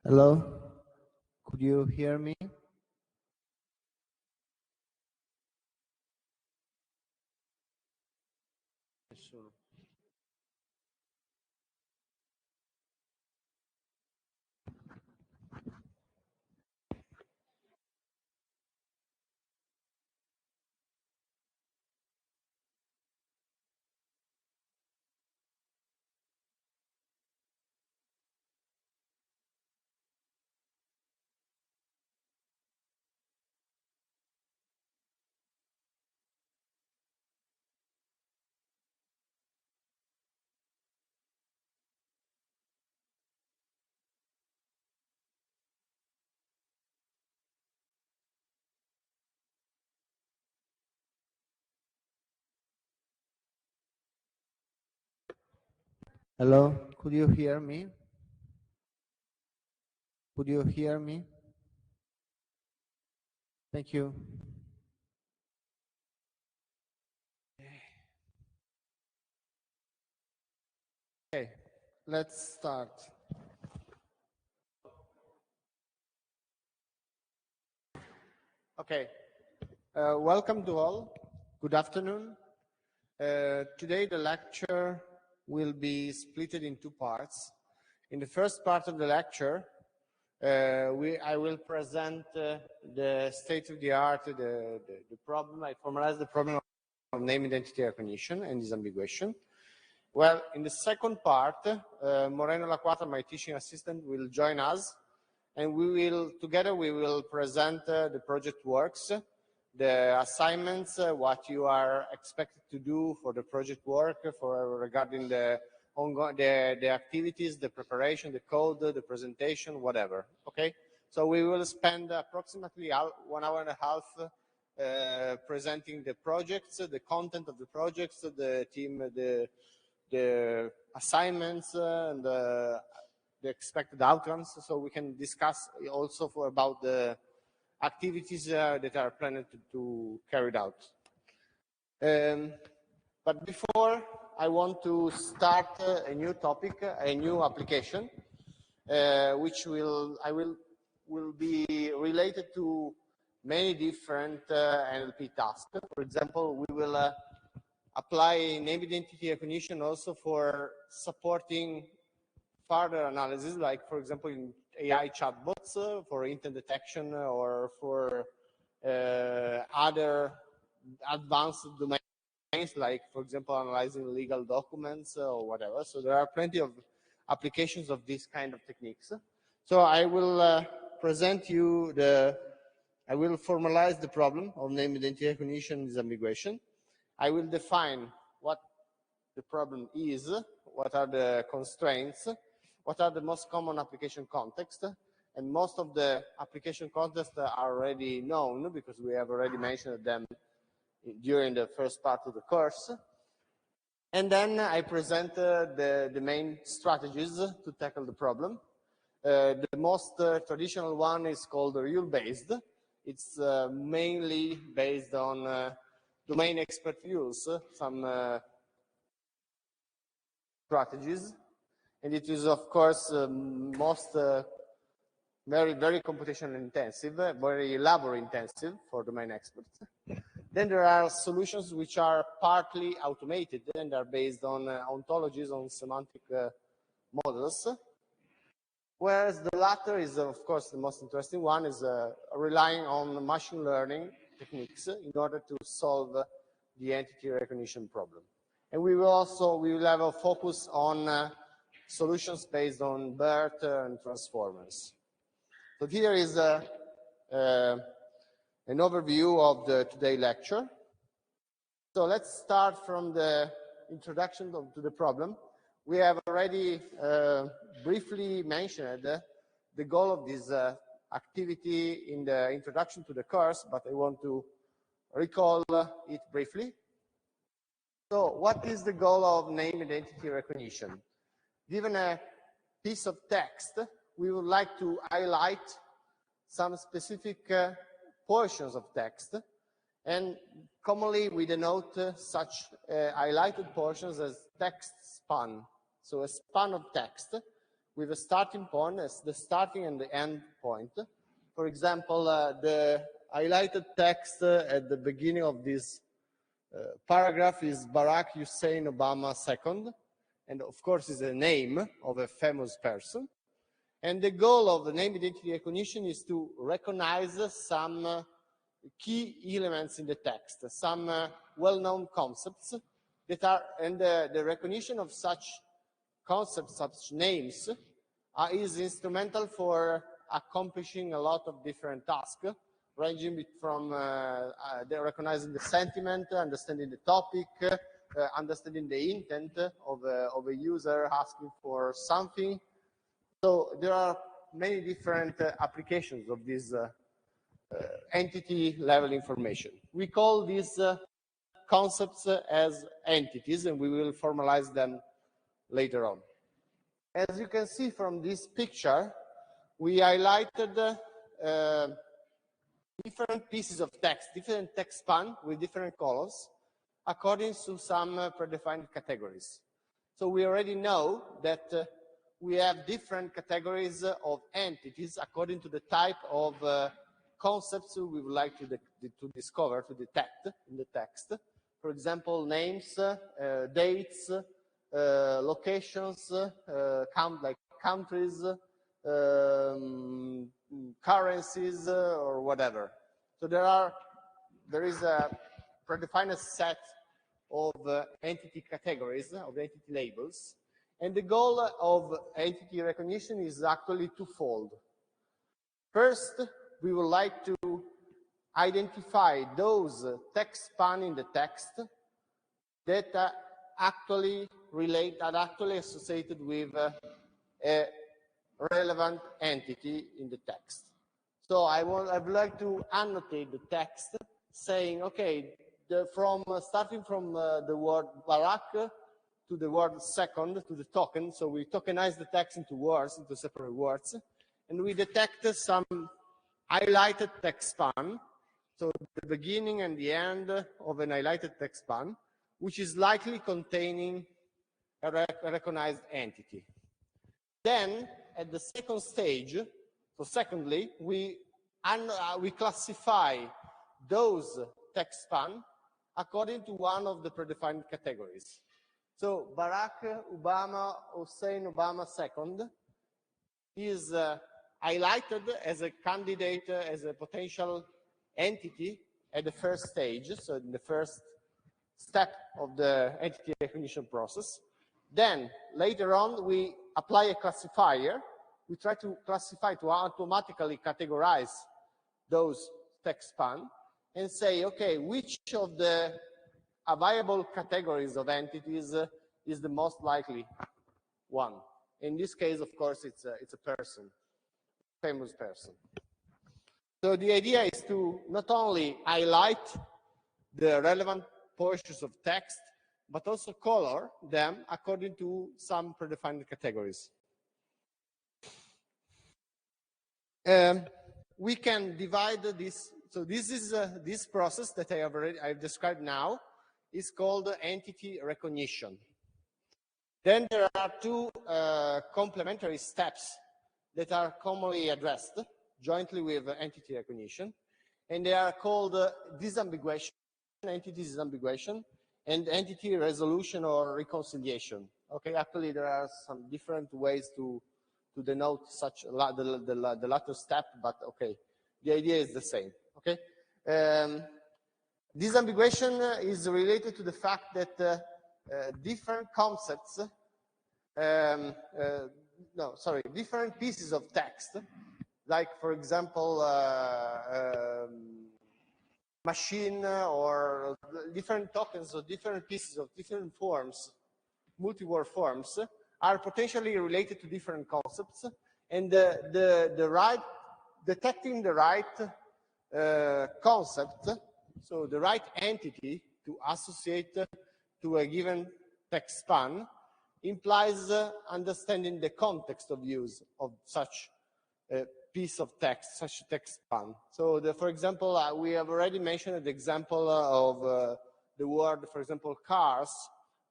Hello, could you hear me? Sure. Hello, could you hear me? Could you hear me? Thank you. Okay, let's start. Okay, welcome to all. Good afternoon. Today the lecture will be split in two parts. In the first part of the lecture, I will present the state of the art, the problem. I formalize the problem of name identity recognition and disambiguation. Well, in the second part, Moreno Laquata, my teaching assistant, will join us, and together we will present the project works, the assignments, what you are expected to do for the project work, regarding the activities, the preparation, the code, the presentation, whatever. Okay, so we will spend approximately 1 hour and a half presenting the projects, the content of the projects, the team, the assignments, and the expected outcomes, so we can discuss also about the activities that are planned to carry out. But before, I want to start a new topic, a new application, which will be related to many different NLP tasks. For example, we will apply name identity recognition also for supporting further analysis, like for example in AI chatbots for intent detection or for other advanced domains, like for example analyzing legal documents or whatever. So there are plenty of applications of this kind of techniques. So I will present you I will formalize the problem of name identity recognition disambiguation. I will define what the problem is, what are the constraints, what are the most common application contexts, and most of the application contexts are already known because we have already mentioned them during the first part of the course. And then I present the main strategies to tackle the problem. The most traditional one is called rule-based. It's mainly based on domain expert rules, some strategies, and it is of course most very computation intensive, very labor intensive for domain experts. Then there are solutions which are partly automated and are based on ontologies, on semantic models, whereas the latter is of course the most interesting one, is relying on machine learning techniques in order to solve the entity recognition problem. And we will have a focus on solutions based on BERT and transformers. So here is an overview of the today lecture. So let's start from the introduction to the problem. We have already briefly mentioned the goal of this activity in the introduction to the course, but I want to recall it briefly. So what is the goal of name identity recognition? Given a piece of text, we would like to highlight some specific portions of text, and commonly we denote such highlighted portions as text span. So a span of text with a starting point as the starting and the end point. For example, the highlighted text at the beginning of this paragraph is Barack Hussein Obama II, and of course is a name of a famous person. And the goal of the name identity recognition is to recognize some key elements in the text, some well-known concepts that are, and the recognition of such concepts, such names, is instrumental for accomplishing a lot of different tasks, ranging from recognizing the sentiment, understanding the topic, understanding the intent of a user asking for something. So there are many different applications of this entity level information. We call these concepts as entities, and we will formalize them later on. As you can see from this picture, we highlighted different pieces of text, different text span with different colors, according to some predefined categories. So we already know that we have different categories of entities according to the type of concepts we would like to discover, to detect in the text. For example, names, dates, locations, like countries, currencies, or whatever. So there is a predefined set of entity categories, of entity labels. And the goal of entity recognition is actually twofold. First, we would like to identify those text span in the text that actually associated with a relevant entity in the text. So I would like to annotate the text saying, okay, starting from the word Barack to the word second, to the token. So we tokenize the text into words, into separate words, and we detect some highlighted text span, so the beginning and the end of an highlighted text span, which is likely containing a recognized entity. Then, at the second stage, so secondly, we classify those text span according to one of the predefined categories. So Barack Obama Hussein Obama II is highlighted as a candidate, as a potential entity at the first stage, so in the first step of the entity recognition process. Then later on, we apply a classifier. We try to classify, to automatically categorize those text span and say, okay, which of the available categories of entities is the most likely one. In this case, of course, it's a person, famous person. So the idea is to not only highlight the relevant portions of text, but also color them according to some predefined categories. We can divide this. So this is this process that I've described now is called entity recognition. Then there are two complementary steps that are commonly addressed jointly with entity recognition, and they are called disambiguation, entity disambiguation, and entity resolution or reconciliation. Okay, actually there are some different ways to denote such the latter step, but okay, the idea is the same. Okay, disambiguation is related to the fact that different concepts, different pieces of text, like for example, machine or different tokens or different pieces of different forms, multi-word forms, are potentially related to different concepts, and detecting the right concept, so the right entity to associate to a given text span, implies understanding the context of use of such a piece of text, such a text span. So, for example, we have already mentioned the example of the word, for example, cars,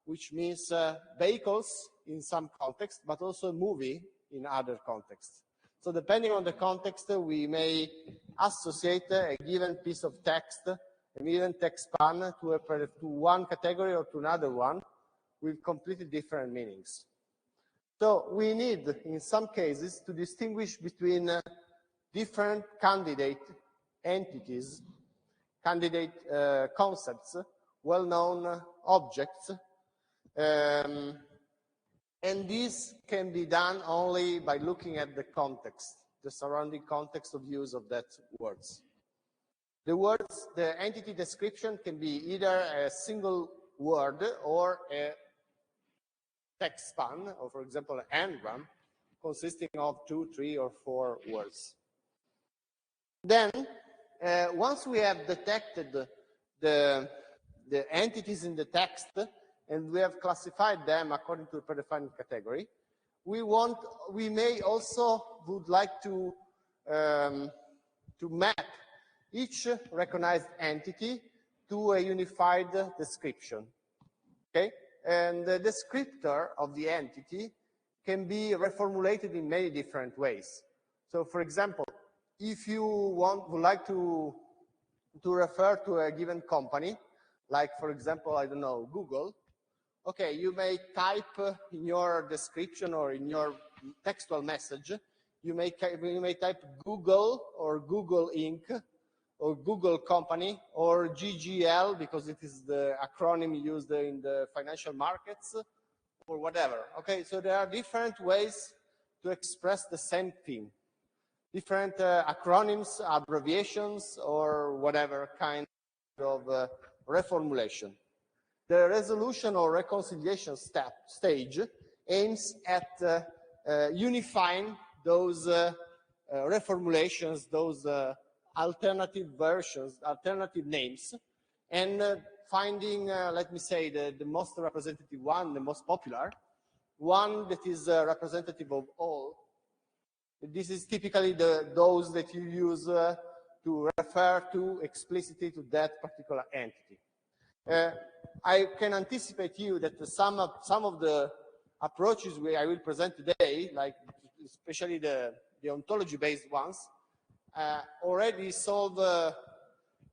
which means vehicles in some context, but also movie in other contexts. So depending on the context, we may associate a given piece of text, a given text span to one category or to another one with completely different meanings. So we need, in some cases, to distinguish between different candidate entities, candidate concepts, well-known objects, and this can be done only by looking at the context, the surrounding context of use of that words. The entity description can be either a single word or a text span, or for example, an anagram, consisting of 2, 3, or 4 words. Then, once we have detected the entities in the text, and we have classified them according to a predefined category, we may also would like to map each recognized entity to a unified description. Okay, and the descriptor of the entity can be reformulated in many different ways. So, for example, if you would like to refer to a given company, like, for example, I don't know, Google, okay, you may type in your description or in your textual message, you may type Google or Google Inc. or Google Company or GGL, because it is the acronym used in the financial markets, or whatever. Okay, so there are different ways to express the same thing. Different acronyms, abbreviations, or whatever kind of reformulation. The resolution or reconciliation stage aims at unifying those reformulations, those alternative versions, alternative names, and finding, let me say, the most representative one, the most popular, one that is representative of all. This is typically those that you use to refer to explicitly to that particular entity. I can anticipate you that some of the approaches I will present today, like especially the ontology-based ones, already solve the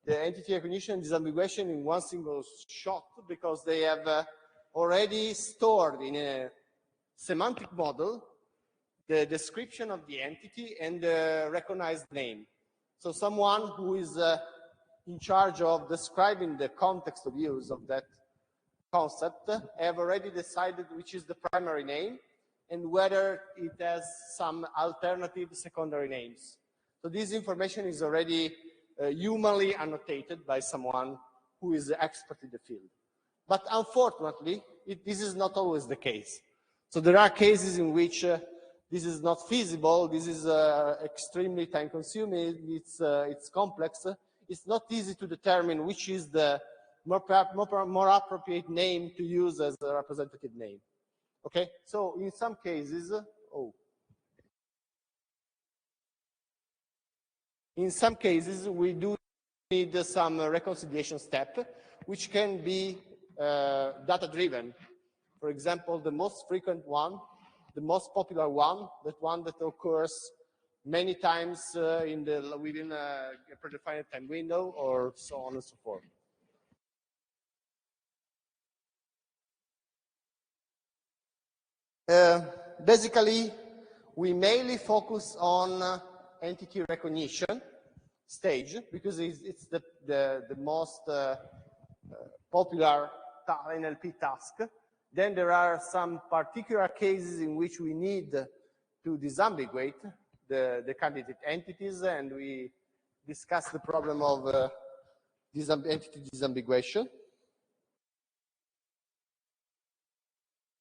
entity recognition disambiguation in one single shot, because they have already stored in a semantic model the description of the entity and the recognized name. So someone who is in charge of describing the context of use of that concept have already decided which is the primary name and whether it has some alternative secondary names. So this information is already humanly annotated by someone who is the expert in the field. But unfortunately, this is not always the case. So there are cases in which this is not feasible. This is extremely time-consuming. It's complex. It's not easy to determine which is the more appropriate name to use as a representative name. Okay, so in some cases, we do need some reconciliation step, which can be data-driven. For example, the most frequent one, the most popular one, that occurs many times within a predefined time window, or so on and so forth. Basically, we mainly focus on entity recognition stage because it's the most popular NLP task. Then there are some particular cases in which we need to disambiguate the candidate entities, and we discuss the problem of entity disambiguation.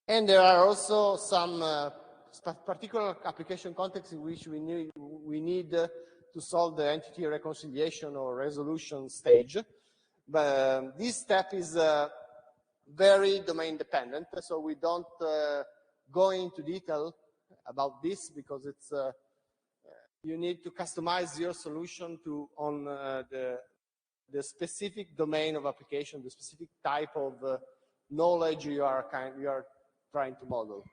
And there are also some particular application contexts in which we need to solve the entity reconciliation or resolution stage. But this step is very domain dependent, so we don't go into detail about this because it's you need to customize your solution on the specific domain of application, the specific type of knowledge you are trying to model.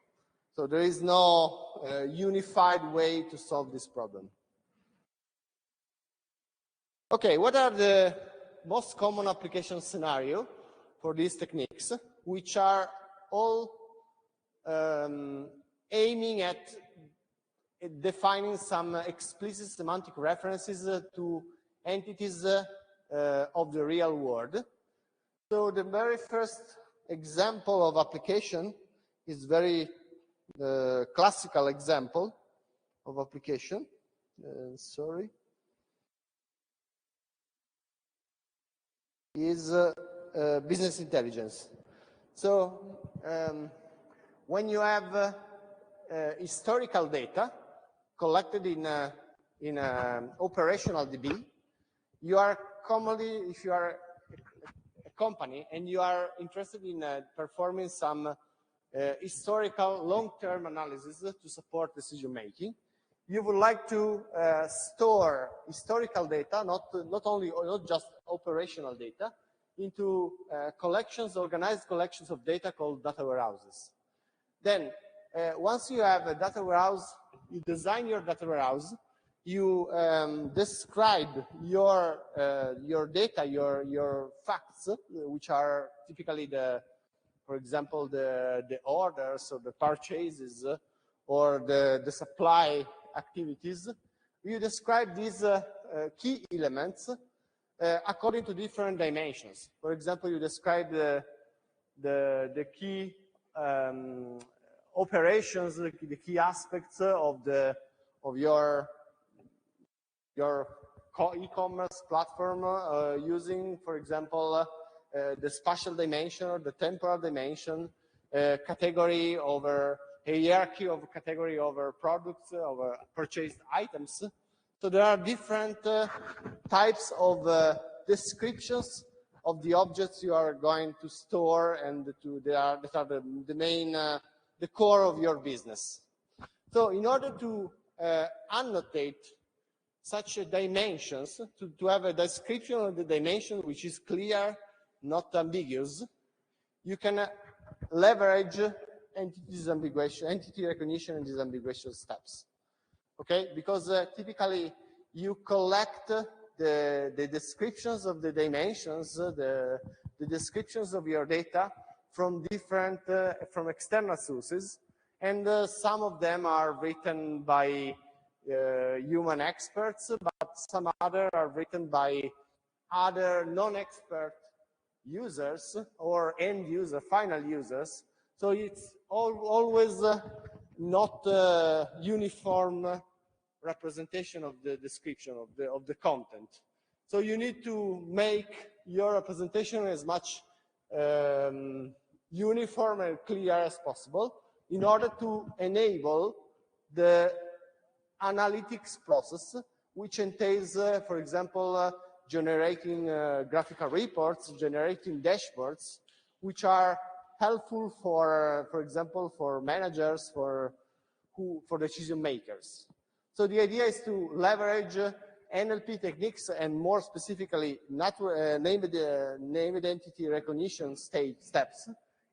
So there is no unified way to solve this problem. Okay, what are the most common application scenario for these techniques, which are all aiming at defining some explicit semantic references to entities of the real world. So the very first example of application is very classical example of application. Sorry. Is business intelligence. So when you have historical data collected in operational DB, you are commonly, if you are a company and you are interested in performing some historical long-term analysis to support decision making, you would like to store historical data, not just operational data, into collections, organized collections of data called data warehouses. Then, once you have a data warehouse, you design your data warehouse, you describe your data, your facts, which are typically for example, the orders or the purchases or the supply activities. You describe these key elements according to different dimensions. For example, you describe the key operations, the key aspects of your e-commerce platform using, for example, the spatial dimension or the temporal dimension, category over hierarchy of category over products, over purchased items. So there are different types of descriptions of the objects you are going to store, and that are the main, the core of your business. So in order to annotate such dimensions, to have a description of the dimension which is clear, not ambiguous, you can leverage entity recognition and disambiguation steps. Okay, because typically you collect the descriptions of the dimensions, the descriptions of your data from different, from external sources, and some of them are written by human experts, but some other are written by other non-expert users or end user, final users. So it's always not uniform representation of the description of the content. So you need to make your representation as much uniform and clear as possible in order to enable the analytics process, which entails, for example, generating graphical reports, generating dashboards, which are helpful for example, for managers, for decision makers. So the idea is to leverage NLP techniques, and more specifically named entity recognition steps,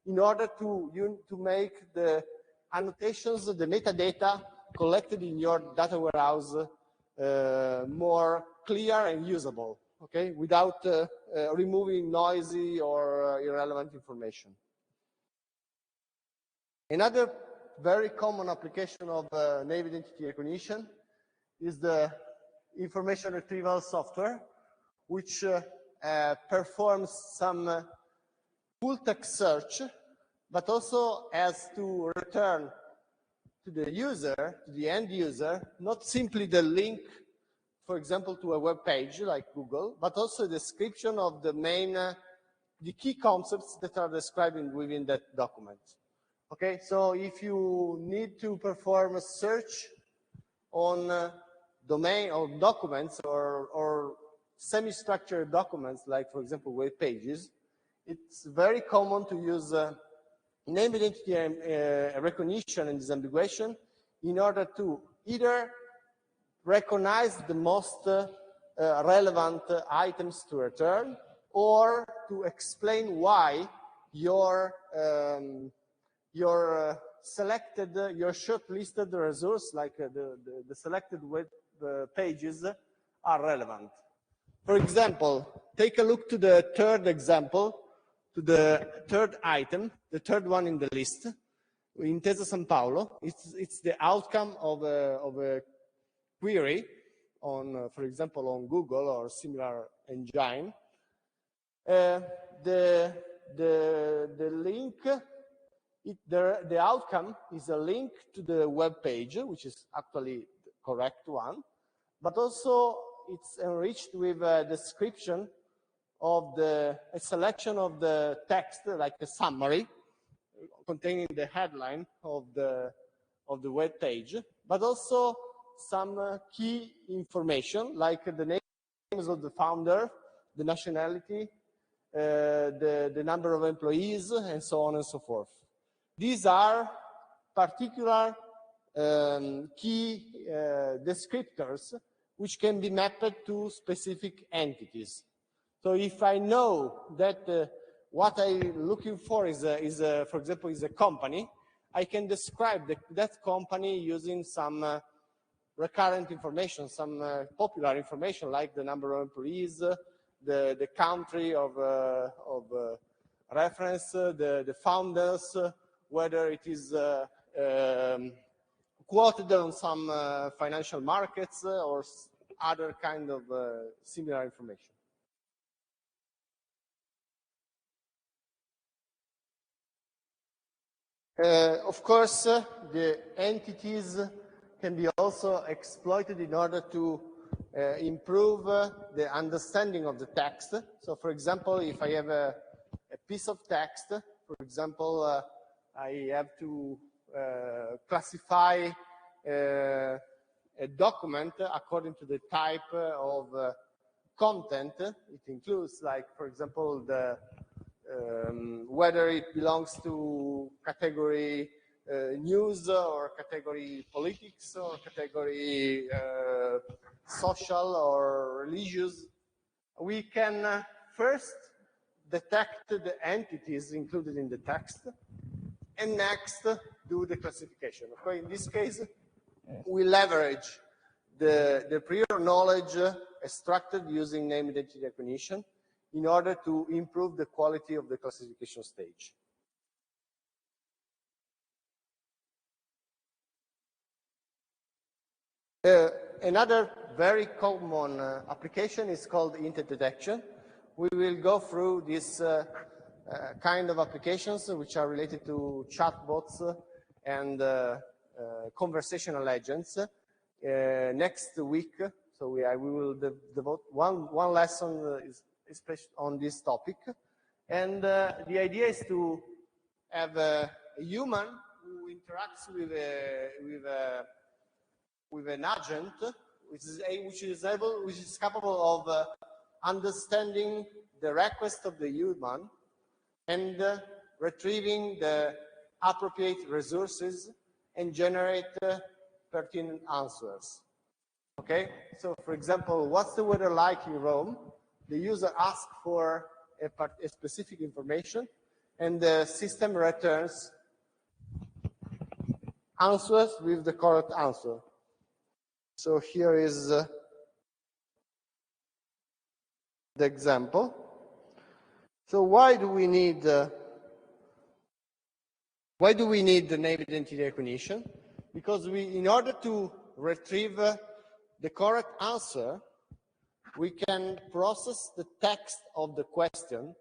in order to make the annotations, the metadata collected in your data warehouse more clear and usable, okay, without removing noisy or irrelevant information. Another very common application of named entity recognition is the information retrieval software, which performs some full text search, but also has to return to the user, to the end user, not simply the link, for example, to a web page like Google, but also a description of the main, the key concepts that are described within that document. Okay, so if you need to perform a search on domain or documents or semi-structured documents, like, for example, web pages, it's very common to use named entity recognition and disambiguation in order to either recognize the most relevant items to return, or to explain why your selected, your shortlisted resource, like the selected web pages, are relevant. For example, take a look to the third example, to the third item, the third one in the list, Intesa San Paolo. It's the outcome of a query on, for example, on Google or similar engine. The link, the outcome is a link to the web page, which is actually the correct one, but also it's enriched with a description of a selection of the text, like a summary containing the headline of the web page, but also some key information like the names of the founder, the nationality, the number of employees, and so on and so forth. These are particular key descriptors which can be mapped to specific entities. So if I know that what I'm looking for is, for example, is a company, I can describe that company using some recurrent information, some popular information like the number of employees, the country of reference, the founders, whether it is quoted on some financial markets or other kind of similar information. Of course, the entities can be also exploited in order to improve the understanding of the text. So, for example, if I have a piece of text, for example, I have to classify a document according to the type of content. It includes, like, for example, the whether it belongs to category news or category politics or category social or religious. We can first detect the entities included in the text and next do the classification. Okay, in this case, we leverage the prior knowledge extracted using name identity recognition in order to improve the quality of the classification stage. Another very common application is called intent detection. We will go through this kind of applications which are related to chatbots and conversational agents next week. So we will devote one lesson on this topic. And the idea is to have a human who interacts with an agent which is capable of understanding the request of the human and retrieving the appropriate resources and generate pertinent answers. Okay, so for example, what's the weather like in Rome? The user asks for a specific information and the system returns answers with the correct answer. So here is the example. So why do we need the name identity recognition? Because in order to retrieve the correct answer, we can process the text of the question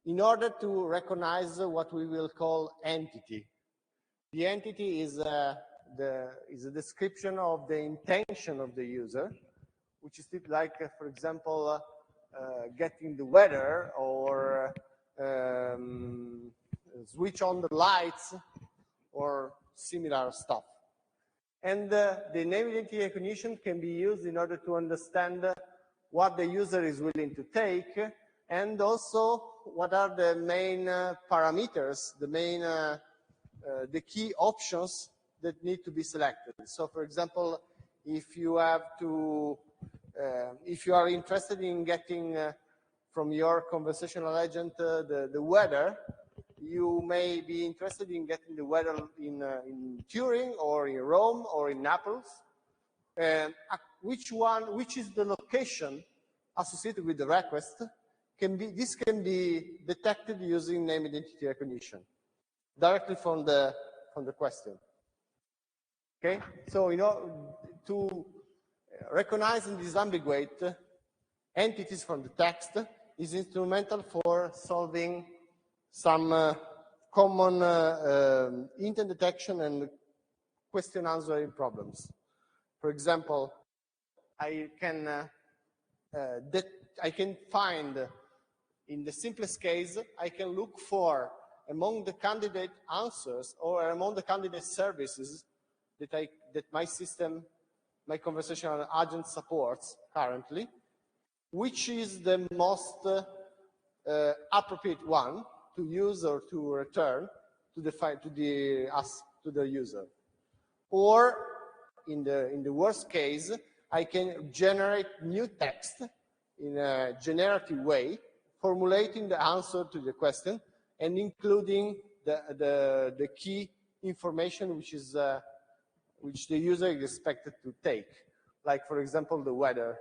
in order to recognize what we will call entity. The entity is a description of the intention of the user, which is like, for example, getting the weather or switch on the lights or similar stuff. And the name identity recognition can be used in order to understand what the user is willing to take and also what are the main parameters, the key options that need to be selected. So, for example, if you are interested in getting from your conversational agent the weather, you may be interested in getting the weather in Turin or in Rome or in Naples. Which is the location associated with the request, this can be detected using name identity recognition directly from the question. Okay, so to recognize and disambiguate entities from the text is instrumental for solving some common intent detection and question answering problems. For example, I can find, in the simplest case, I can look for among the candidate answers or among the candidate services that my system, my conversational agent supports currently, which is the most appropriate one to use or to return to the user. Or in the worst case, I can generate new text in a generative way, formulating the answer to the question and including the key information which the user is expected to take, like, for example, the weather.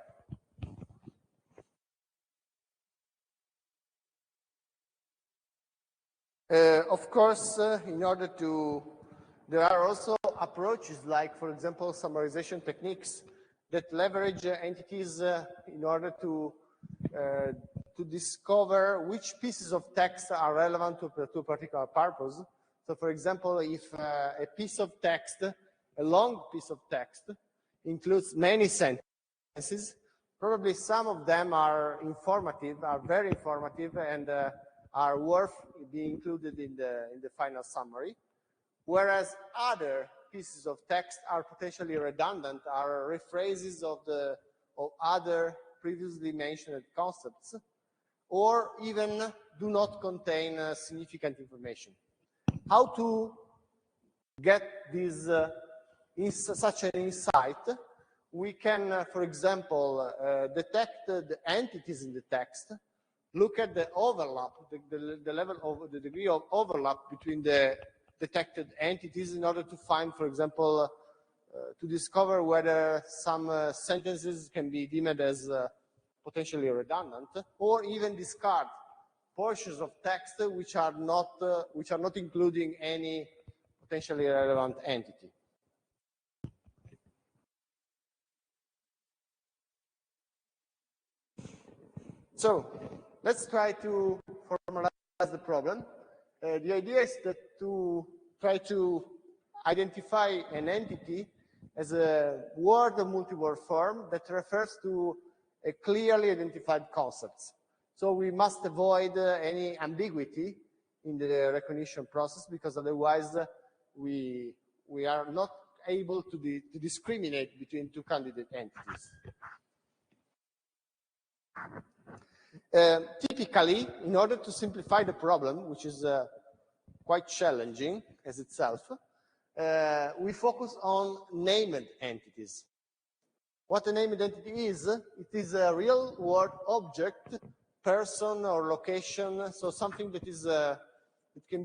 Of course, there are also approaches like, for example, summarization techniques that leverage entities in order to discover which pieces of text are relevant to a particular purpose. So, for example, if a piece of text, a long piece of text, includes many sentences, probably some of them are informative, are very informative, and are worth being included in the final summary, whereas other pieces of text are potentially redundant, are rephrases of other previously mentioned concepts, or even do not contain significant information. How to get this such an insight? We can, for example, detect the entities in the text, look at the overlap, the level of the degree of overlap between the detected entities in order to find, for example, to discover whether some sentences can be deemed as potentially redundant, or even discard portions of text which are not including any potentially relevant entity. So let's try to formalize the problem. The idea is that to try to identify an entity as a word or multi-word form that refers to a clearly identified concept. So we must avoid any ambiguity in the recognition process, because otherwise we are not able to discriminate between two candidate entities. Typically, in order to simplify the problem, which is quite challenging as itself, we focus on named entities. What a named entity is, it is a real world object, person or location, so something that is it can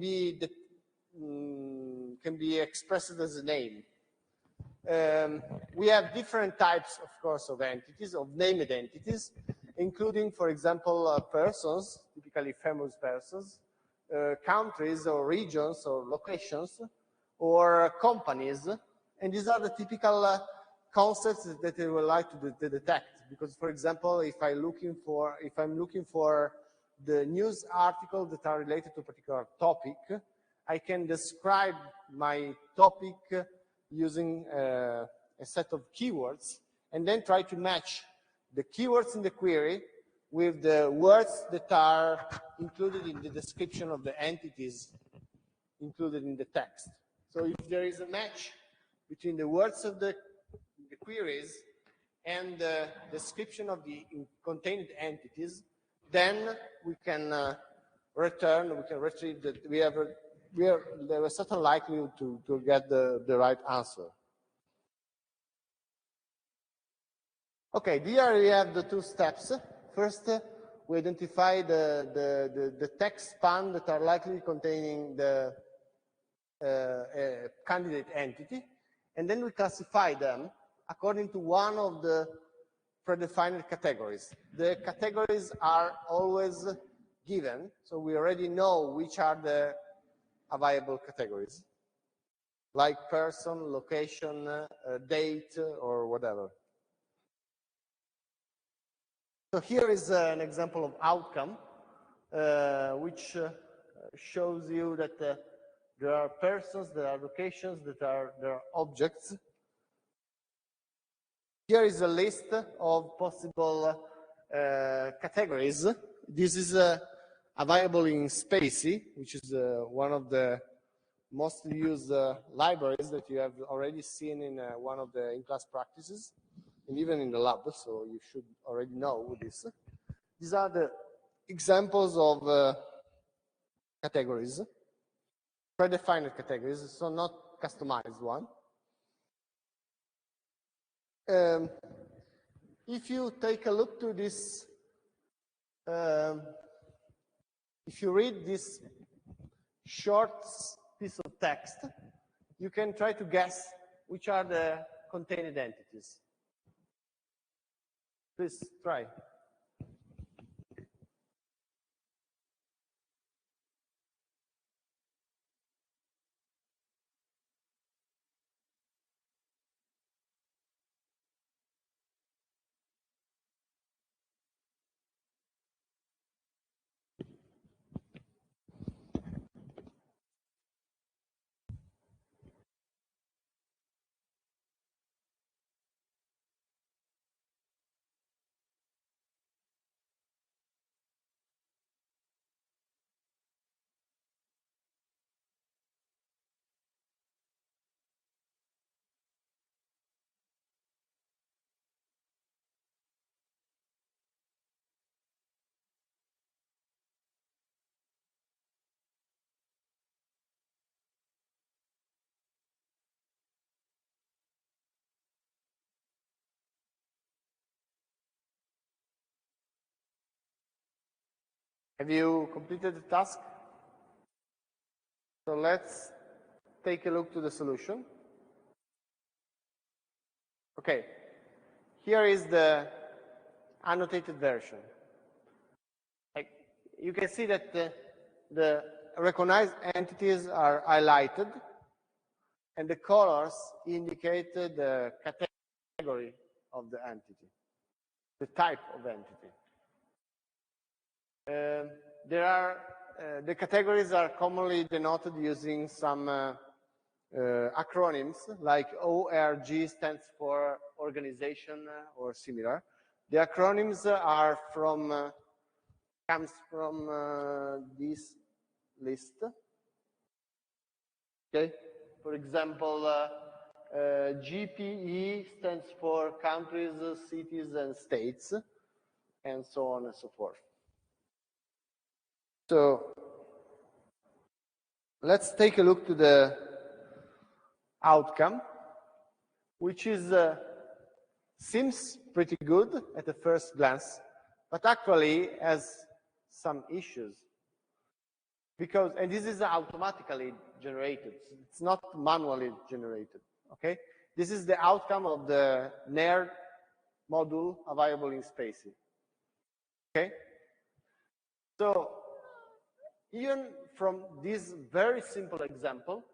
be expressed as a name. We have different types, of course, of entities, of named entities, including, for example, persons, typically famous persons, countries or regions or locations, or companies. And these are the typical concepts that I would like to detect. Because, for example, if I'm looking for the news articles that are related to a particular topic, I can describe my topic using a set of keywords, and then try to match the keywords in the query with the words that are included in the description of the entities included in the text. So if there is a match between the words of the queries and the description of the contained entities, then we can retrieve that we have a certain likelihood to get the right answer. Okay, here we have the two steps. First, we identify the text span that are likely containing the candidate entity, and then we classify them according to one of the predefined categories. The categories are always given, so we already know which are the available categories, like person, location, date, or whatever. So here is an example of outcome, which shows you that there are persons, there are locations, there are objects. Here is a list of possible categories. This is available in spaCy, which is one of the mostly used libraries that you have already seen in one of the in-class practices, and even in the lab, so you should already know this. These are the examples of categories, predefined categories, so not customized one. If you take a look to this, if you read this short piece of text, you can try to guess which are the contained entities. Please try. Have you completed the task? So let's take a look to the solution. Okay, here is the annotated version. You can see that the recognized entities are highlighted, and the colors indicate the category of the entity, the type of entity. The categories are commonly denoted using some acronyms, like ORG stands for organization or similar. The acronyms are comes from this list. Okay, for example, GPE stands for countries, cities, and states, and so on and so forth. So let's take a look to the outcome, which is seems pretty good at the first glance, but actually has some issues. Because, and this is automatically generated, it's not manually generated, okay? This is the outcome of the NERD module available in spaCy, okay? So, even from this very simple example,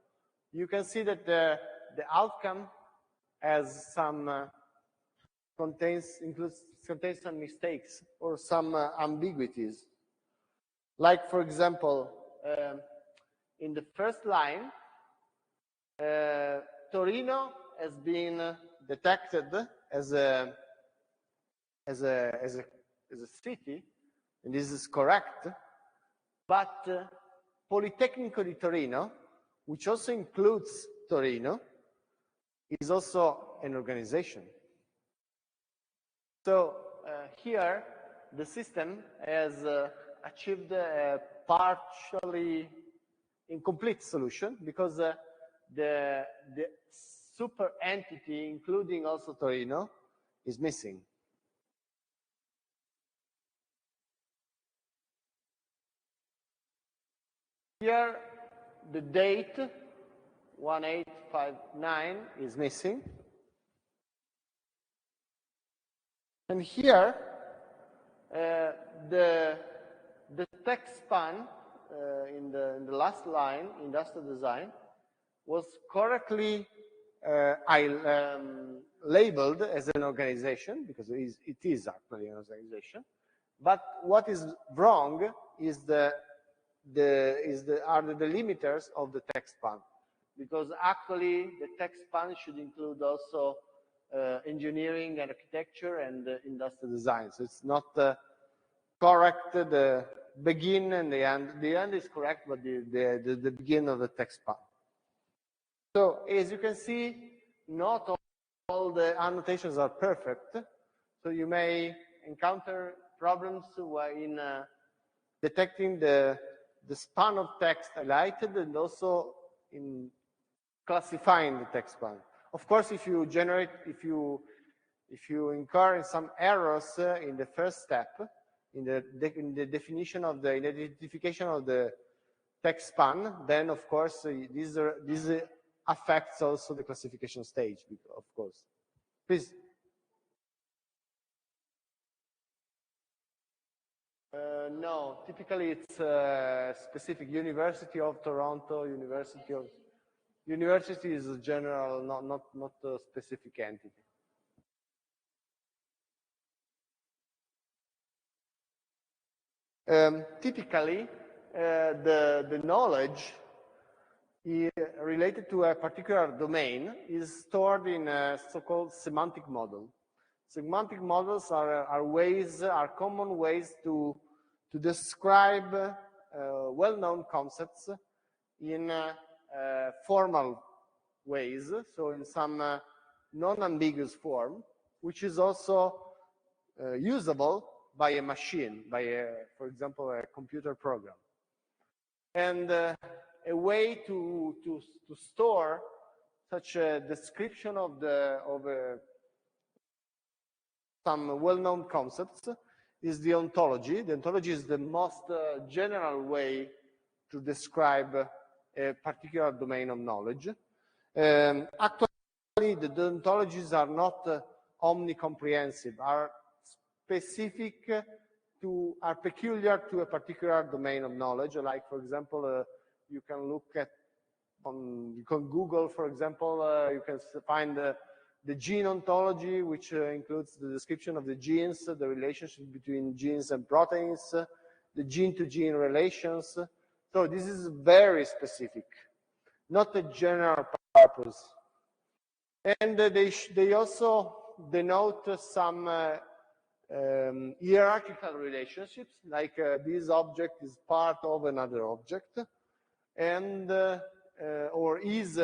you can see that the outcome has some, contains some mistakes or some ambiguities. Like, for example, in the first line, Torino has been detected as a city, and this is correct. But Politecnico di Torino, which also includes Torino, is also an organization. So here, the system has achieved a partially incomplete solution because the super entity, including also Torino, is missing. Here, the date 1859 is missing. And here, the text span in the last line, industrial design, was correctly labeled as an organization, because it is actually an organization. But what is wrong is are the delimiters of the text span, because actually the text span should include also engineering and architecture and industrial design. So it's not correct the begin and the end. The end is correct, but the beginning of the text span. So as you can see, not all the annotations are perfect. So you may encounter problems in detecting the span of text highlighted and also in classifying the text span. Of course, if you incur in some errors in the first step, in the definition of the identification of the text span, then of course this affects also the classification stage, of course. Please. No, typically it's specific. University of Toronto, University is a general, not a specific entity. Typically, the knowledge related to a particular domain is stored in a so-called semantic model. Semantic models are common ways to describe well-known concepts in formal ways, so in some non-ambiguous form, which is also usable by a machine, for example, a computer program. And a way to store such a description of some well-known concepts is the ontology. The ontology is the most general way to describe a particular domain of knowledge. Actually, the ontologies are not omnicomprehensive, are specific are peculiar to a particular domain of knowledge. Like, for example, you can look at you can Google, for example, you can find the gene ontology, which includes the description of the genes, the relationship between genes and proteins, the gene-to-gene relations. So this is very specific, not a general purpose. And they also denote some hierarchical relationships, like this object is part of another object, and or is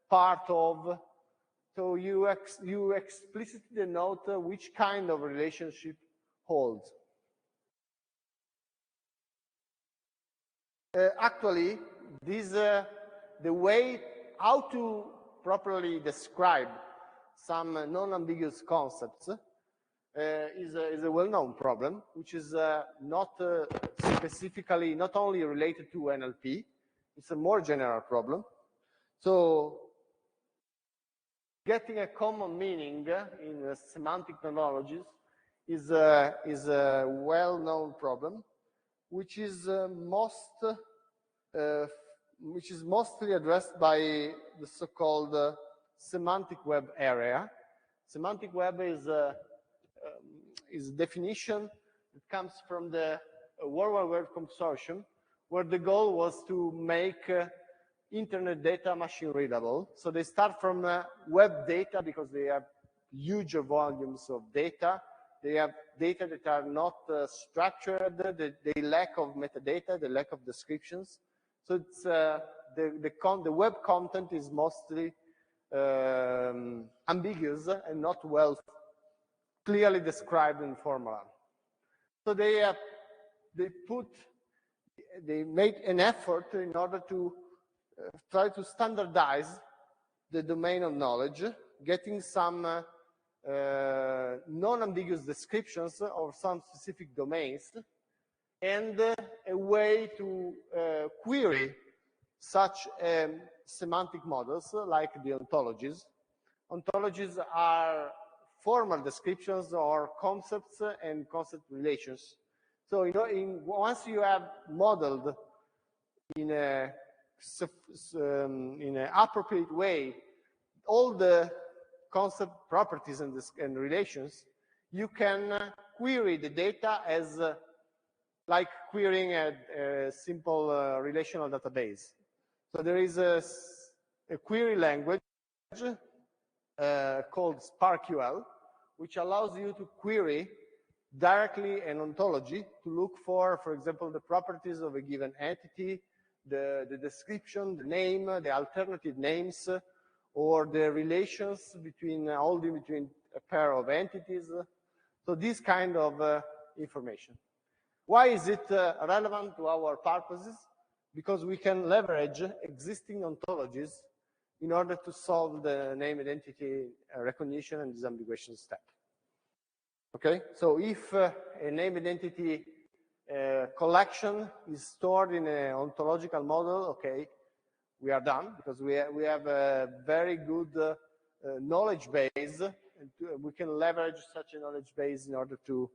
part of. So you explicitly denote which kind of relationship holds. Actually, the way how to properly describe some non-ambiguous concepts is a well-known problem, which is not specifically, not only related to NLP. It's a more general problem. So getting a common meaning in semantic technologies is a well-known problem, which is mostly addressed by the so-called semantic web area. Semantic web is a definition that comes from the World Wide Web Consortium, where the goal was to make internet data machine readable. So they start from web data because they have huge volumes of data. They have data that are not structured. They lack of metadata. They lack of descriptions. So it's the web content is mostly ambiguous and not well clearly described in formula. So they made an effort in order to try to standardize the domain of knowledge, getting some non-ambiguous descriptions of some specific domains, and a way to query such semantic models like the ontologies. Ontologies are formal descriptions or concepts and concept relations. So, you know, once you have modeled in an appropriate way all the concept properties and relations, you can query the data as like querying a simple relational database. So there is a query language called SparkQL, which allows you to query directly an ontology to look for example, the properties of a given entity, the description, the name, the alternative names, or the relations between between a pair of entities. So this kind of information. Why is it relevant to our purposes? Because we can leverage existing ontologies in order to solve the name identity recognition and disambiguation step. Okay, so if a name identity collection is stored in an ontological model, okay, we are done because we have a very good knowledge base, and we can leverage such a knowledge base in order to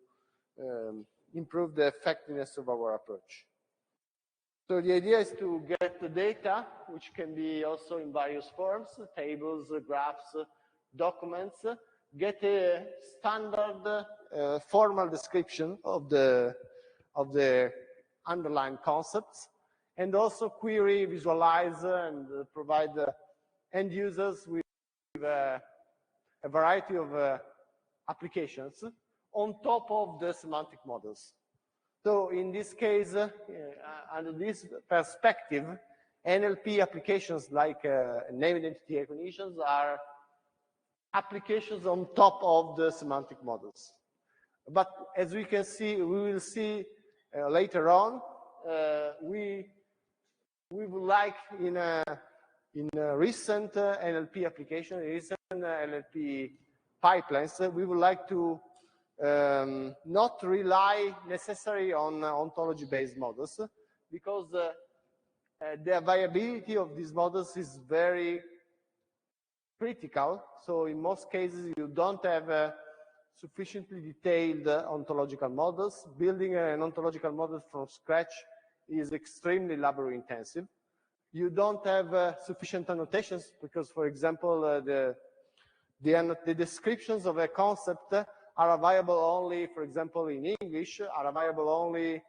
improve the effectiveness of our approach. So the idea is to get the data, which can be also in various forms, tables, graphs, documents, get a standard formal description of the underlying concepts, and also query, visualize, and provide end users with a variety of applications on top of the semantic models. So in this case, under this perspective, NLP applications like name identity recognitions are applications on top of the semantic models. But as we can see, we will see later on, we would like in a recent NLP application, recent NLP pipelines, we would like to not rely necessarily on ontology-based models, because the viability of these models is very critical. So in most cases, you don't have sufficiently detailed ontological models. Building an ontological model from scratch is extremely labor intensive. You don't have sufficient annotations because, for example, the descriptions of a concept are available only, for example, in English, are available only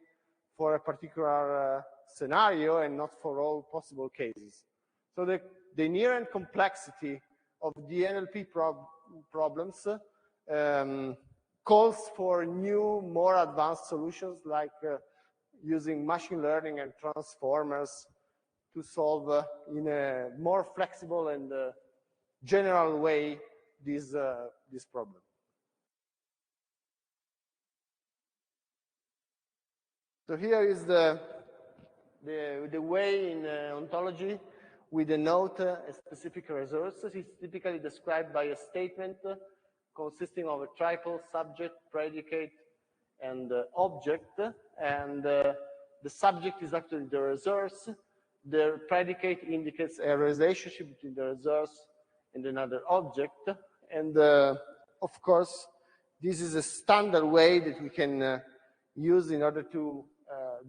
for a particular scenario and not for all possible cases. So the inherent complexity of the NLP problems calls for new, more advanced solutions like using machine learning and transformers to solve in a more flexible and general way this problem. So here is the way in ontology we denote a specific resource. It's typically described by a statement consisting of a triple: subject, predicate, and object. And the subject is actually the resource. The predicate indicates a relationship between the resource and another object. And of course, this is a standard way that we can use in order to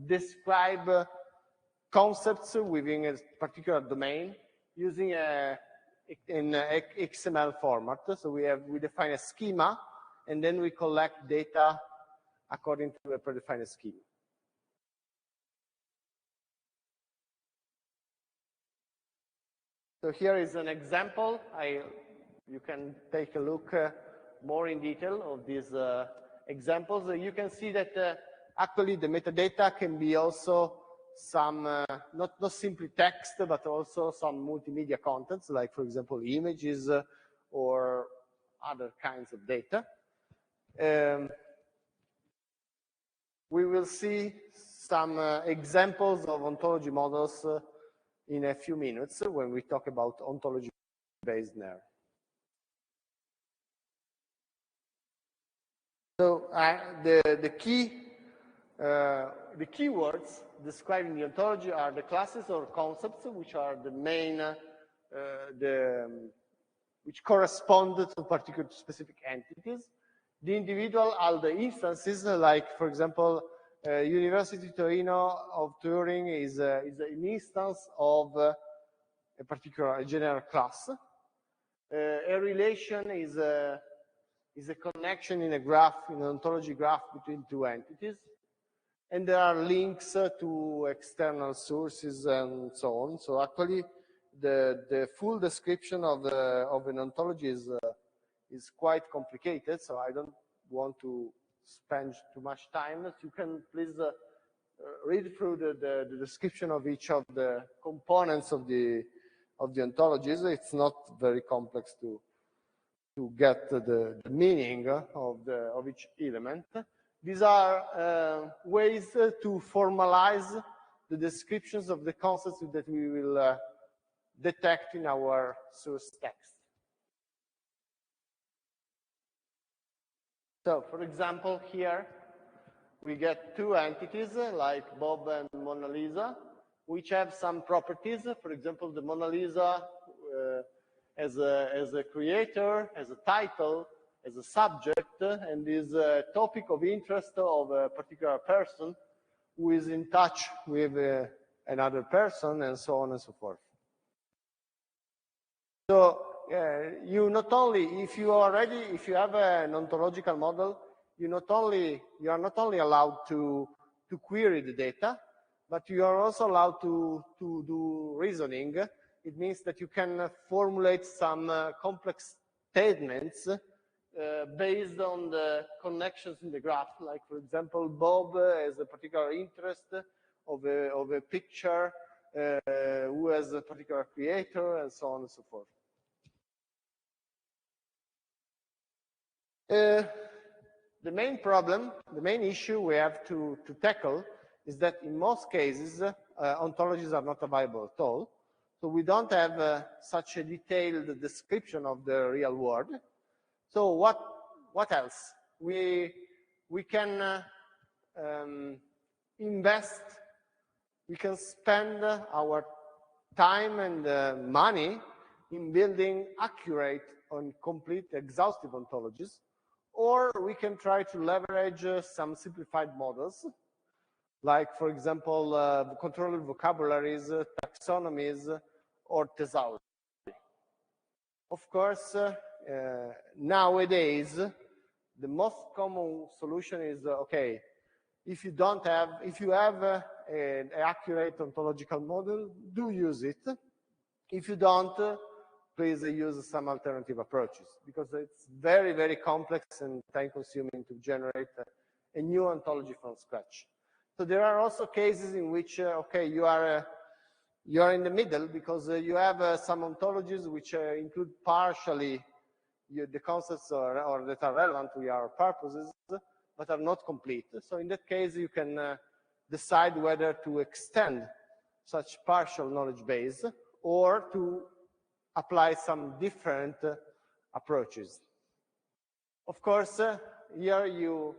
describe concepts within a particular domain using an XML format. So we define a schema, and then we collect data according to a predefined schema. So here is an example. You can take a look more in detail of these examples. You can see that actually the metadata can be also some, not simply text, but also some multimedia contents, like, for example, images or other kinds of data. We will see some examples of ontology models in a few minutes when we talk about ontology-based NER. So the keywords describing the ontology are the classes or concepts, which are the main, which correspond to particular specific entities. The individual are the instances, like, for example, University Torino of Turing is an instance of a particular general class. A relation is a connection in a graph, in an ontology graph between two entities. And there are links to external sources and so on. So actually, the full description of an ontology is quite complicated. So I don't want to spend too much time. You can please read through the description of each of the components of the ontologies. It's not very complex to get the meaning of each element. These are ways to formalize the descriptions of the concepts that we will detect in our source text. So, for example, here we get two entities like Bob and Mona Lisa, which have some properties. For example, the Mona Lisa as a creator, as a title, as a subject, and is a topic of interest of a particular person who is in touch with another person, and so on and so forth. So you not only, if you have an ontological model, you are not only allowed to query the data, but you are also allowed to do reasoning. It means that you can formulate some complex statements based on the connections in the graph. Like, for example, Bob has a particular interest of a picture, who has a particular creator, and so on and so forth. The main problem, the main issue we have to tackle is that in most cases, ontologies are not available at all. So we don't have such a detailed description of the real world. So what else? We can invest, we can spend our time and money in building accurate and complete exhaustive ontologies, or we can try to leverage some simplified models, like, for example, controlled vocabularies, taxonomies, or thesaurus. Of course, nowadays, the most common solution is, okay, if you have an accurate ontological model, do use it. If you don't, please use some alternative approaches, because it's very, very complex and time-consuming to generate a new ontology from scratch. So there are also cases in which, okay, you are in the middle, because you have some ontologies which include partially the concepts or that are relevant to your purposes, but are not complete. So in that case, you can decide whether to extend such partial knowledge base or to apply some different approaches. Of course, here you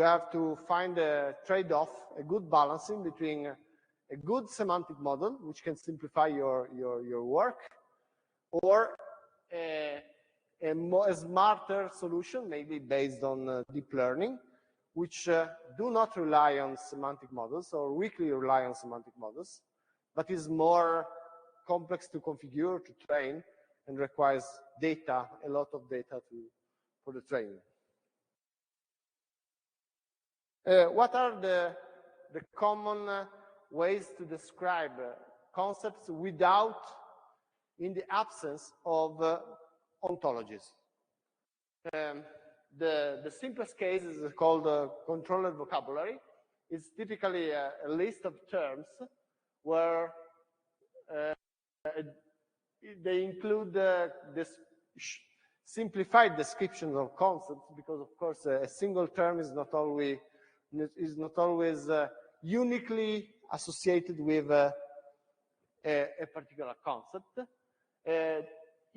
have to find a trade-off, a good balancing between a good semantic model, which can simplify your work, or a smarter solution, maybe based on deep learning, which do not rely on semantic models or weakly rely on semantic models, but is more complex to configure, to train, and requires data, a lot of data for the training. What are the common ways to describe concepts in the absence of ontologies? The simplest case is called controlled vocabulary. It's typically a list of terms where they include this simplified description of concepts, because of course a single term is not always uniquely associated with a particular concept.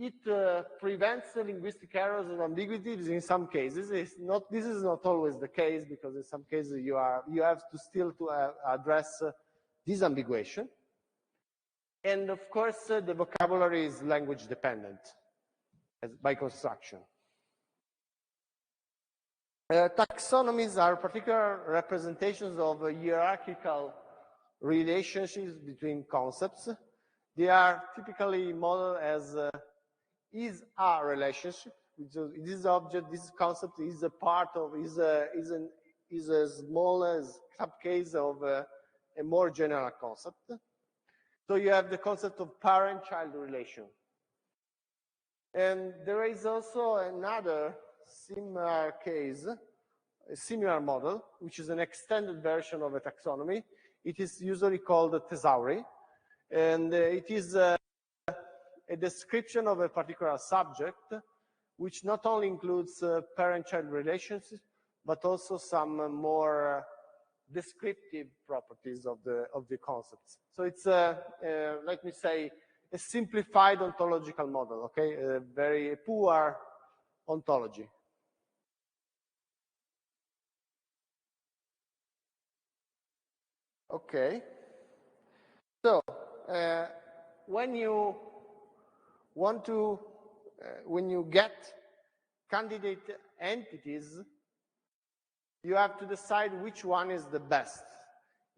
It prevents linguistic errors and ambiguities in some cases. This is not always the case, because in some cases you have to still address disambiguation. And of course, the vocabulary is language dependent by construction. Taxonomies are particular representations of hierarchical relationships between concepts. They are typically modeled as is a relationship. This object, this concept is a part of, is a small subcase of a more general concept. So you have the concept of parent-child relation. And there is also another similar case, a similar model, which is an extended version of a taxonomy. It is usually called a thesauri, and it is a description of a particular subject, which not only includes parent-child relationships, but also some more descriptive properties of the concepts. So it's let me say, a simplified ontological model, okay? A very poor ontology. Okay. So when you want to, when you get candidate entities, you have to decide which one is the best.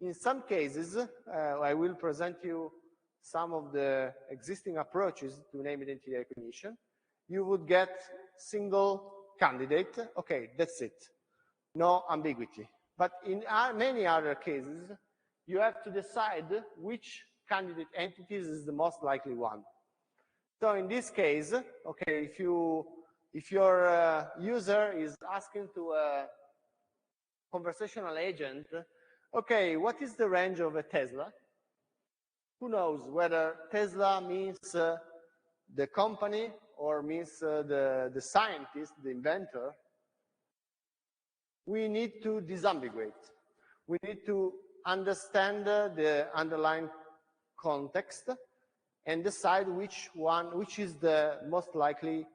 In some cases, I will present you some of the existing approaches to name identity recognition. You would get single candidate. Okay, that's it. No ambiguity. But in many other cases, you have to decide which candidate entities is the most likely one. So in this case, okay, if your user is asking to a conversational agent, okay, what is the range of a Tesla? Who knows whether Tesla means the company or means the scientist, the inventor? We need to disambiguate. We need to understand the underlying context and decide which is the most likely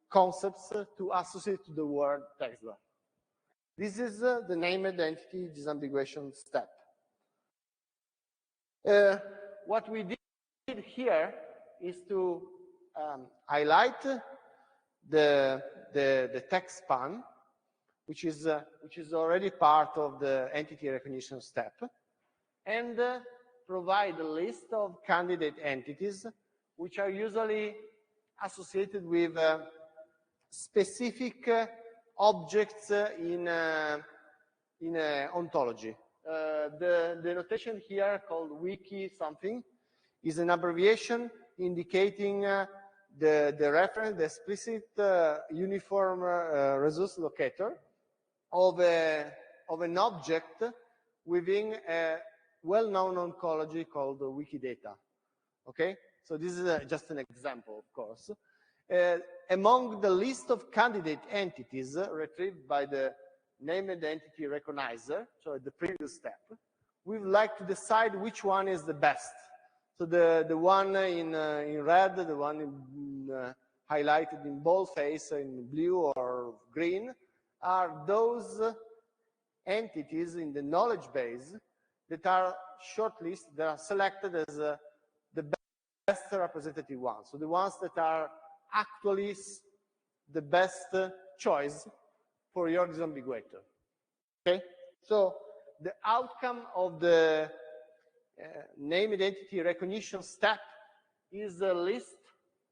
concepts to associate to the word Tesla. This is the name identity disambiguation step. What we did here is to highlight the text span, which is already part of the entity recognition step, and provide a list of candidate entities, which are usually associated with specific objects in ontology. The notation here called wiki something is an abbreviation indicating the reference, the explicit uniform resource locator of an object within a well-known ontology called Wikidata. Okay, so this is just an example, of course. Among the list of candidate entities retrieved by the name identity recognizer, so at the previous step, we would like to decide which one is the best. So the one in red, the one highlighted in boldface in blue or green, are those entities in the knowledge base that are shortlisted, that are selected as the best representative ones. So the ones that are actually the best choice for your disambiguator. Okay? So the outcome of the name identity recognition step is a list,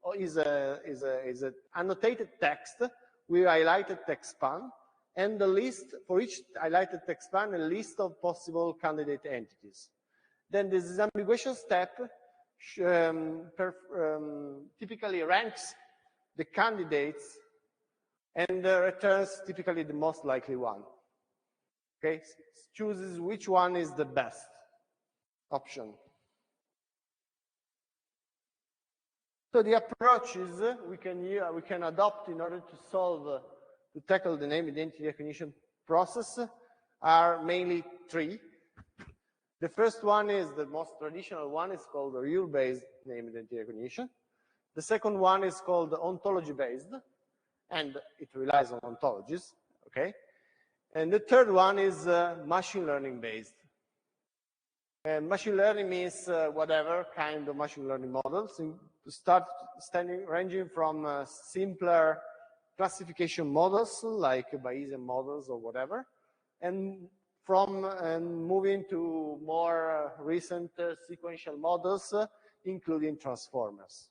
or is an annotated text with highlighted text span, and the list for each highlighted text span, a list of possible candidate entities. Then the disambiguation step typically ranks the candidates and returns typically the most likely one. Okay, chooses which one is the best option. So the approaches we can adopt in order to tackle the name identity recognition process are mainly three. The first one is the most traditional one, is called the rule-based name identity recognition. The second one is called ontology-based, and it relies on ontologies, okay? And the third one is machine learning-based. Machine learning means whatever kind of machine learning models. Start ranging from simpler classification models like Bayesian models or whatever, and moving to more recent sequential models, including transformers.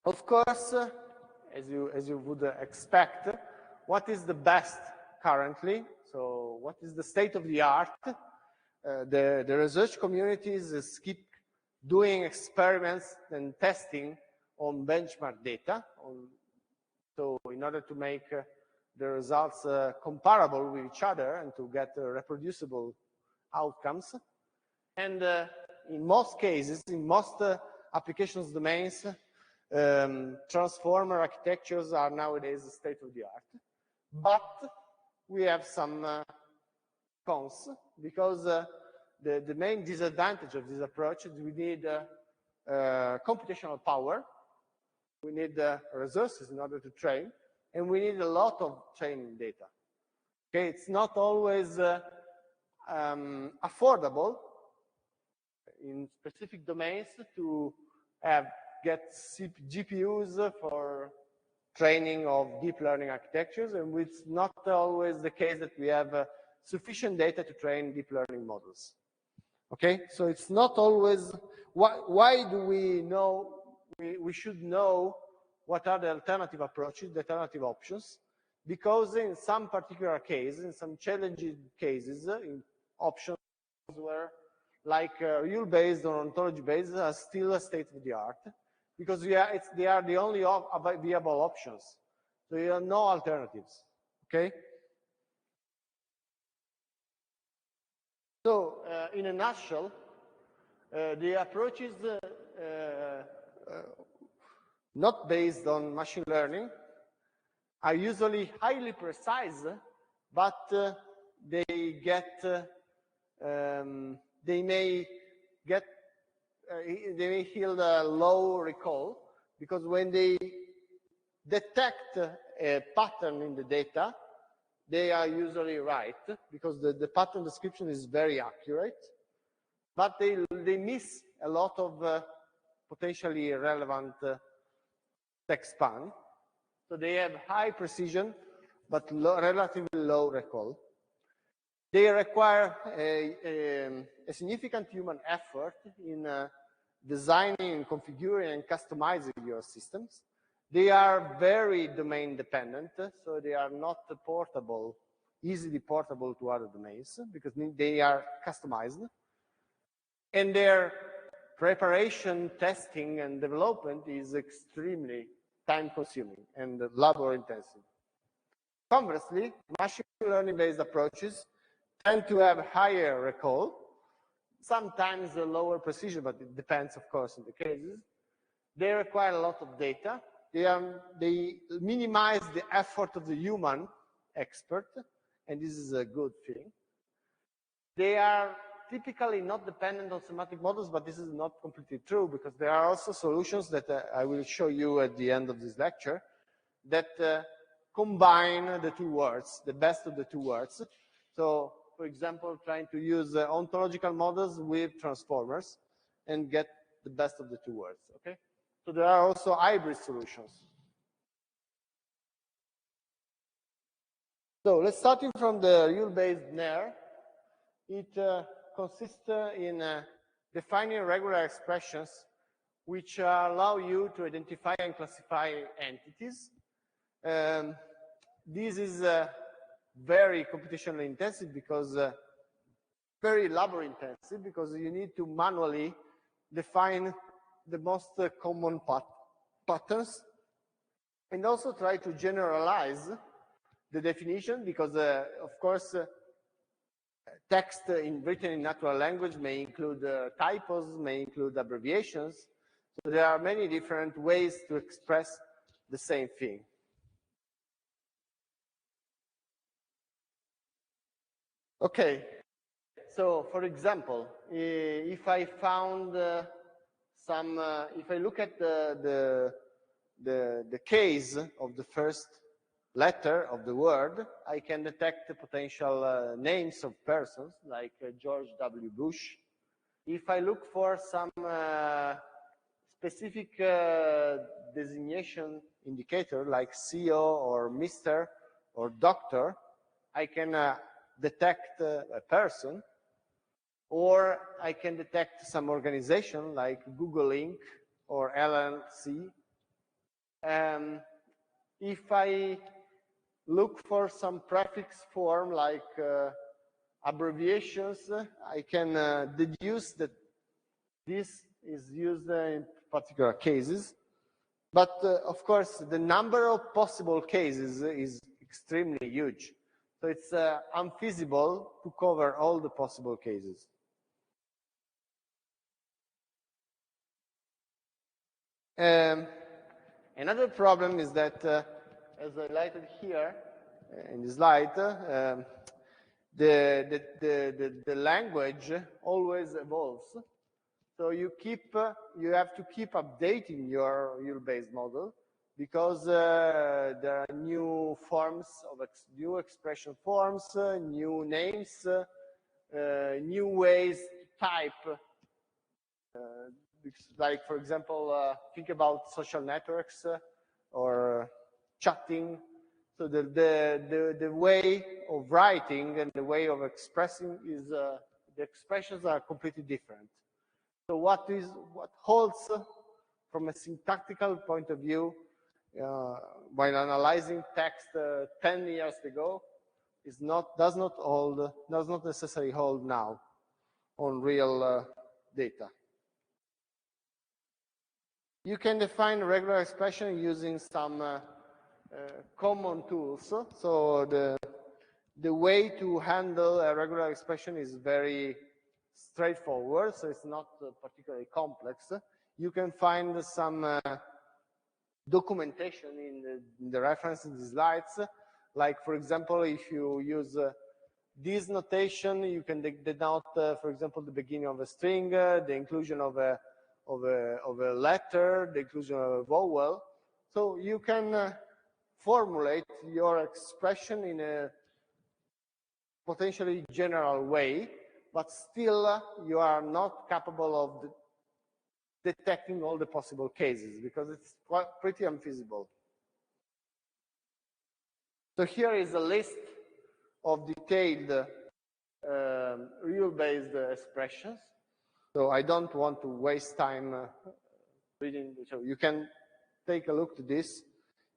Of course, as you would expect, what is the best currently? So what is the state of the art? The research communities keep doing experiments and testing on benchmark data, so in order to make the results comparable with each other and to get reproducible outcomes. And in most cases, in most applications domains, transformer architectures are nowadays the state of the art. But we have some cons, because the main disadvantage of this approach is we need computational power, we need resources in order to train, and we need a lot of training data. Okay, it's not always affordable in specific domains to get GPUs for training of deep learning architectures, and it's not always the case that we have sufficient data to train deep learning models. Okay, so it's not always, why do we know, we should know what are the alternative approaches, the alternative options, because in some particular cases, in some challenging cases, in options where like rule-based or ontology-based are still a state of the art, because they are the only viable options. So there are no alternatives, okay? So in a nutshell, the approaches not based on machine learning are usually highly precise, but they may yield a low recall, because when they detect a pattern in the data, they are usually right, because the pattern description is very accurate, but they miss a lot of potentially irrelevant text span. So they have high precision, but relatively low recall. They require a significant human effort in designing, configuring, and customizing your systems. They are very domain dependent, so they are not portable, easily portable to other domains, because they are customized. And their preparation, testing, and development is extremely time-consuming and labor-intensive. Conversely, machine learning-based approaches tend to have higher recall, sometimes a lower precision, but it depends, of course, on the cases. They require a lot of data. They minimize the effort of the human expert, and this is a good thing. They are typically not dependent on semantic models, but this is not completely true, because there are also solutions that I will show you at the end of this lecture that combine the two worlds, the best of the two worlds. So, for example, trying to use ontological models with transformers and get the best of the two worlds, okay? So there are also hybrid solutions. So let's start from the rule-based NER. It consists in defining regular expressions which allow you to identify and classify entities. This is very computationally intensive, because very labor intensive, because you need to manually define the most common patterns, and also try to generalize the definition, because of course text written in natural language may include typos, may include abbreviations. So there are many different ways to express the same thing. Okay, so for example, if I found if I look at the case of the first letter of the word, I can detect the potential names of persons, like George W. Bush. If I look for some specific designation indicator, like CEO or Mr. or Doctor, I can detect a person, or I can detect some organization like Google Inc. or LLC. If I look for some prefix form like abbreviations, I can deduce that this is used in particular cases. But of course, the number of possible cases is extremely huge. So it's unfeasible to cover all the possible cases. Another problem is that, as highlighted here in the slide, the language always evolves. So you have to keep updating your Bayes model, because there are new forms of new expression forms, new names, new ways to type. Like, for example, think about social networks or chatting. So the way of writing and the way of expressing is the expressions are completely different. So what holds from a syntactical point of view when analyzing text 10 years ago does not necessarily hold now on real data. You can define regular expression using some common tools. So the way to handle a regular expression is very straightforward, so it's not particularly complex. You can find some documentation in the reference in the slides. Like, for example, if you use this notation, you can denote, for example, the beginning of a string, the inclusion of a letter, the inclusion of a vowel. So you can formulate your expression in a potentially general way, but still you are not capable of detecting all the possible cases, because it's pretty unfeasible. So here is a list of detailed rule-based expressions. So I don't want to waste time reading. So you can take a look to this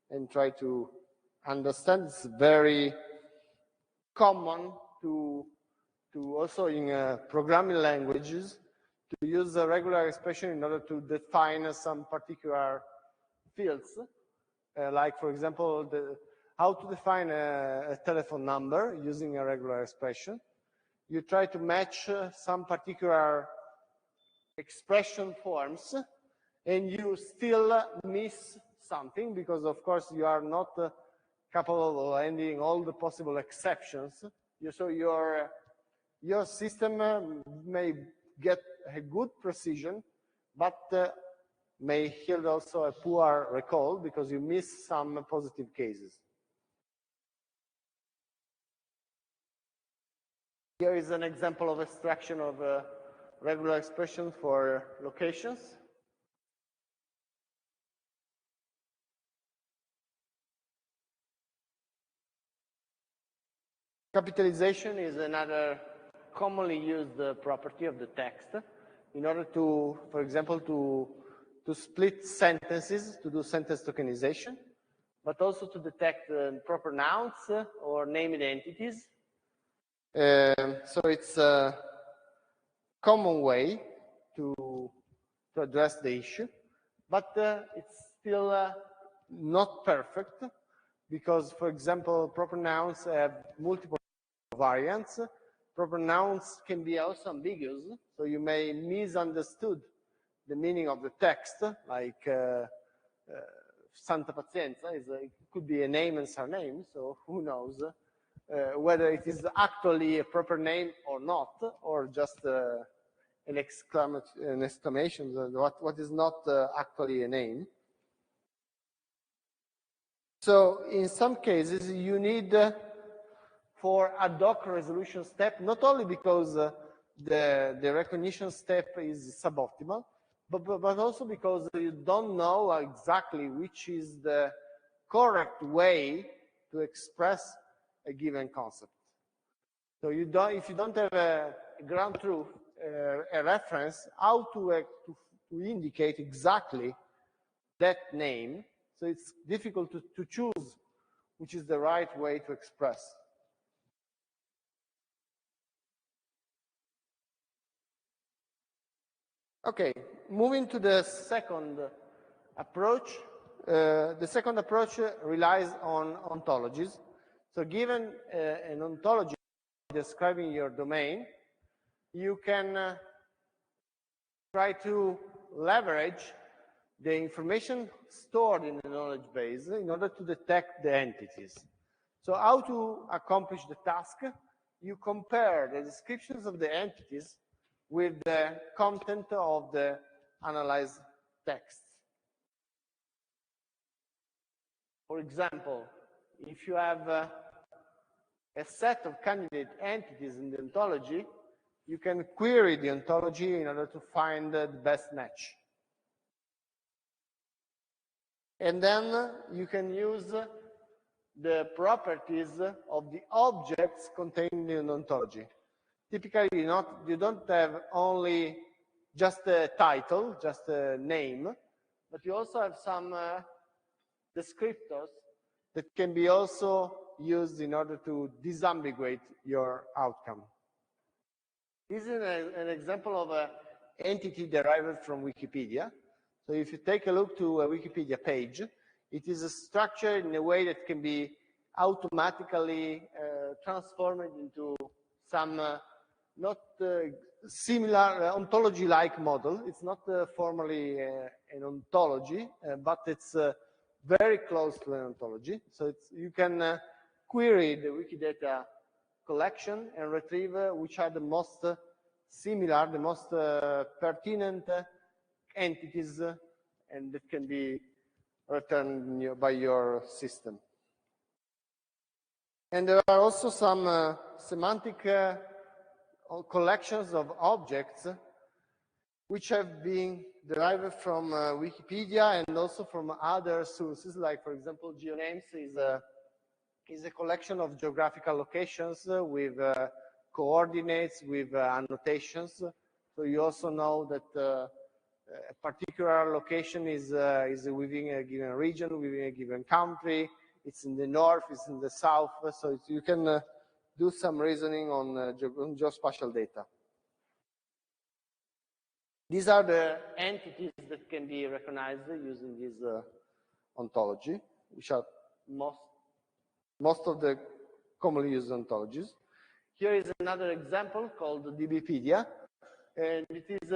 and try to understand. It's very common to also in programming languages to use a regular expression in order to define some particular fields. Like, for example, how to define a telephone number using a regular expression. You try to match some particular expression forms, and you still miss something, because of course you are not capable of handling all the possible exceptions. So your system may get a good precision, but may yield also a poor recall, because you miss some positive cases. Here is an example of extraction of regular expression for locations. Capitalization is another commonly used property of the text in order to, for example, to split sentences, to do sentence tokenization, but also to detect proper nouns or named entities. So it's a common way to address the issue, but it's still not perfect, because, for example, proper nouns have multiple variants. Proper nouns can be also ambiguous, so you may misunderstood the meaning of the text, like Santa Pazienza it could be a name and surname, so who knows whether it is actually a proper name or not, or just an exclamation, what is not actually a name. So in some cases, you need for ad hoc resolution step, not only because the recognition step is suboptimal, but also because you don't know exactly which is the correct way to express a given concept. So if you don't have a ground truth, a reference, how to indicate exactly that name, so it's difficult to choose which is the right way to express. Okay, moving to the second approach. The second approach relies on ontologies. So given an ontology describing your domain, you can try to leverage the information stored in the knowledge base in order to detect the entities. So how to accomplish the task? You compare the descriptions of the entities with the content of the analyzed text. For example, if you have a set of candidate entities in the ontology, you can query the ontology in order to find the best match. And then you can use the properties of the objects contained in the ontology. Typically, you don't have only just a title, just a name, but you also have some descriptors that can be also used in order to disambiguate your outcome. This is an example of an entity derived from Wikipedia. So if you take a look to a Wikipedia page, it is structured in a way that can be automatically transformed into some not similar ontology-like model. It's not formally an ontology, but it's very close to an ontology. So you can query the Wikidata collection and retrieve which are the most similar, the most pertinent entities, and that can be returned by your system. And there are also some semantic collections of objects which have been derived from Wikipedia and also from other sources, like, for example, GeoNames is a collection of geographical locations with coordinates, with annotations. So you also know that a particular location is within a given region, within a given country. It's in the north, it's in the south. So you can do some reasoning on geospatial data. These are the entities that can be recognized using this ontology, which are most of the commonly used ontologies. Here is another example called DBpedia, and it is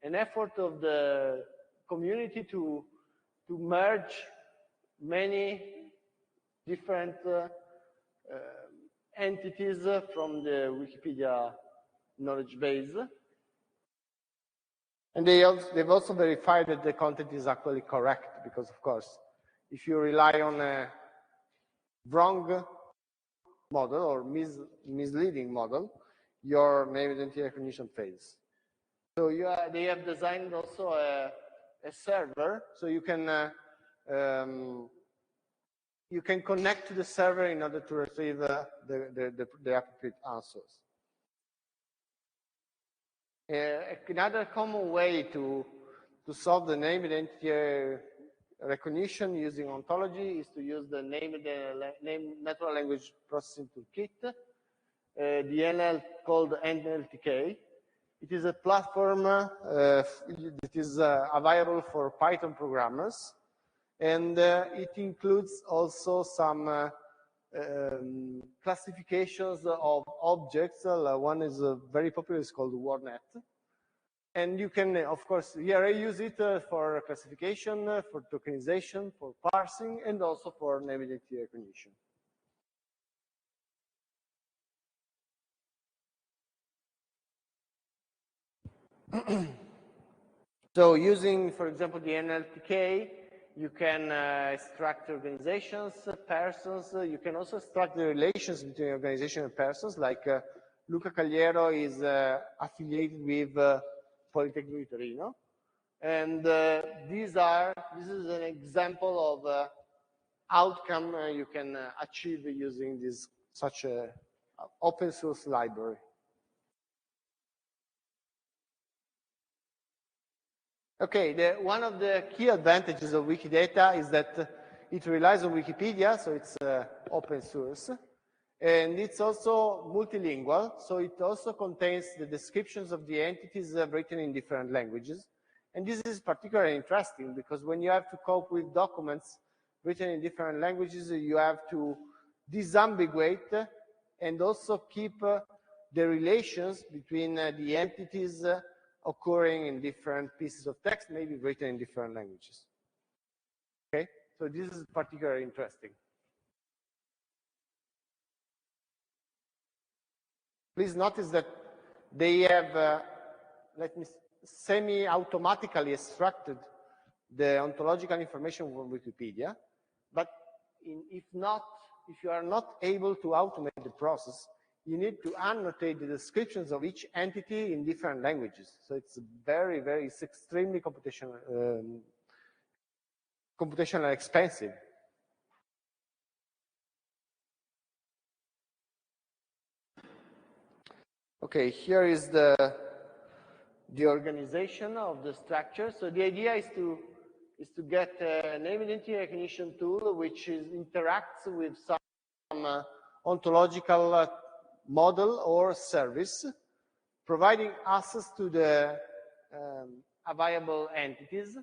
an effort of the community to merge many different entities from the Wikipedia knowledge base. And they've also verified that the content is actually correct, because, of course, if you rely on a wrong model or misleading model, your name identity recognition fails. So they have designed also a server, so you can connect to the server in order to retrieve the appropriate answers. Another common way to solve the name identity recognition using ontology is to use the name natural language processing toolkit, the NL called NLTK. It is a platform that is available for Python programmers, and it includes also some classifications of objects. One is very popular, it's called WordNet. And you can, of course, use it for classification, for tokenization, for parsing, and also for name identity recognition. So using, for example, the NLTK, You can extract organizations, persons. You can also extract the relations between organization and persons, like Luca Cagliero is affiliated with Politecnico di Torino. And this is an example of outcome you can achieve using this such a open source library. Okay, one of the key advantages of Wikidata is that it relies on Wikipedia, so it's open source. And it's also multilingual, so it also contains the descriptions of the entities written in different languages. And this is particularly interesting because when you have to cope with documents written in different languages, you have to disambiguate and also keep the relations between the entities occurring in different pieces of text, maybe written in different languages. Okay, so this is particularly interesting. Please notice that they have, semi-automatically extracted the ontological information from Wikipedia, but if you are not able to automate the process, you need to annotate the descriptions of each entity in different languages. So it's it's extremely computationally expensive. Okay, here is the organization of the structure. So the idea is to get a name identity recognition tool which interacts with some ontological model or service, providing access to the available entities.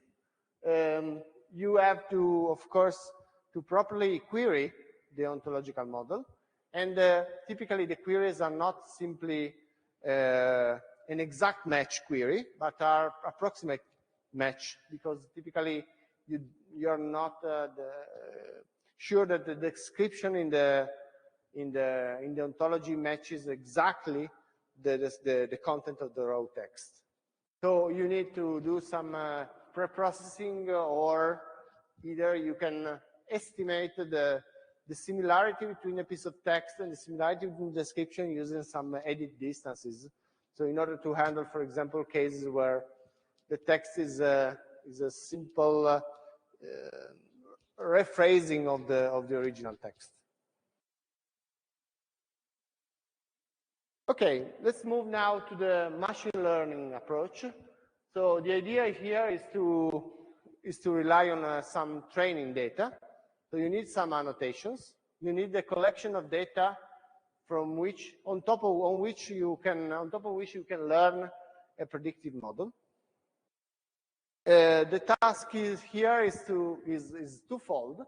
You have to, of course, to properly query the ontological model. And typically the queries are not simply an exact match query, but are approximate match, because typically you're not sure that the description in the ontology matches exactly the content of the raw text. So you need to do some pre-processing, or either you can estimate the similarity between a piece of text and the similarity between the description using some edit distances. So in order to handle, for example, cases where the text is a simple rephrasing of the original text. Okay, let's move now to the machine learning approach. So the idea here is to rely on some training data. So you need some annotations. You need a collection of data from which, on top of which you can learn a predictive model. The task here is twofold.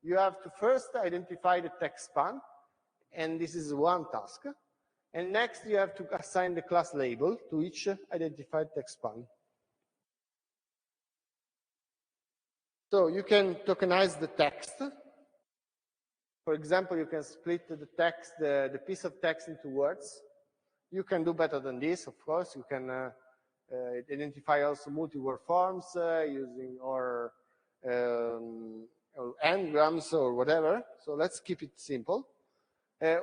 You have to first identify the text span, and this is one task. And next, you have to assign the class label to each identified text span. So you can tokenize the text. For example, you can split the text, the piece of text into words. You can do better than this, of course. You can identify also multi-word forms using or n-grams or whatever. So let's keep it simple.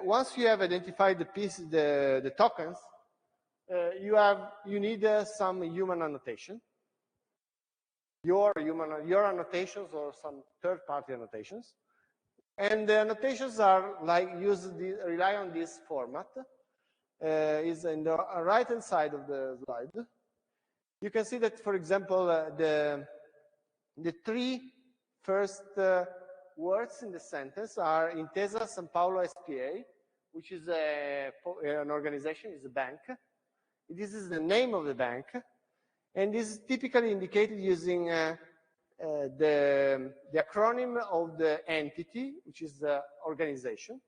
Once you have identified the tokens, you need some human annotation. Your annotations or some third-party annotations. And the annotations are rely on this format. Is in the right-hand side of the slide. You can see that, for example, the three first words in the sentence are Intesa San Paolo SPA, which is an organization, is a bank. This is the name of the bank, and this is typically indicated using the acronym of the entity, which is the organization.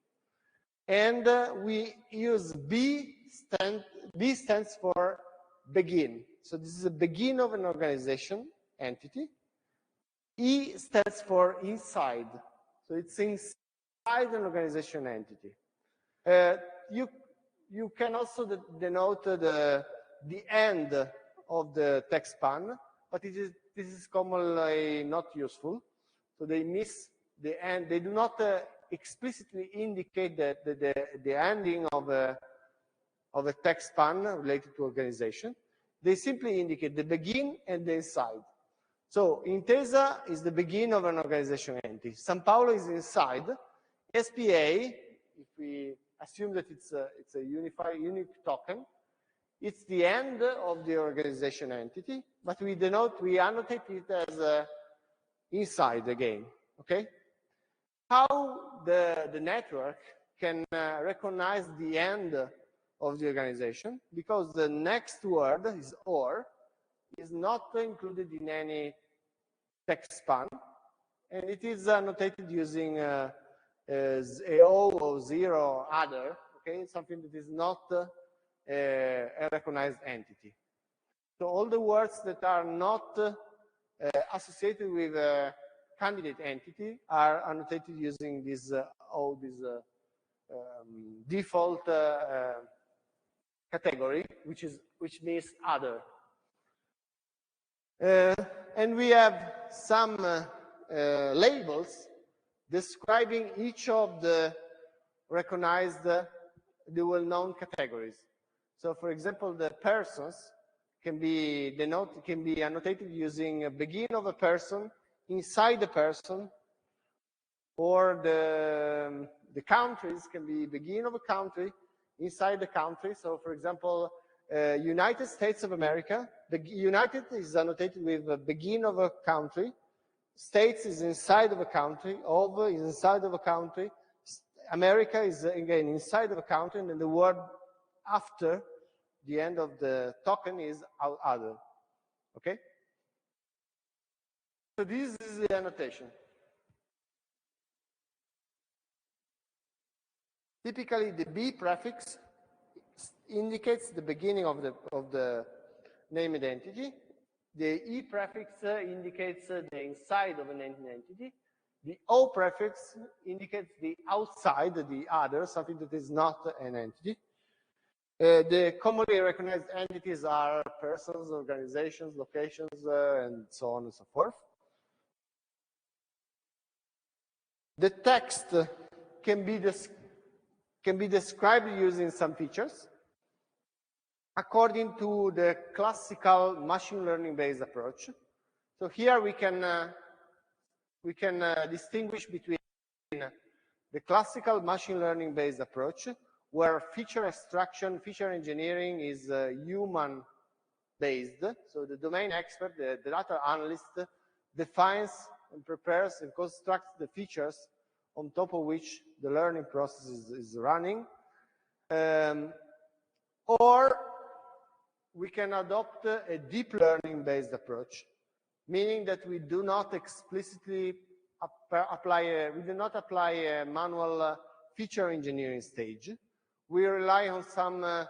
And we use B stands for begin. So this is the begin of an organization entity. E stands for inside. So it's inside an organization entity. You can also denote the end of the text span, but this is commonly not useful. So they miss the end. They do not explicitly indicate the ending of a text span related to organization. They simply indicate the begin and the inside. So Intesa is the begin of an organization entity. San Paolo is inside. SPA, if we assume that it's a unique token, it's the end of the organization entity, but we annotate it as inside again, okay? How the network can recognize the end of the organization, because the next word is or, is not included in any text span, and it is annotated using a O or 0 or other, okay, something that is not a recognized entity. So all the words that are not associated with a candidate entity are annotated using this default category, which means other. And we have some labels describing each of the recognized, the well-known categories. So, for example, the persons can be annotated using a begin of a person, inside the person, or the countries can be begin of a country, inside the country. So, for example, United States of America, the United is annotated with a begin of a country, States is inside of a country, of is inside of a country, America is again inside of a country, and then the word after the end of the token is other. Okay? So this is the annotation. Typically, the B prefix indicates the beginning of the name identity. The E prefix indicates the inside of an entity. The O prefix indicates the outside, the other, something that is not an entity. The commonly recognized entities are persons, organizations, locations, and so on and so forth. The text can be described using some features according to the classical machine learning based approach. So here we can distinguish between the classical machine learning based approach, where feature extraction, feature engineering is human based. So the domain expert, the data analyst, defines and prepares and constructs the features on top of which the learning process is running. Or we can adopt a deep learning based approach, meaning that we do not explicitly apply a manual feature engineering stage. We rely on some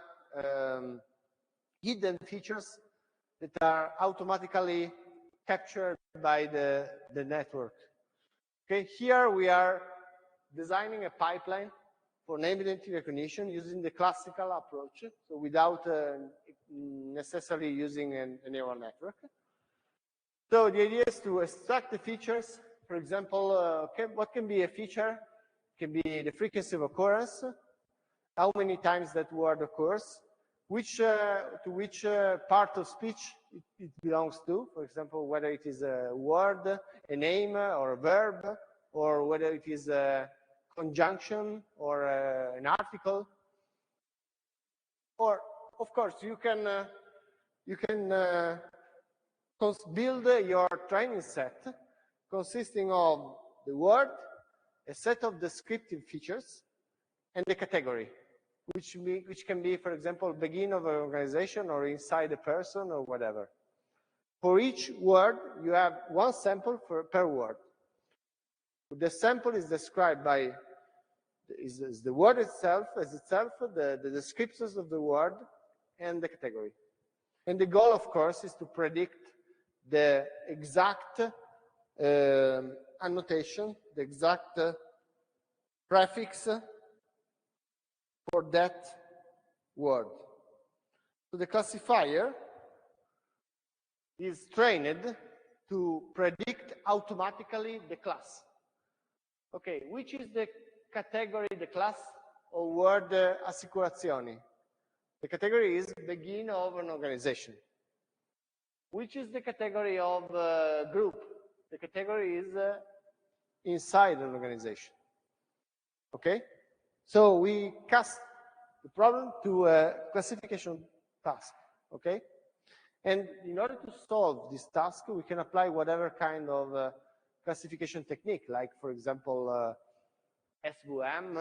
hidden features that are automatically captured by the network. Okay, here we are designing a pipeline for name identity recognition using the classical approach, so without necessarily using a neural network. So the idea is to extract the features. For example, what can be a feature? It can be the frequency of occurrence, how many times that word occurs, to which part of speech it belongs to. For example, whether it is a word, a name, or a verb, or whether it is a conjunction or an article. Or, of course, you can build your training set consisting of the word, a set of descriptive features, and the category, which can be, for example, begin of an organization or inside a person or whatever. For each word, you have one sample per word. The sample is described by is the word itself, the descriptors of the word, and the category. And the goal, of course, is to predict the exact annotation, the exact prefix for that word. So the classifier is trained to predict automatically the class. Okay, which is the category, the class of word assicurazioni? The category is begin of an organization. Which is the category of group? The category is inside an organization. Okay? So we cast the problem to a classification task. Okay? And in order to solve this task, we can apply whatever kind of classification technique, like, for example, SVM,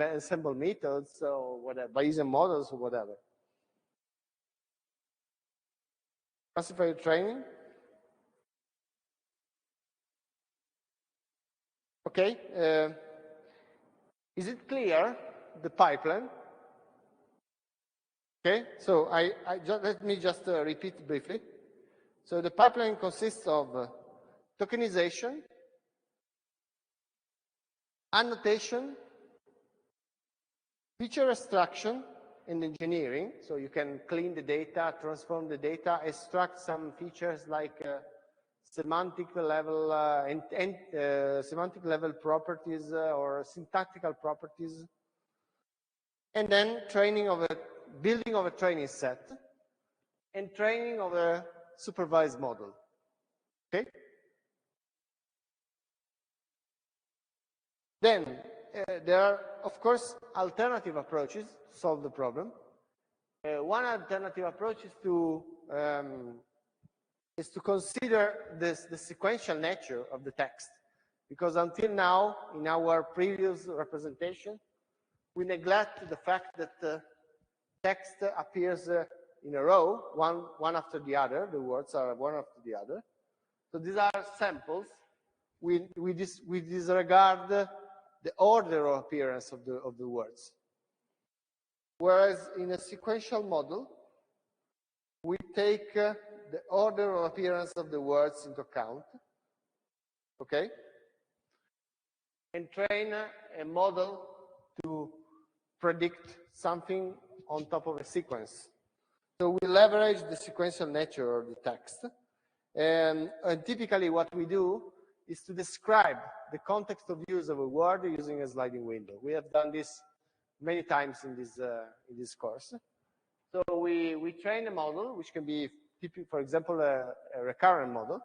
ensemble methods, or whatever, Bayesian models, or whatever. Classifier training. Okay. Is it clear, the pipeline? Okay, so let me just repeat briefly. So the pipeline consists of tokenization, annotation, feature extraction, and engineering. So you can clean the data, transform the data, extract some features like semantic level semantic level properties or syntactical properties, and then training of a building of a training set and training of a supervised model. Okay. Then there are, of course, alternative approaches to solve the problem. One alternative approach is to consider the sequential nature of the text, because until now, in our previous representation, we neglect the fact that text appears in a row, one after the other. The words are one after the other. So these are samples. We disregard the order of appearance of the words. Whereas in a sequential model, we take the order of appearance of the words into account, okay? And train a model to predict something on top of a sequence. So we leverage the sequential nature of the text. And typically what we do is to describe the context of use of a word using a sliding window. We have done this many times in this course. So we train a model, which can be, for example, a recurrent model,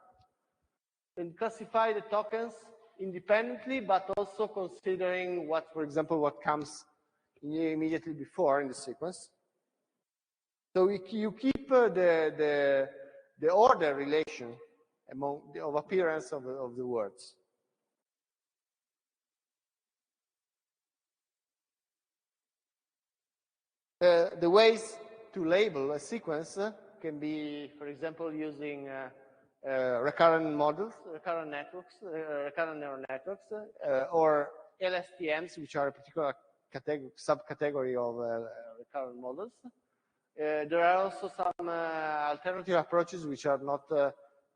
and classify the tokens independently, but also considering what, for example, what comes immediately before in the sequence. So you keep the order relation of appearance of the words. The ways to label a sequence can be, for example, using recurrent models, recurrent networks, recurrent neural networks, or LSTMs, which are a particular subcategory of recurrent models. There are also some alternative approaches which are not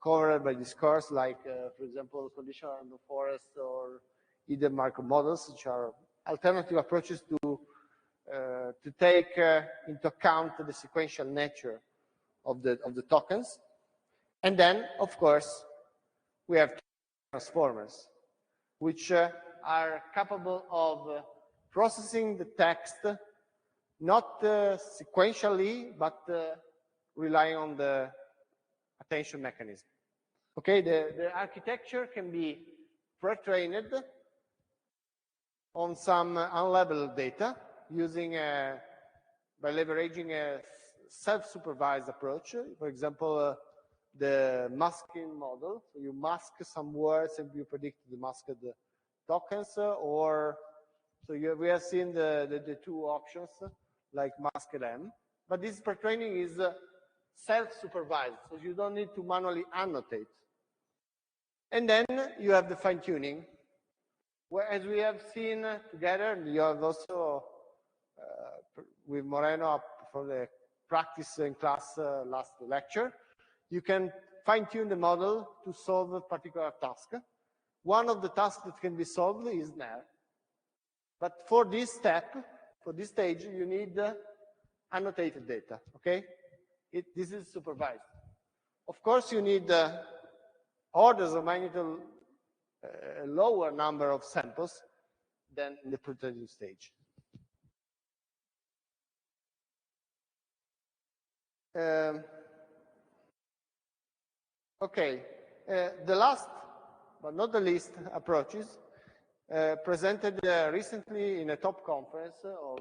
covered by this course, like, for example, conditional random forest or hidden Markov models, which are alternative approaches to take into account the sequential nature of the tokens. And then, of course, we have transformers, which are capable of processing the text not sequentially, but relying on the attention mechanism. Okay, the architecture can be pre-trained on some unlabeled data using by leveraging a self-supervised approach. For example, the masking model. So you mask some words and you predict the masked tokens, or so we have seen the two options like masked M. But this pre-training is self-supervised, so you don't need to manually annotate. And then you have the fine-tuning, where, as we have seen together, you have also with Moreno from the practice in class last lecture, you can fine-tune the model to solve a particular task. One of the tasks that can be solved is NER. But for this step, for this stage, you need annotated data, okay? This is supervised. Of course, you need orders of magnitude lower number of samples than in the prototyping stage. Okay, the last but not the least approaches presented recently in a top conference of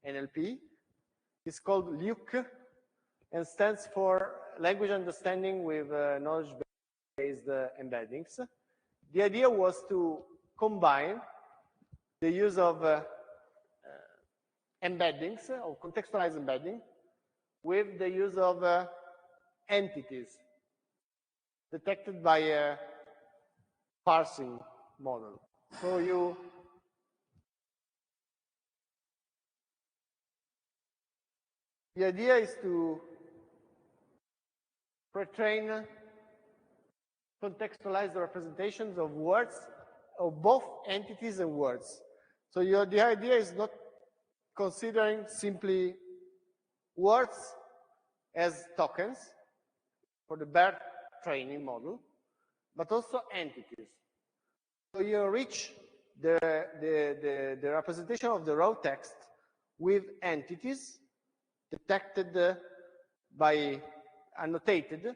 NLP is called LUC and stands for Language Understanding with Knowledge-Based Embeddings. The idea was to combine the use of embeddings, or contextualized embedding, with the use of entities detected by a parsing model. So the idea is to pre-train contextualized representations of words, of both entities and words. So the idea is not considering simply words as tokens for the BERT training model, but also entities. So you enrich the representation of the raw text with entities detected by annotated,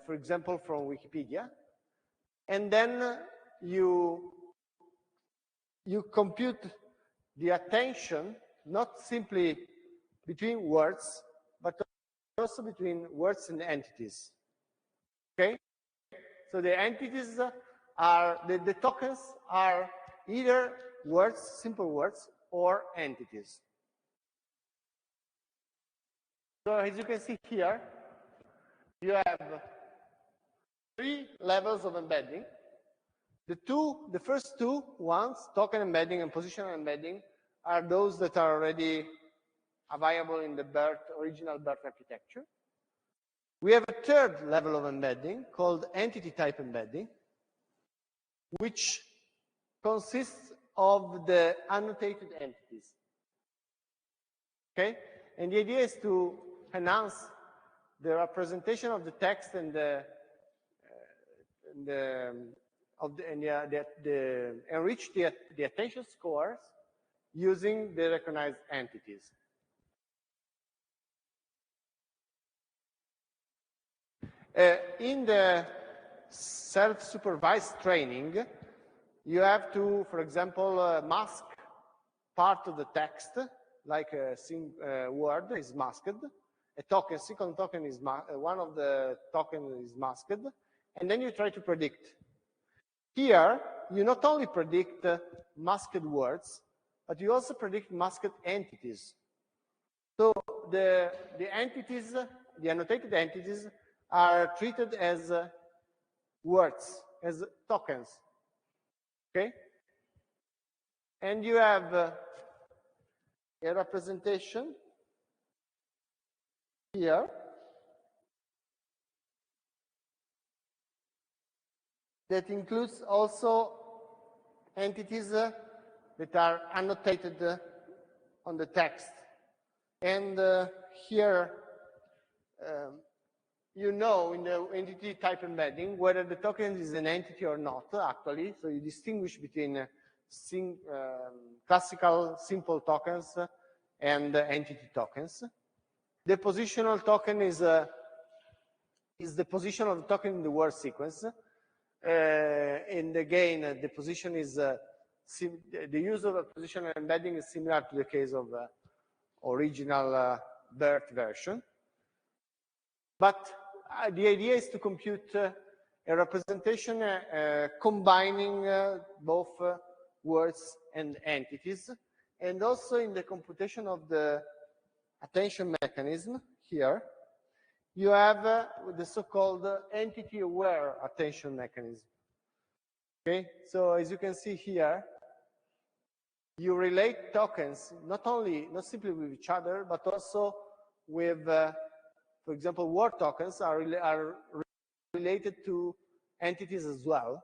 for example, from Wikipedia, and then you compute the attention not simply between words, but also between words and entities. Okay? So the entities are, the tokens are either words, simple words, or entities. So as you can see here, you have 3 levels of embedding. The first two ones, token embedding and positional embedding, are those that are already available in the original BERT architecture. We have a third level of embedding called entity type embedding, which consists of the annotated entities. Okay? And the idea is to enhance the representation of the text and enrich the attention scores using the recognized entities. In the self-supervised training, you have to, for example, mask part of the text, like a word is masked. A token, second token is one of the tokens is masked, and then you try to predict. Here, you not only predict masked words, but you also predict masked entities. So the entities, the annotated entities, are treated as words, as tokens. Okay? And you have a representation here that includes also entities that are annotated on the text. And here, you know in the entity type embedding whether the token is an entity or not, actually. So you distinguish between classical simple tokens and entity tokens. The positional token is the position of the token in the word sequence. And again, the position is the use of a positional embedding is similar to the case of original BERT version. But the idea is to compute a representation combining both words and entities, and also in the computation of the attention mechanism here, you have the so-called entity-aware attention mechanism. Okay, so as you can see here, you relate tokens not simply with each other, but also with, for example, word tokens are related to entities as well.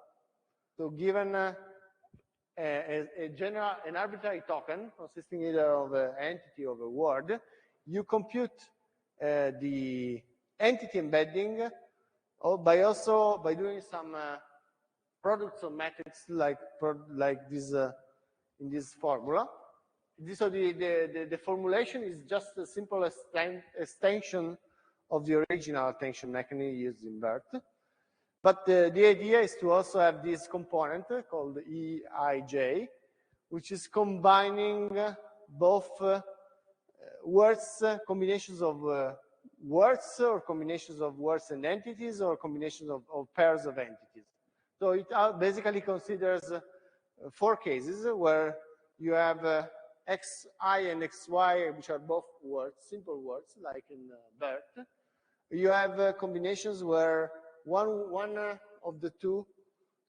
So given an arbitrary token consisting either of an entity or a word, you compute the entity embedding, or by doing some products of methods like this in this formula. So the formulation is just a simple extension of the original attention mechanism used in BERT. But the idea is to also have this component called EIJ, which is combining both words, combinations of words, or combinations of words and entities, or combinations of pairs of entities. So it basically considers 4 cases where you have xi and xy, which are both words, simple words, like in BERT. You have combinations where one of the 2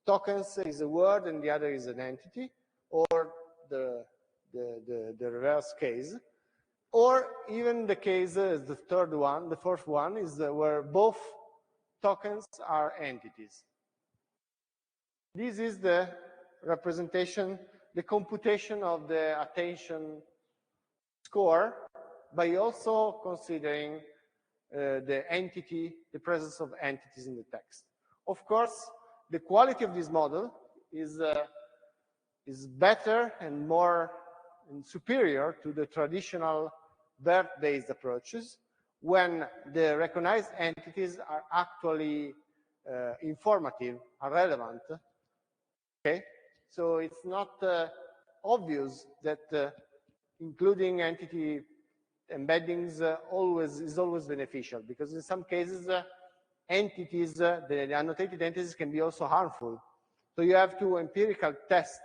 tokens is a word and the other is an entity, or the reverse case. Or even the case is the third one, the fourth one is where both tokens are entities. This is the representation, the computation of the attention score by also considering the entity, the presence of entities in the text. Of course, the quality of this model is better and more superior to the traditional BERT-based approaches when the recognized entities are actually informative, are relevant. Okay, so it's not obvious that including entity embeddings is always beneficial, because in some cases entities, the annotated entities can be also harmful. So you have to empirical test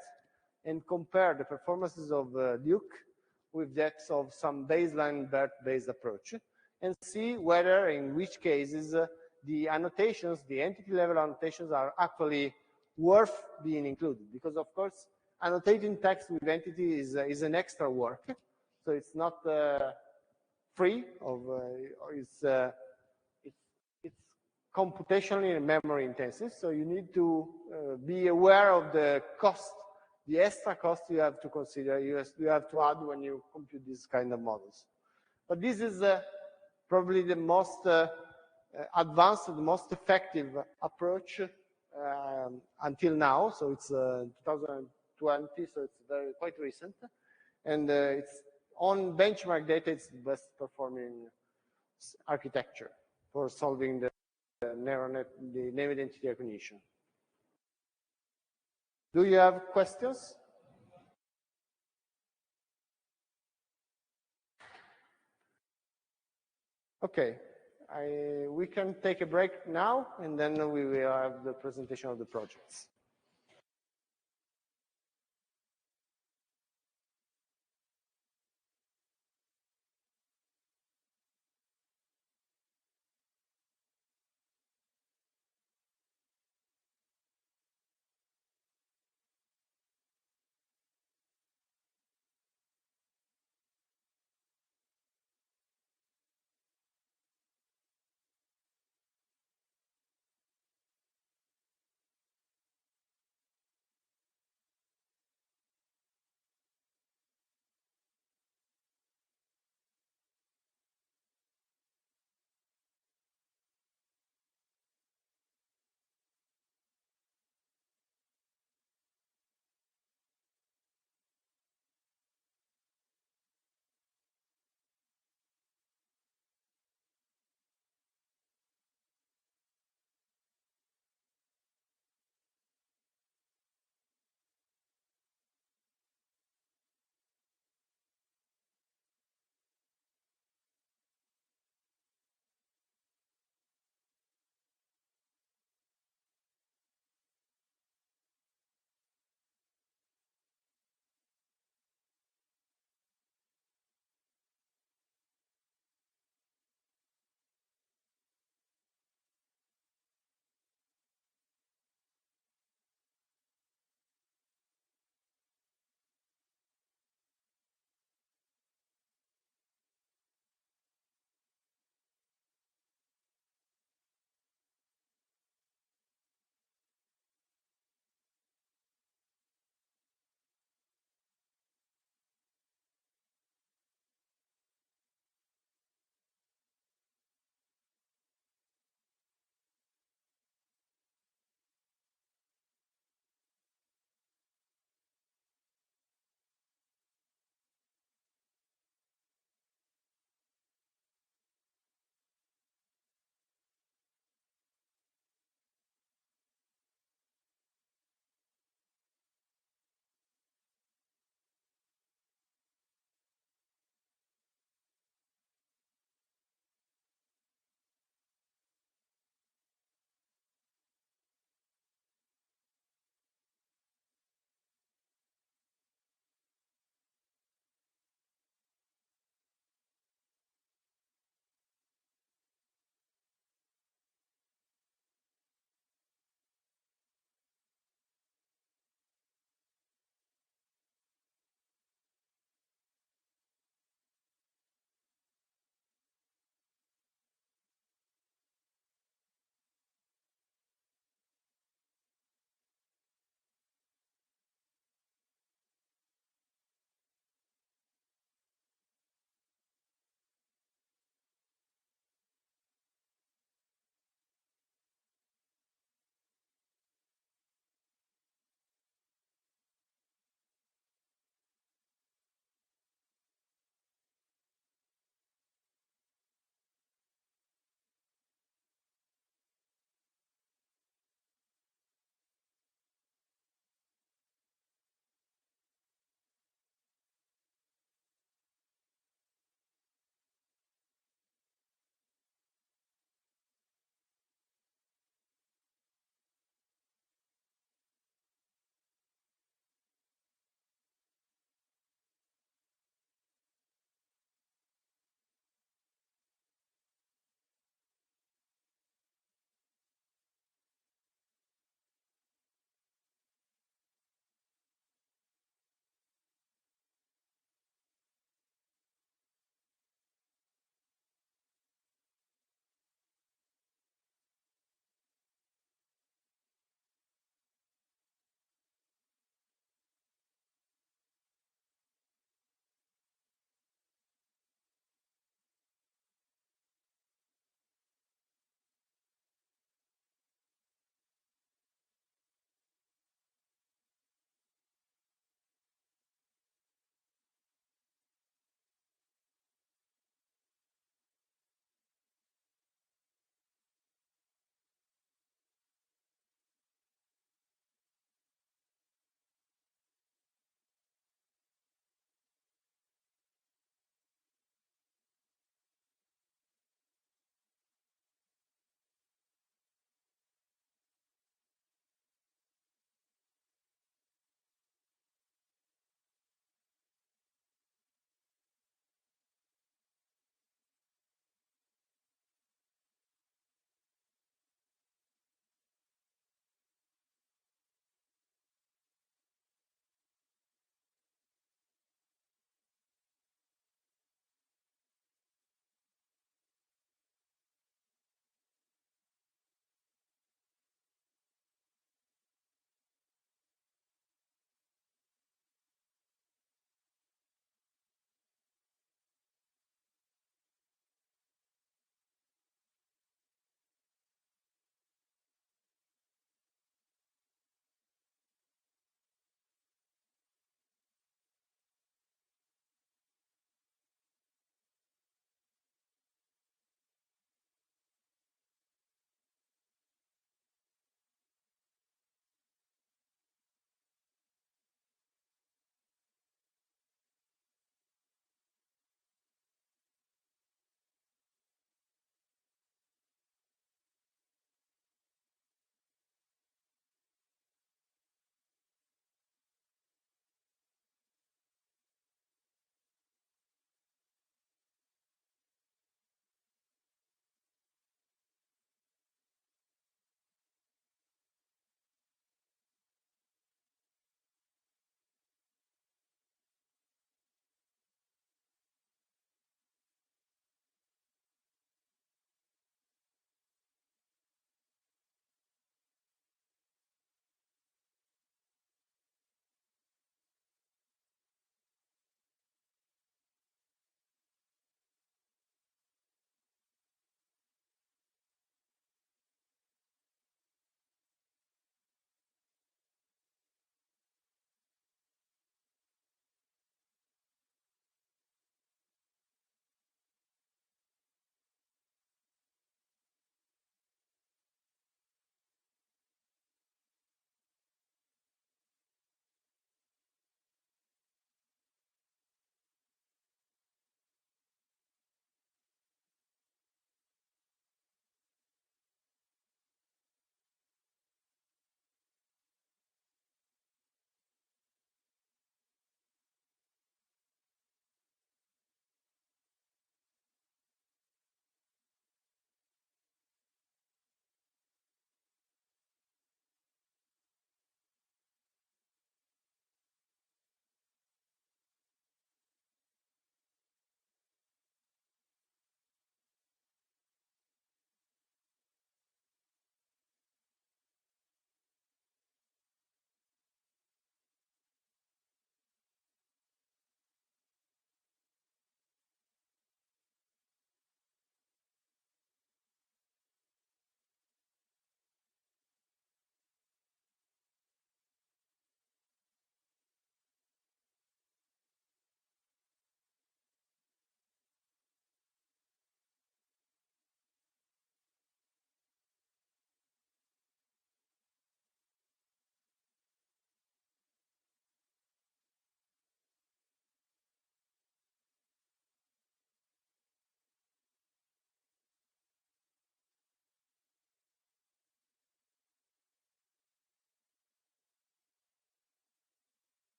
and compare the performances of Luke with that of some baseline BERT-based approach, and see whether, in which cases, the annotations, the entity level annotations, are actually worth being included. Because, of course, annotating text with entity is an extra work, so it's not free of, it's computationally and memory intensive, so you need to be aware of the cost, the extra cost you have to consider, you have to add when you compute these kind of models. But this is probably the most advanced, the most effective approach until now. So it's 2020, so it's quite recent, and it's on benchmark data. It's the best performing architecture for solving the neural net, the name identity recognition. Do you have questions? Okay, we can take a break now, and then we will have the presentation of the projects.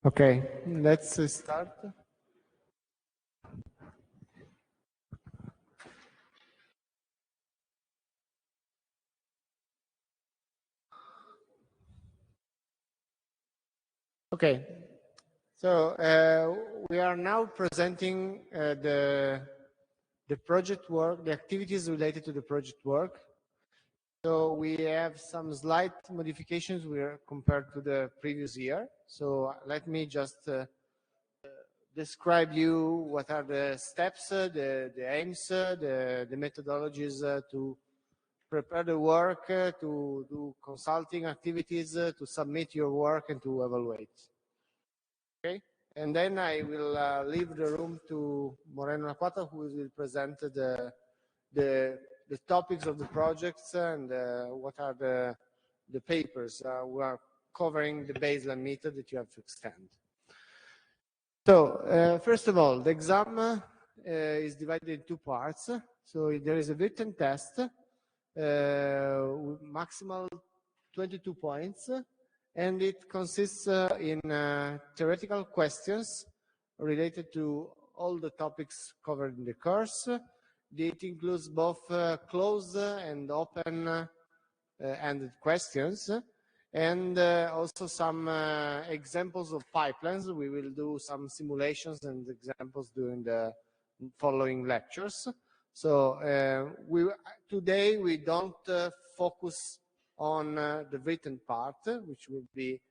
Okay, let's start. Okay, so we are now presenting the project work, the activities related to the project work. So we have some slight modifications compared to the previous year. So let me just describe you what are the steps, the aims, the methodologies to prepare the work, to do consulting activities, to submit your work and to evaluate. Okay, and then I will leave the room to Moreno Napata, who will present the topics of the projects and what are the papers we are covering the baseline method that you have to extend. So first of all, the exam is divided in two parts. So there is a written test, with maximal 22 points, and it consists in theoretical questions related to all the topics covered in the course. It includes both closed and open-ended questions, and also some examples of pipelines. We will do some simulations and examples during the following lectures. So today we don't focus on the written part, which will be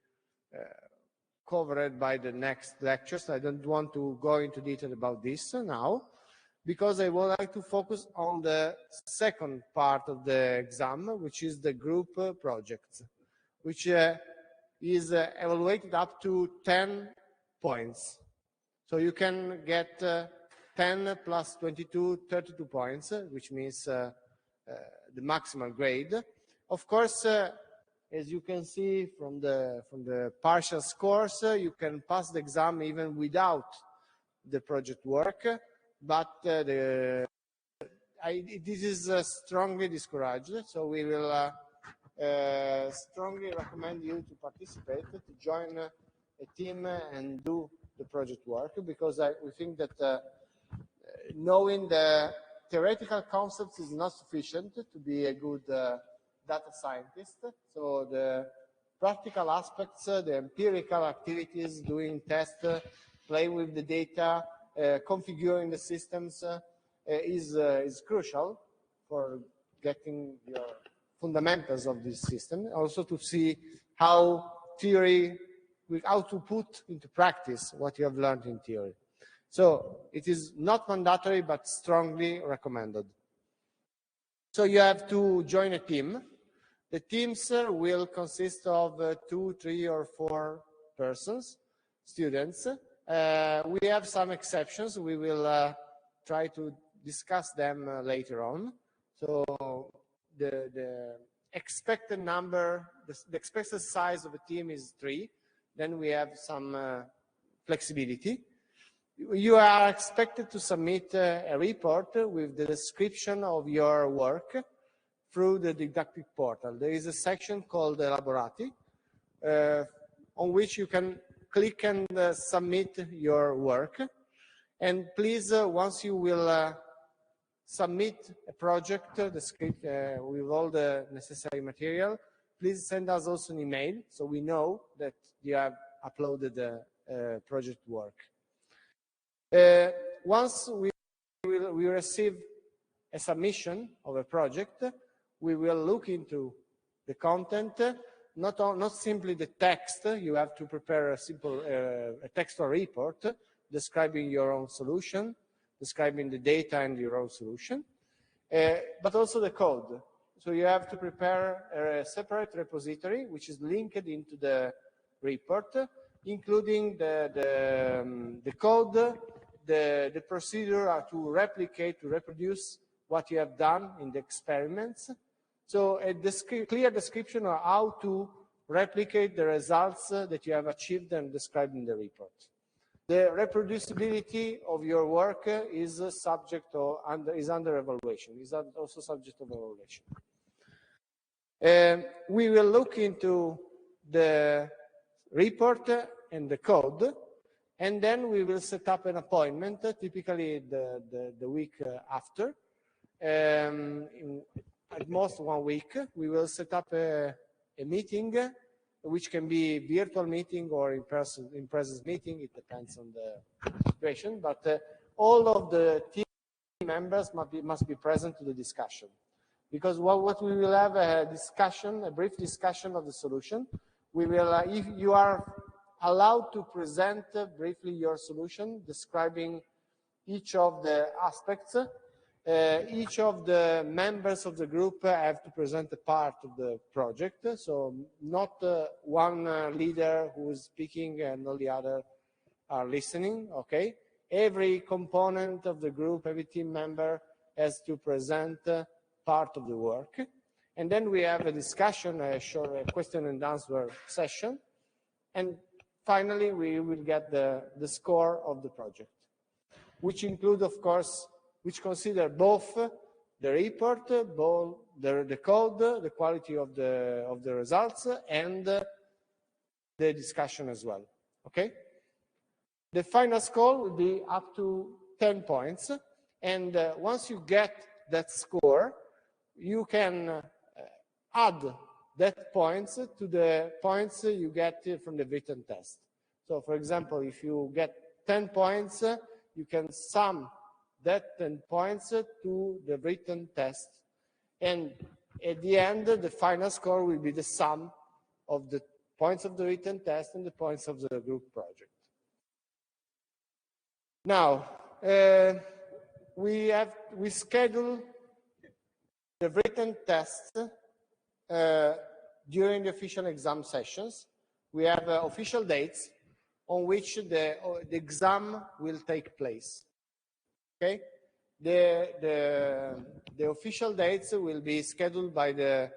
covered by the next lectures. I don't want to go into detail about this now, because I would like to focus on the second part of the exam, which is the group projects, which is evaluated up to 10 points. So you can get 10 plus 22, 32 points, which means the maximal grade. Of course, as you can see from the partial scores, you can pass the exam even without the project work, but this is strongly discouraged. So we will strongly recommend you to participate, to join a team and do the project work, because we think that knowing the theoretical concepts is not sufficient to be a good data scientist. So the practical aspects, the empirical activities, doing tests, playing with the data, configuring the systems is crucial for getting your fundamentals of this system. Also to see how to put into practice what you have learned in theory. So it is not mandatory, but strongly recommended. So you have to join a team. The teams will consist of 2, 3, or 4 persons, students. We have some exceptions. We will try to discuss them later on. So the expected number, the expected size of a team is 3. Then we have some flexibility. You are expected to submit a report with the description of your work through the didactic portal. There is a section called Elaborati, on which you can click and submit your work. And please, once you will submit a project, the script with all the necessary material, please send us also an email so we know that you have uploaded the project work. Once we receive a submission of a project, we will look into the content, not simply the text. You have to prepare a simple textual report describing your own solution, describing the data and your own solution, but also the code. So you have to prepare a separate repository which is linked into the report, including the code, the procedure to replicate, to reproduce what you have done in the experiments. So a clear description of how to replicate the results that you have achieved and described in the report. The reproducibility of your work is subject or is under evaluation, is also subject of evaluation. We will look into the report and the code, and then we will set up an appointment, typically the week after. At most 1 week, we will set up a meeting, which can be virtual meeting or in-presence meeting. It depends on the situation, but all of the team members must be present to the discussion. Because what we will have a discussion, a brief discussion of the solution. We will, if you are allowed to present briefly your solution, describing each of the aspects. Each of the members of the group have to present a part of the project, so not one leader who is speaking and all the other are listening, okay? Every component of the group, every team member has to present part of the work. And then we have a discussion, a short question and answer session. And finally, we will get the score of the project, which include, of course, which consider both the report, both the code, the quality of the results, and the discussion as well, okay? The final score will be up to 10 points, and once you get that score, you can add that points to the points you get from the written test. So, for example, if you get 10 points, you can sum that 10 points to the written test. And at the end, the final score will be the sum of the points of the written test and the points of the group project. Now, we schedule the written test during the official exam sessions. We have official dates on which the exam will take place. Okay, the official dates will be scheduled by the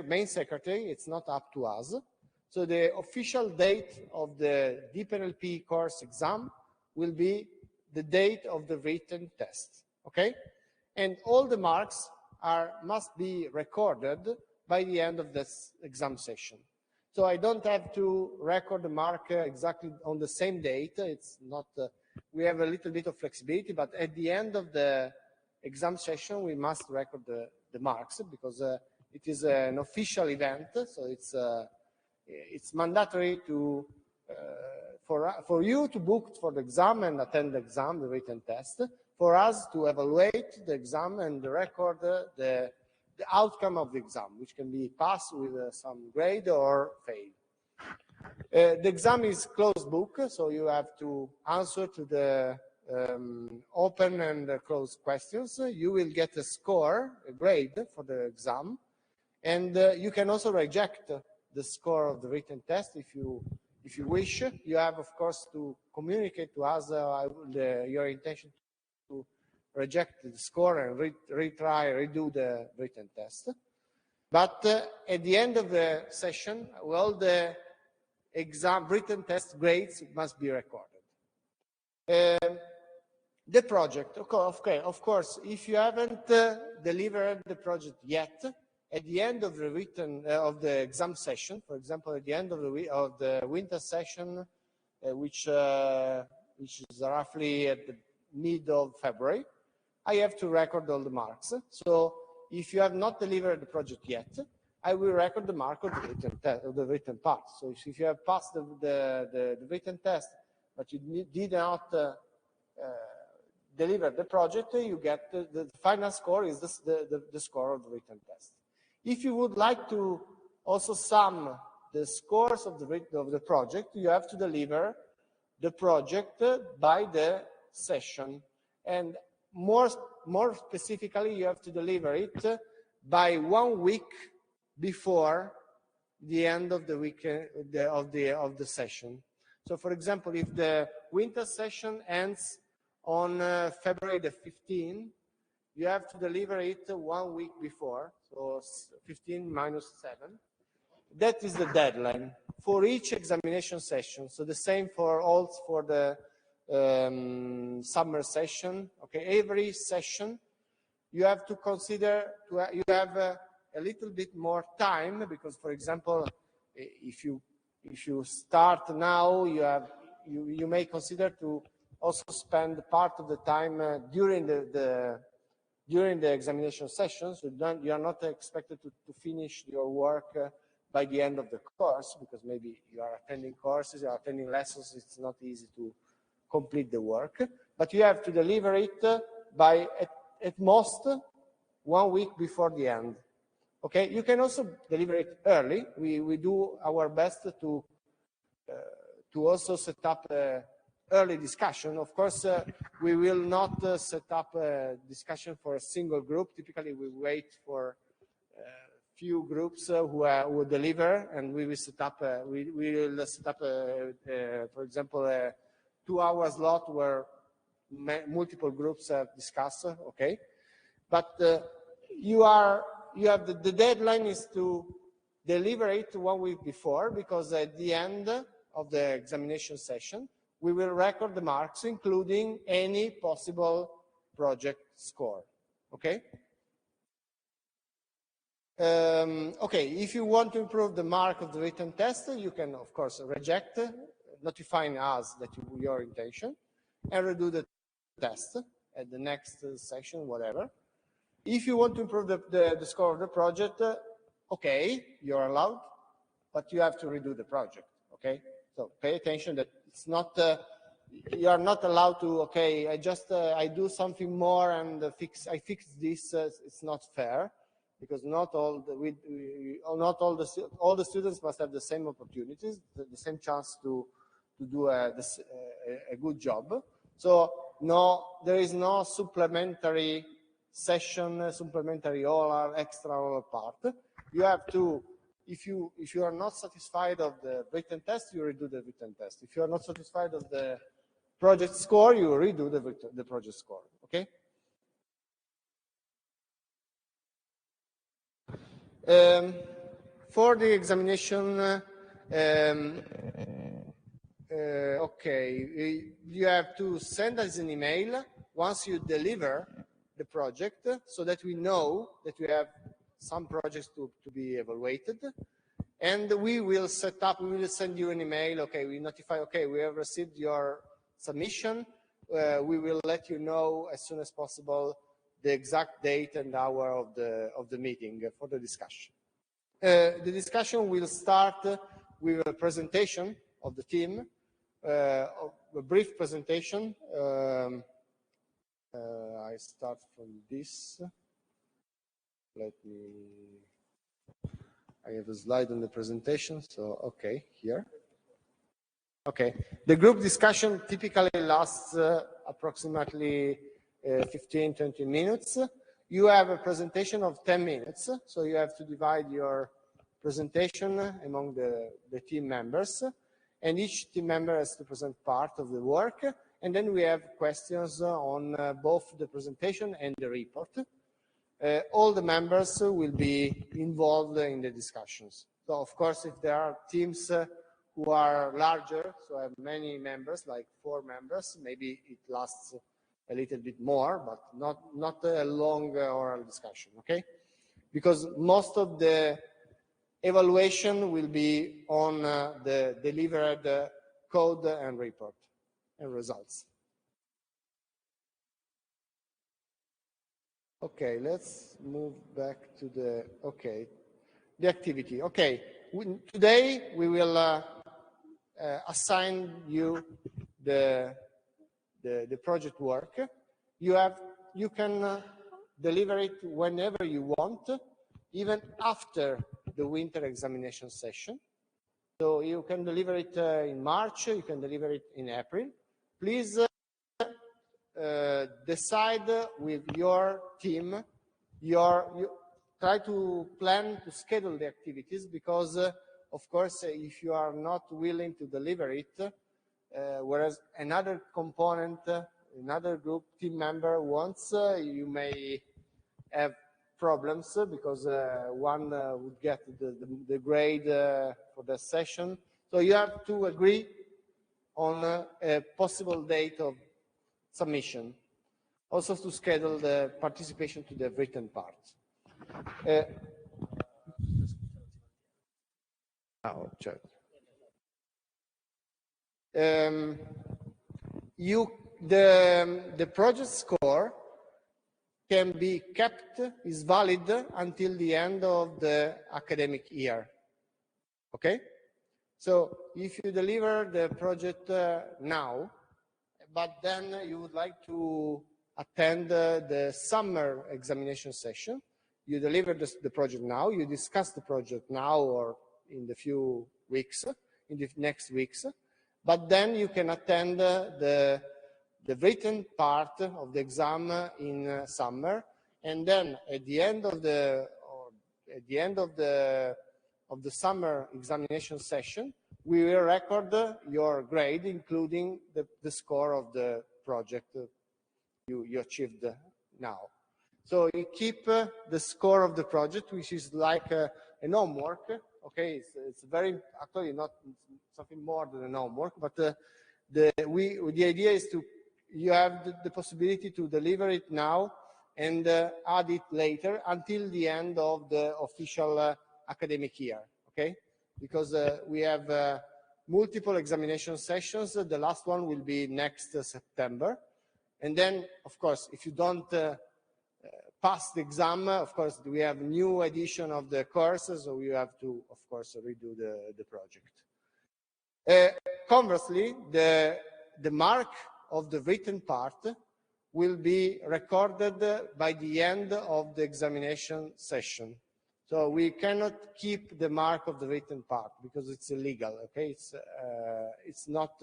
main secretary. It's not up to us. So the official date of the DeepNLP course exam will be the date of the written test. Okay, and all the marks must be recorded by the end of this exam session. So I don't have to record the mark exactly on the same date. It's not. We have a little bit of flexibility, but at the end of the exam session, we must record the marks because it is an official event. So it's mandatory to for you to book for the exam and attend the exam, the written test. For us to evaluate the exam and record the outcome of the exam, which can be passed with some grade or fail. The exam is closed book, so you have to answer to the open and closed questions. You will get a score, a grade for the exam, and you can also reject the score of the written test if you wish. You have, of course, to communicate to us your intention to reject the score and redo the written test. But at the end of the session, all the exam written test grades must be recorded. The project, okay, of course, if you haven't delivered the project yet, at the end of the written of the exam session, for example, at the end of the winter session, which is roughly at the mid of February, I have to record all the marks. So if you have not delivered the project yet, I will record the mark of the written part. So if you have passed the written test, but you did not deliver the project, you get the final score is the score of the written test. If you would like to also sum the scores of the project, you have to deliver the project by the session. And more specifically, you have to deliver it by 1 week before the end of the week of the session. So, for example, if the winter session ends on February the 15th, you have to deliver it 1 week before, so 15 minus 7. That is the deadline for each examination session. So the same for the summer session. Okay, every session you have to consider you have a little bit more time because, for example, if you if you start now, you may consider to also spend part of the time during the examination session. So you are not expected to finish your work by the end of the course, because maybe you are attending courses, you are attending lessons, it's not easy to complete the work, but you have to deliver it by at most 1 week before the end. Okay, you can also deliver it early. We do our best to also set up early discussion. Of course, we will not set up a discussion for a single group. Typically, we wait for few groups who deliver, and we will set up. For example, a 2-hour slot where multiple groups discuss. Okay, but you have the deadline is to deliver it 1 week before, because at the end of the examination session, we will record the marks, including any possible project score. Okay? Okay, if you want to improve the mark of the written test, you can, of course, reject, notifying us that your intention, and redo the test at the next session, whatever. If you want to improve the score of the project, okay, you're allowed, but you have to redo the project, okay? So pay attention that it's not, you are not allowed to, okay, I do something more and I fix this, it's not fair, because not all the students must have the same opportunities, the same chance to do a good job. So no, there is no supplementary session, supplementary oral, extra oral part. You have to, if you are not satisfied of the written test, you redo the written test. If you are not satisfied of the project score, you redo the project score. Okay. For the examination, okay, you have to send us an email once you deliver the project, so that we know that we have some projects to be evaluated, and we will set up, we will send you an email, okay, we notify, okay, we have received your submission, we will let you know as soon as possible the exact date and hour of the meeting for the discussion. The discussion will start with a presentation of the team, a brief presentation. I start from this. I have a slide on the presentation, so okay, here. Okay, the group discussion typically lasts approximately 15-20 minutes. You have a presentation of 10 minutes, so you have to divide your presentation among the team members, and each team member has to present part of the work, and then we have questions on both the presentation and the report. All the members will be involved in the discussions. So, of course, if there are teams who are larger, so have many members, like 4 members, maybe it lasts a little bit more, but not a long oral discussion, okay? Because most of the evaluation will be on the delivered code and report and results. Okay, let's move back to the activity. Okay, today we will assign you the project work. You can deliver it whenever you want, even after the winter examination session. So you can deliver it in March, you can deliver it in April. Please decide with your team, you try to plan to schedule the activities, because of course if you are not willing to deliver it, whereas another component, another group team member wants, you may have problems, because one would get the grade for the session. So you have to agree on a possible date of submission, also to schedule the participation to the written part. the project score can be kept, is valid until the end of the academic year. Okay? So if you deliver the project now, but then you would like to attend the summer examination session, you deliver the project now, you discuss the project now or in the few weeks, in the next weeks, but then you can attend the written part of the exam in summer, and then at the end of the summer examination session, we will record your grade, including the score of the project you achieved now. So you keep the score of the project, which is like an homework. Okay, it's very, actually not something more than an homework, but the idea is you have the possibility to deliver it now and add it later until the end of the official academic year. Okay, because we have multiple examination sessions. The last one will be next September. And then, of course, if you don't pass the exam, of course, we have new edition of the courses, so you have to, of course, redo the project. Conversely, the mark of the written part will be recorded by the end of the examination session. So we cannot keep the mark of the written part because it's illegal. Okay, it's not.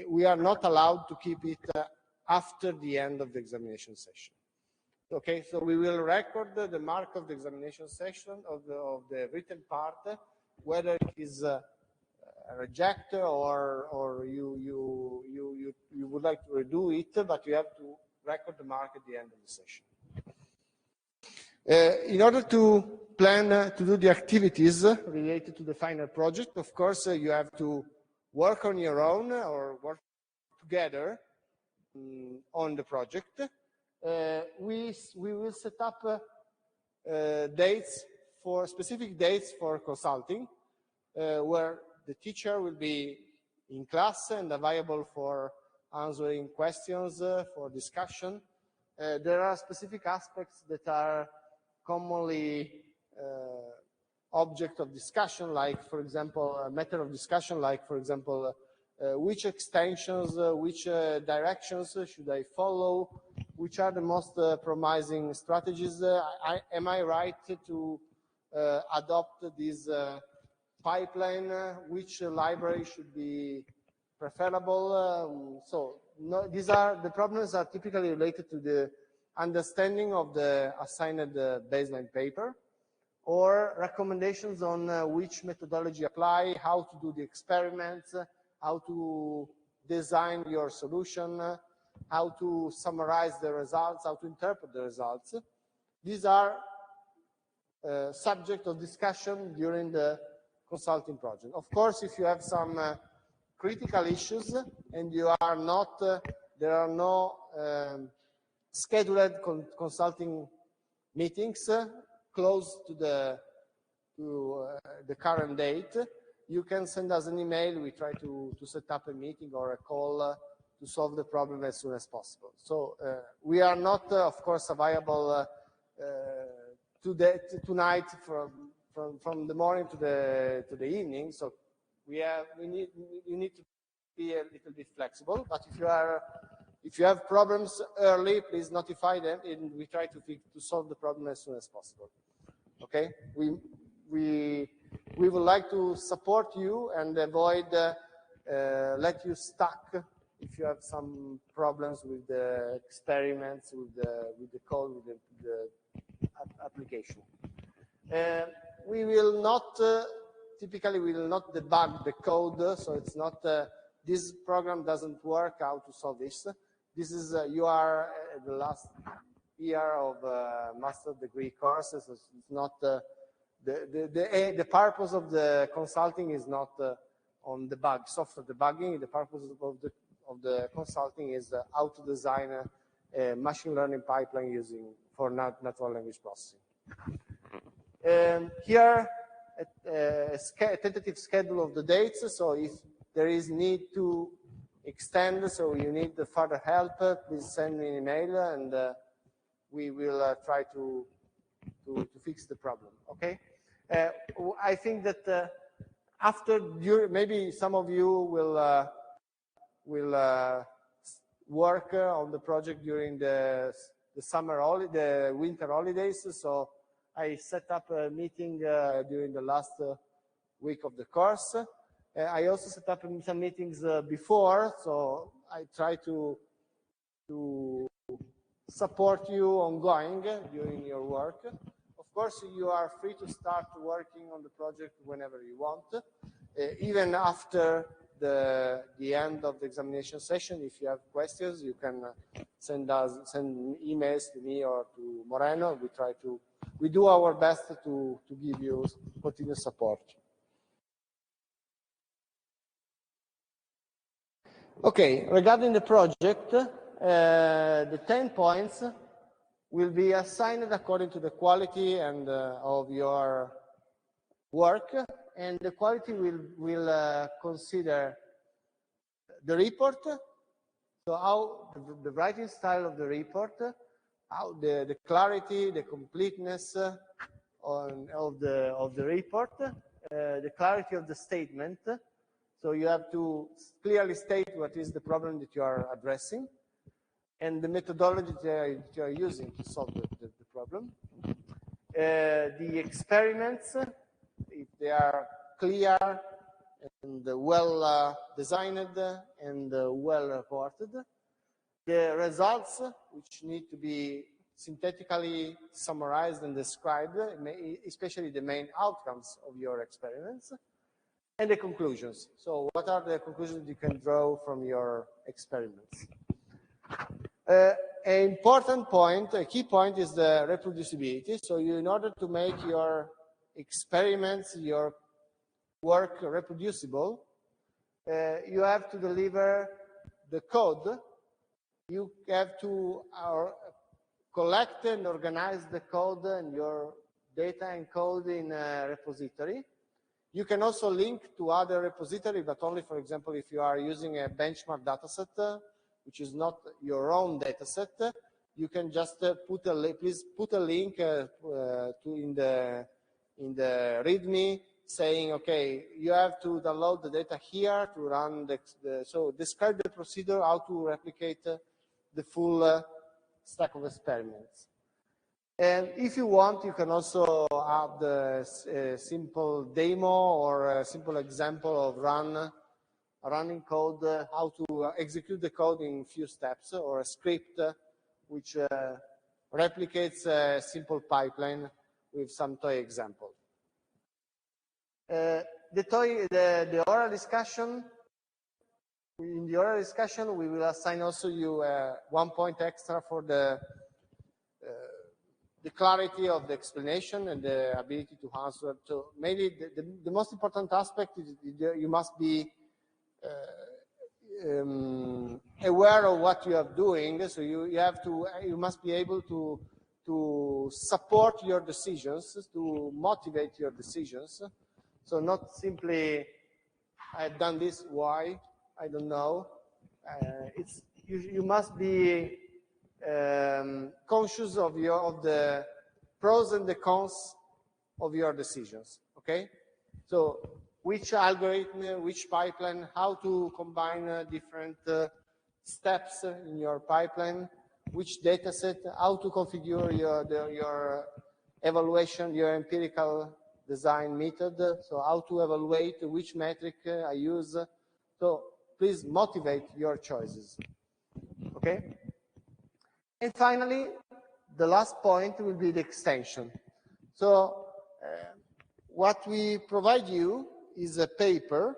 We are not allowed to keep it after the end of the examination session. Okay, so we will record the mark of the examination session of the written part, whether it is rejected or you would like to redo it, but you have to record the mark at the end of the session. In order to plan to do the activities related to the final project, of course, you have to work on your own or work together on the project. We will set up specific dates for consulting, where the teacher will be in class and available for answering questions, for discussion. There are specific aspects that are commonly object of discussion, like, for example, a matter of discussion, like, for example, which extensions, which directions should I follow, which are the most promising strategies. Am I right to adopt this pipeline? Which library should be preferable? These are the problems are typically related to the understanding of the assigned baseline paper, or recommendations on which methodology apply, how to do the experiments, how to design your solution, how to summarize the results, how to interpret the results. These are subject of discussion during the consulting project. Of course, if you have some critical issues and you are not, there are no scheduled consulting meetings close to the current date, you can send us an email. We try to set up a meeting or a call to solve the problem as soon as possible. So we are not, of course, available tonight from the morning to the evening. So you need to be a little bit flexible. But if you have problems early, please notify them, and we try to solve the problem as soon as possible. Okay, we would like to support you and avoid let you stuck if you have some problems with the experiments, with the code, with the application. We will not typically we will not debug the code, so it's not this program doesn't work how to solve this. This is you are the last year of master degree courses. So it's not the purpose of the consulting is not on software debugging. The purpose of the consulting is how to design a machine learning pipeline using for natural language processing. Here, a tentative schedule of the dates. So if there is need to extend, so you need the further help, please send me an email, and we will try to fix the problem, okay? I think that after, maybe some of you will work on the project during the summer holiday, the winter holidays. So I set up a meeting during the last week of the course. I also set up some meetings before, so I try to support you ongoing during your work. Of course, you are free to start working on the project whenever you want, even after the end of the examination session. If you have questions, you can send emails to me or to Moreno. We do our best to give you continuous support. Okay, regarding the project, the 10 points will be assigned according to the quality and of your work, and the quality will consider the report, so how the writing style of the report, how the clarity, the completeness of the report, the clarity of the statement. So you have to clearly state what is the problem that you are addressing, and the methodology that you are using to solve the problem. The experiments, if they are clear and well designed and well reported. The results, which need to be synthetically summarized and described, especially the main outcomes of your experiments. And the conclusions. So what are the conclusions you can draw from your experiments? An important point, a key point, is the reproducibility. So in order to make your experiments, your work reproducible, you have to deliver the code. You have to collect and organize the code and your data and code in a repository. You can also link to other repositories, but only, for example, if you are using a benchmark dataset, which is not your own dataset. You can just please put a link in the README saying, okay, you have to download the data here to run so describe the procedure how to replicate the full stack of experiments. And if you want, you can also add a simple demo or a simple example of running code, how to execute the code in few steps, or a script which replicates a simple pipeline with some toy example. The oral discussion, in the oral discussion, we will assign also you 1 point extra for the clarity of the explanation and the ability to answer. So maybe the most important aspect is you must be aware of what you are doing. So you must be able to support your decisions, to motivate your decisions. So not simply, I've done this, why? I don't know. You must be conscious of the pros and the cons of your decisions, okay? So which algorithm, which pipeline, how to combine different steps in your pipeline, which data set, how to configure your evaluation, your empirical design method, so how to evaluate which metric I use. So please motivate your choices, okay? And finally, the last point will be the extension. So what we provide you is a paper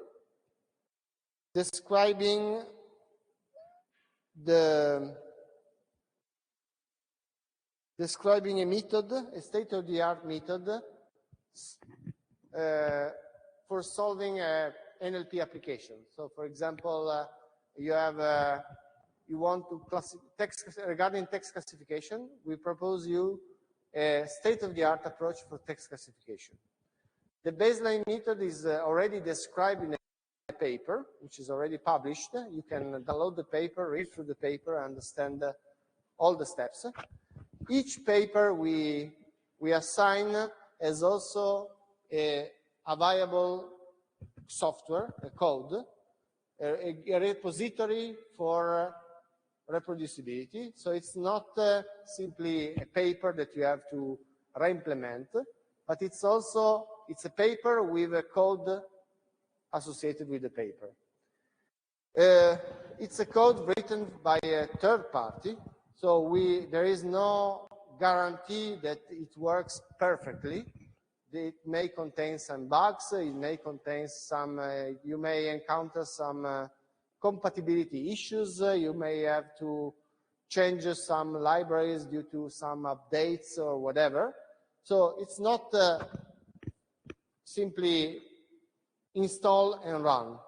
describing a method, a state-of-the-art method for solving a NLP application. So for example, you want to regarding text classification, we propose you a state-of-the-art approach for text classification. The baseline method is already described in a paper, which is already published. You can download the paper, read through the paper, understand all the steps. Each paper we assign as also a viable software, a code, a repository for reproducibility. So it's not simply a paper that you have to re-implement, but it's a paper with a code associated with the paper. It's a code written by a third party, so there is no guarantee that it works perfectly. It may contain some bugs, it may contain some, you may encounter some compatibility issues, you may have to change some libraries due to some updates or whatever. So it's not simply install and run.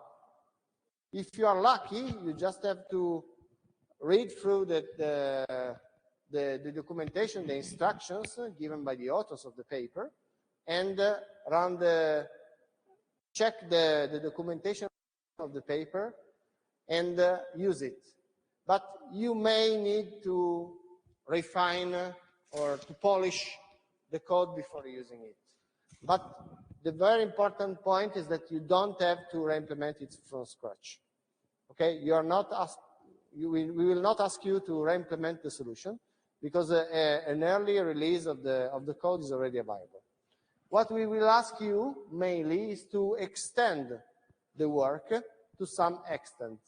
If you are lucky, you just have to read through the documentation, the instructions given by the authors of the paper, and check the documentation of the paper and use it. But you may need to refine or to polish the code before using it. But the very important point is that you don't have to re-implement it from scratch. Okay, we will not ask you to re-implement the solution because an early release of the code is already available. What we will ask you mainly is to extend the work to some extent.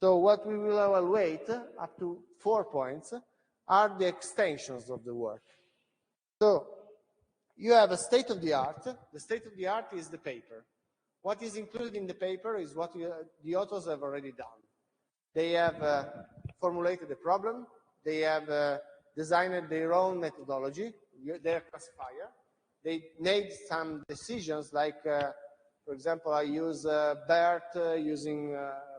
So what we will evaluate up to 4 points are the extensions of the work. So you have a state of the art. The state of the art is the paper. What is included in the paper is what the authors have already done. They have formulated the problem. They have designed their own methodology, their classifier. They made some decisions like, for example, I use BERT using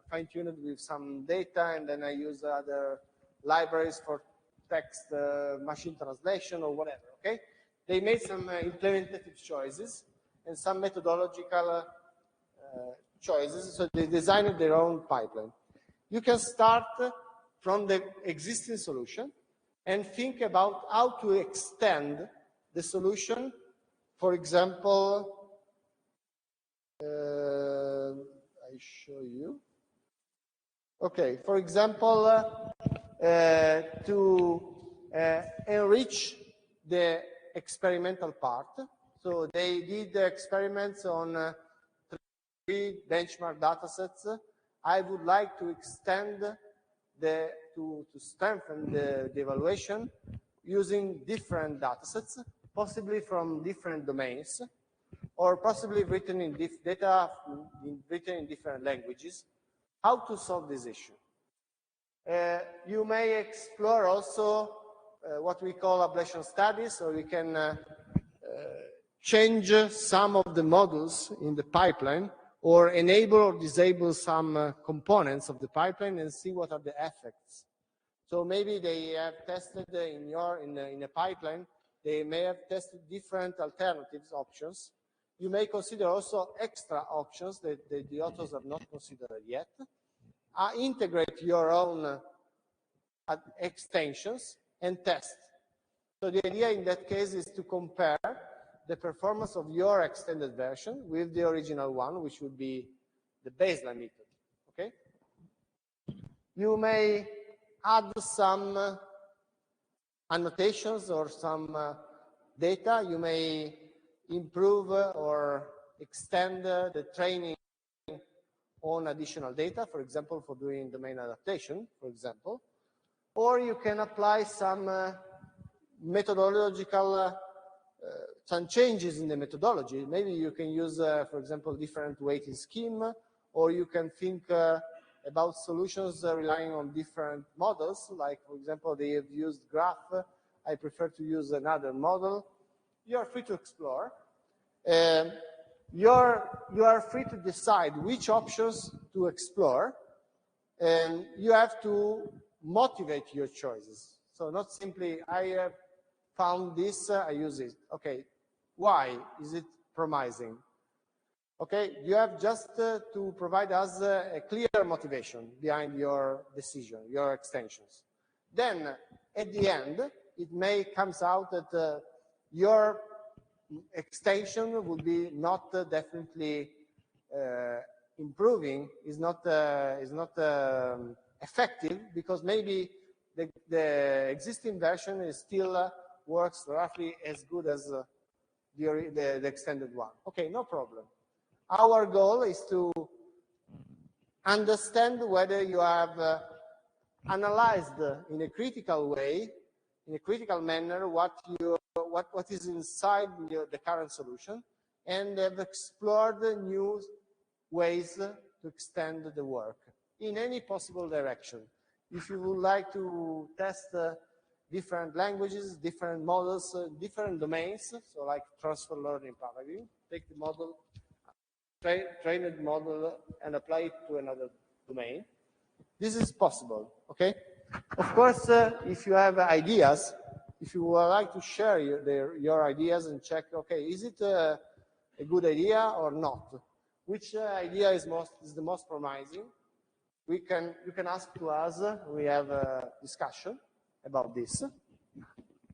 fine-tuned with some data, and then I use other libraries for text machine translation or whatever, okay? They made some implementative choices and some methodological choices, so they designed their own pipeline. You can start from the existing solution and think about how to extend the solution. For example, I show you. Okay, for example, to enrich the experimental part. So they did experiments on 3 benchmark datasets. I would like to extend to strengthen the evaluation using different datasets, possibly from different domains, or possibly written in written in different languages. How to solve this issue? You may explore also what we call ablation studies, so you can change some of the models in the pipeline or enable or disable some components of the pipeline and see what are the effects. So maybe they have tested in a pipeline, they may have tested different alternatives, options. You may consider also extra options that the authors have not considered yet. Integrate your own extensions and test. So the idea in that case is to compare the performance of your extended version with the original one, which would be the baseline method, okay? You may add some annotations or some data. You may improve or extend the training on additional data, for example, for doing domain adaptation, for example. Or you can apply some methodological, some changes in the methodology. Maybe you can use, for example, different weighting scheme, or you can think about solutions relying on different models, like, for example, they have used graph. I prefer to use another model. You are free to explore. You are free to decide which options to explore, and you have to motivate your choices. So not simply, I have found this, I use it. Okay, why is it promising? Okay, you have just to provide us a clear motivation behind your decision, your extensions. Then, at the end, it may comes out that your extension will be not definitely improving, is not effective, because maybe the existing version is still works roughly as good as the extended one. Okay, no problem. Our goal is to understand whether you have analyzed in a critical way, in a critical manner, what is inside the current solution, and have explored new ways to extend the work in any possible direction. If you would like to test different languages, different models, different domains, so like transfer learning paradigm, take the model, trained model, and apply it to another domain. This is possible, okay? Of course, if you have ideas, if you would like to share your ideas and check, okay, is it a good idea or not? Which idea is the most promising? You can ask to us. We have a discussion about this,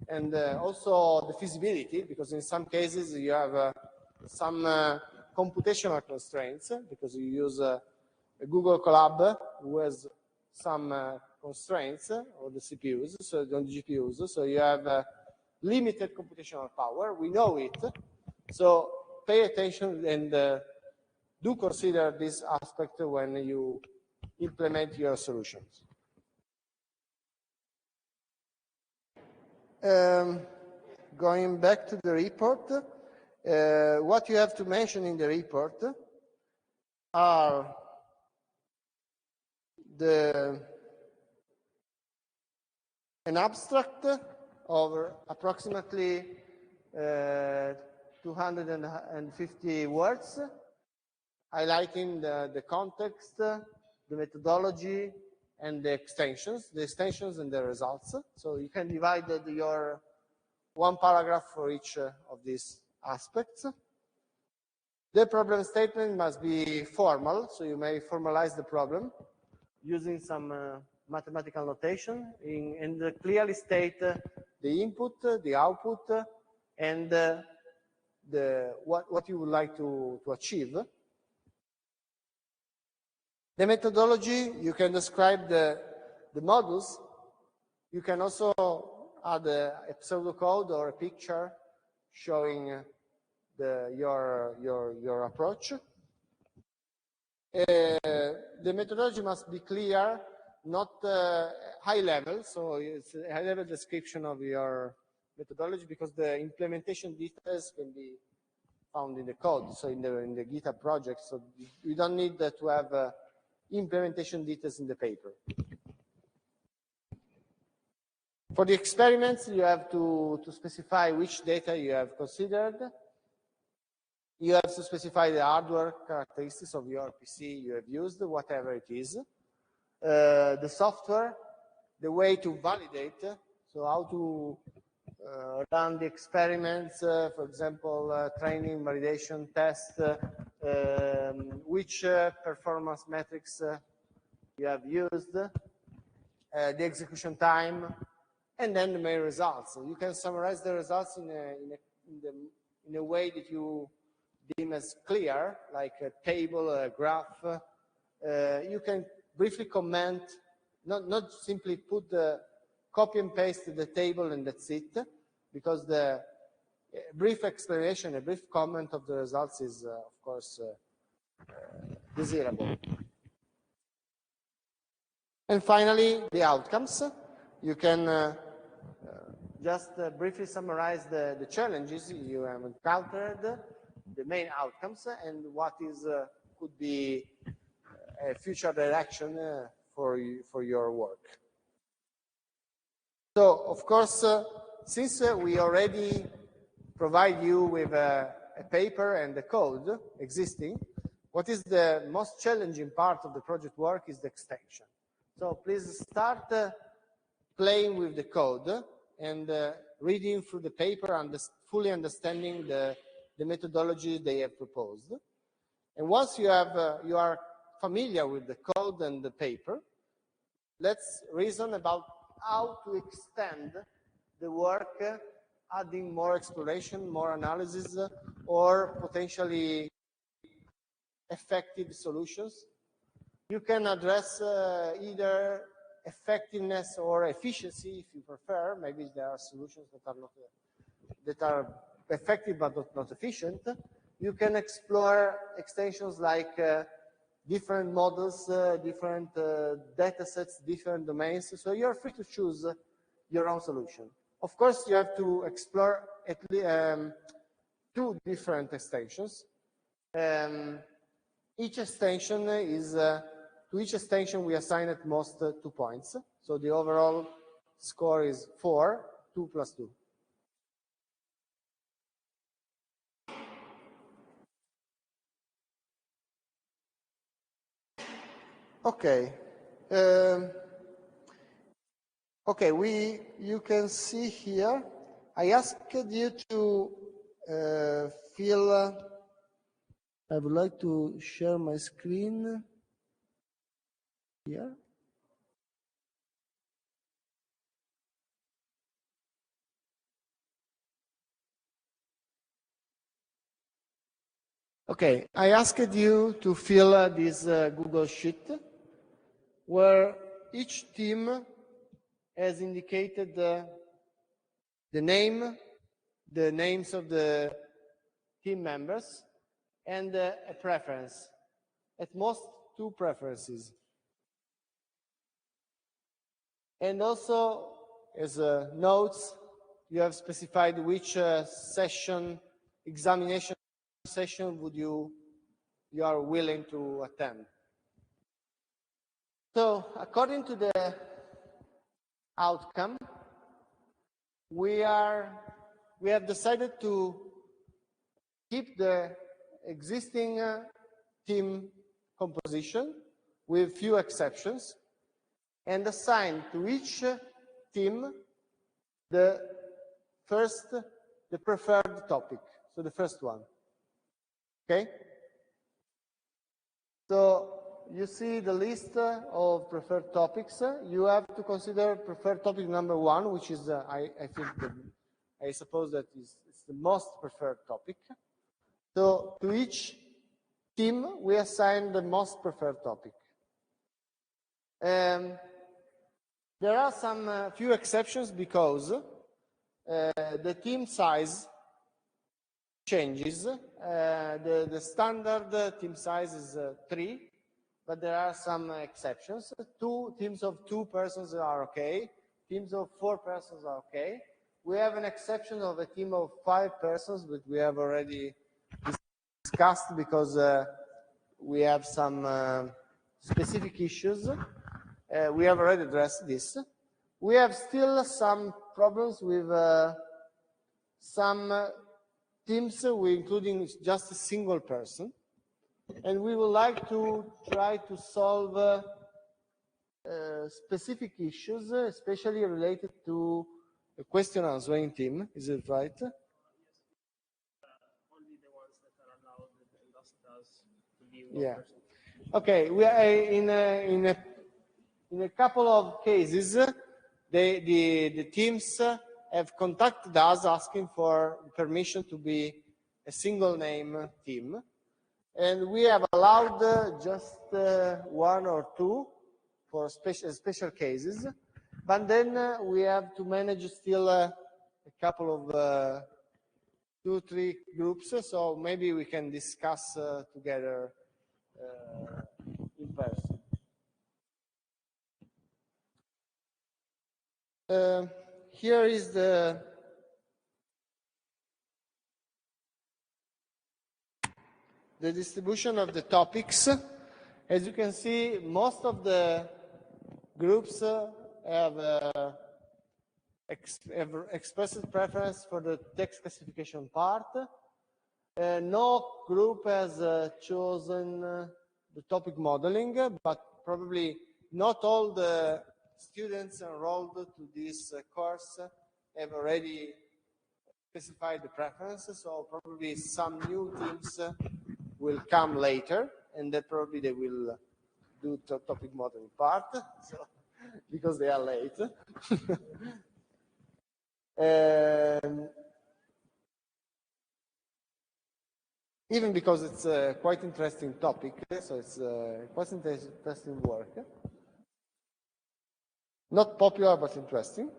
and also the feasibility, because in some cases you have some computational constraints, because you use a Google Colab who has some constraints on the CPUs, so on the GPUs, so you have limited computational power. We know it, so pay attention and do consider this aspect when you implement your solutions. Going back to the report, what you have to mention in the report are an abstract of approximately 250 words, highlighting the context, the methodology, and the extensions and the results. So you can divide your one paragraph for each of these aspects. The problem statement must be formal, so you may formalize the problem using some mathematical notation and clearly state the input, the output, and what you would like to achieve. The methodology, you can describe the models. You can also add a pseudocode or a picture showing your approach. The methodology must be clear, not high level, so it's a high level description of your methodology, because the implementation details can be found in the code, so in the GitHub project, so you don't need to have implementation details in the paper. For the experiments, you have to specify which data you have considered. You have to specify the hardware characteristics of your PC you have used, whatever it is. The software, the way to validate, so how to run the experiments, for example, training, validation, test, which performance metrics you have used, the execution time, and then the main results. So you can summarize the results in a way that you deem as clear, like a table, a graph. You can briefly comment, not simply put copy and paste the table and that's it, because the brief explanation, a brief comment of the results is, of course, desirable. And finally, the outcomes. You can just briefly summarize the challenges you have encountered, the main outcomes, and what is could be a future direction for your work. So, of course, since we already provide you with a paper and the code existing, what is the most challenging part of the project work is the extension. So please start playing with the code and reading through the paper and fully understanding the methodology they have proposed. And once you are familiar with the code and the paper, let's reason about how to extend the work, adding more exploration, more analysis, or potentially effective solutions. You can address either effectiveness or efficiency, if you prefer. Maybe there are solutions that are effective but not efficient. You can explore extensions like different models, different data sets, different domains. So you're free to choose your own solution. Of course, you have to explore at least 2 different extensions. Each extension is, to each extension we assign at most 2 points. So the overall score is 4, 2 plus 2. Okay. Okay, you can see here, I asked you to fill, I would like to share my screen here. Okay, I asked you to fill this Google Sheet where each team has indicated the names of the team members, and a preference, at most 2 preferences. And also, as notes, you have specified which examination session you are willing to attend. So, according to the outcome, we have decided to keep the existing team composition with few exceptions and assign to each team the preferred topic, so the first one. Okay? So you see the list of preferred topics. You have to consider preferred topic number 1, which is, I suppose that it's the most preferred topic. So to each team, we assign the most preferred topic. There are some few exceptions because the team size changes. The standard team size is 3, but there are some exceptions. 2 teams of 2 persons are okay. Teams of 4 persons are okay. We have an exception of a team of 5 persons, but we have already discussed because we have some specific issues. We have already addressed this. We have still some problems with some teams, including just a single person. And we would like to try to solve specific issues, especially related to the question answering team. Is it right? Yes. Only the ones that are allowed and asked us to be one person. Okay, we are in a couple of cases, the teams have contacted us asking for permission to be a single name team. And we have allowed just 1 or 2 for special cases. But then we have to manage still a couple of 2, 3 groups. So maybe we can discuss together in person. Here is the distribution of the topics. As you can see, most of the groups have expressed preference for the text classification part. No group has chosen the topic modeling, but probably not all the students enrolled to this course have already specified the preferences, so probably some new teams will come later, and then probably they will do topic modeling part, so, because they are late. Even because it's a quite interesting topic, so it's quite interesting work. Not popular, but interesting.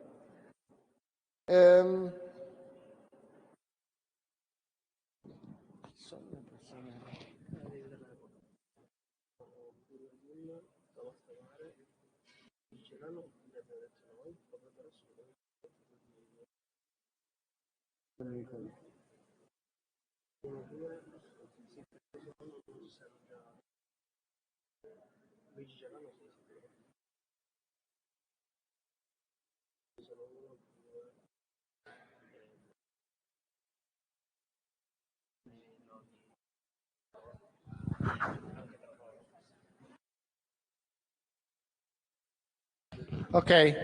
Okay.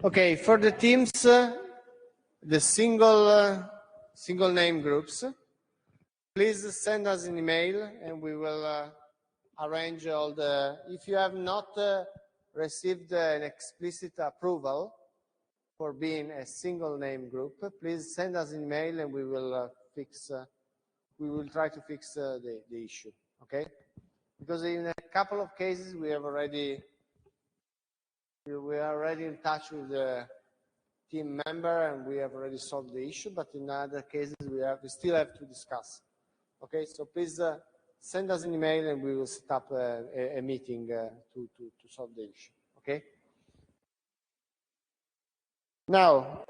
Okay, for the teams, the single name groups, please send us an email and we will arrange all the, if you have not received an explicit approval for being a single name group, please send us an email and we will we will try to fix the issue, okay? Because in a couple of cases we are already in touch with the team member and we have already solved the issue, but in other cases we still have to discuss. Okay, so please send us an email and we will set up a meeting to solve the issue. Okay. Now,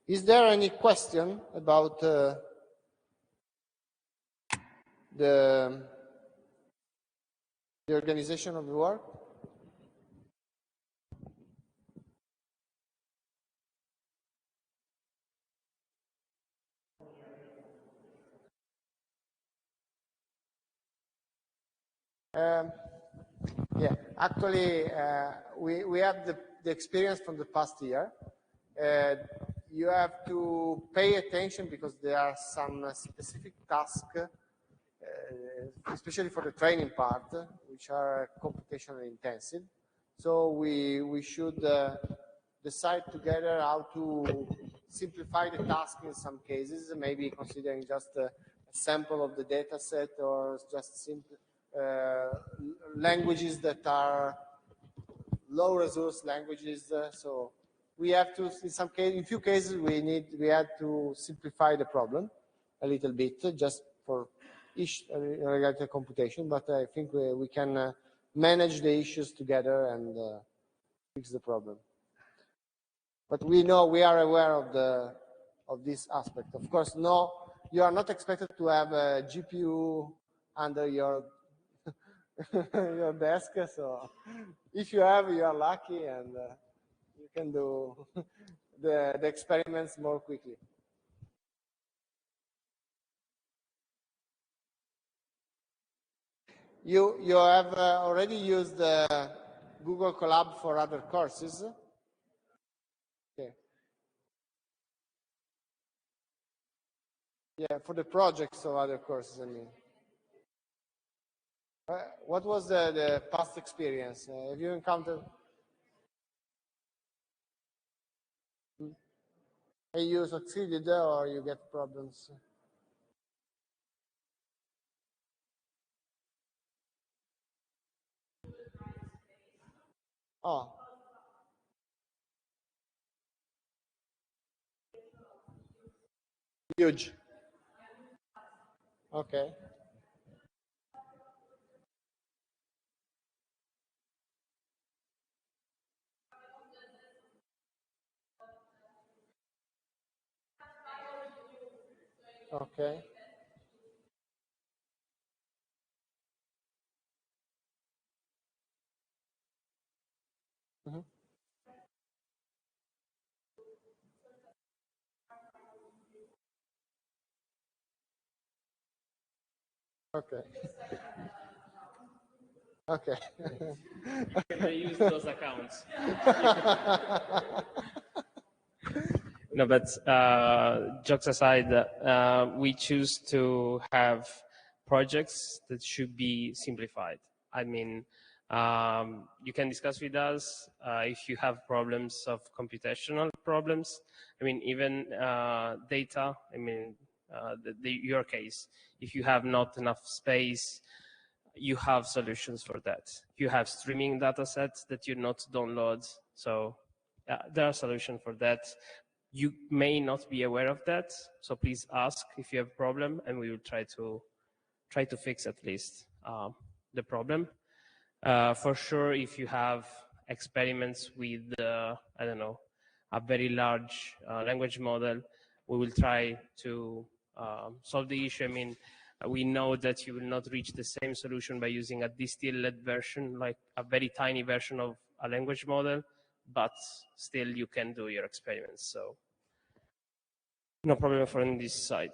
is there any question about the organization of the work? Yeah, actually, we have the experience from the past year. You have to pay attention because there are some specific tasks, especially for the training part, which are computationally intensive. So we should decide together how to simplify the task in some cases, maybe considering just a sample of the data set or just simple languages that are low resource languages. So we have to, in few cases, we had to simplify the problem a little bit just for each regarding computation. But I think we can manage the issues together and fix the problem. But we are aware of this aspect. Of course, no, you are not expected to have a GPU under your your desk. So if you have, you are lucky, and you can do the experiments more quickly. You have already used Google Colab for other courses. Okay. Yeah, for the projects of other courses, I mean. What was the past experience? Have you encountered? Have you succeeded or you get problems? Oh. Huge. Okay. Okay. Mm-hmm. Okay. Okay. Can I use those accounts? No, but jokes aside, we choose to have projects that should be simplified. I mean, you can discuss with us if you have problems of computational problems. I mean, even data, I mean, your case, if you have not enough space, you have solutions for that. You have streaming data sets that you not download. So there are solutions for that. You may not be aware of that, so please ask if you have a problem, and we will try to fix at least the problem. For sure, if you have experiments with, I don't know, a very large language model, we will try to solve the issue. I mean, we know that you will not reach the same solution by using a distilled version, like a very tiny version of a language model, but still you can do your experiments. So no problem from this side.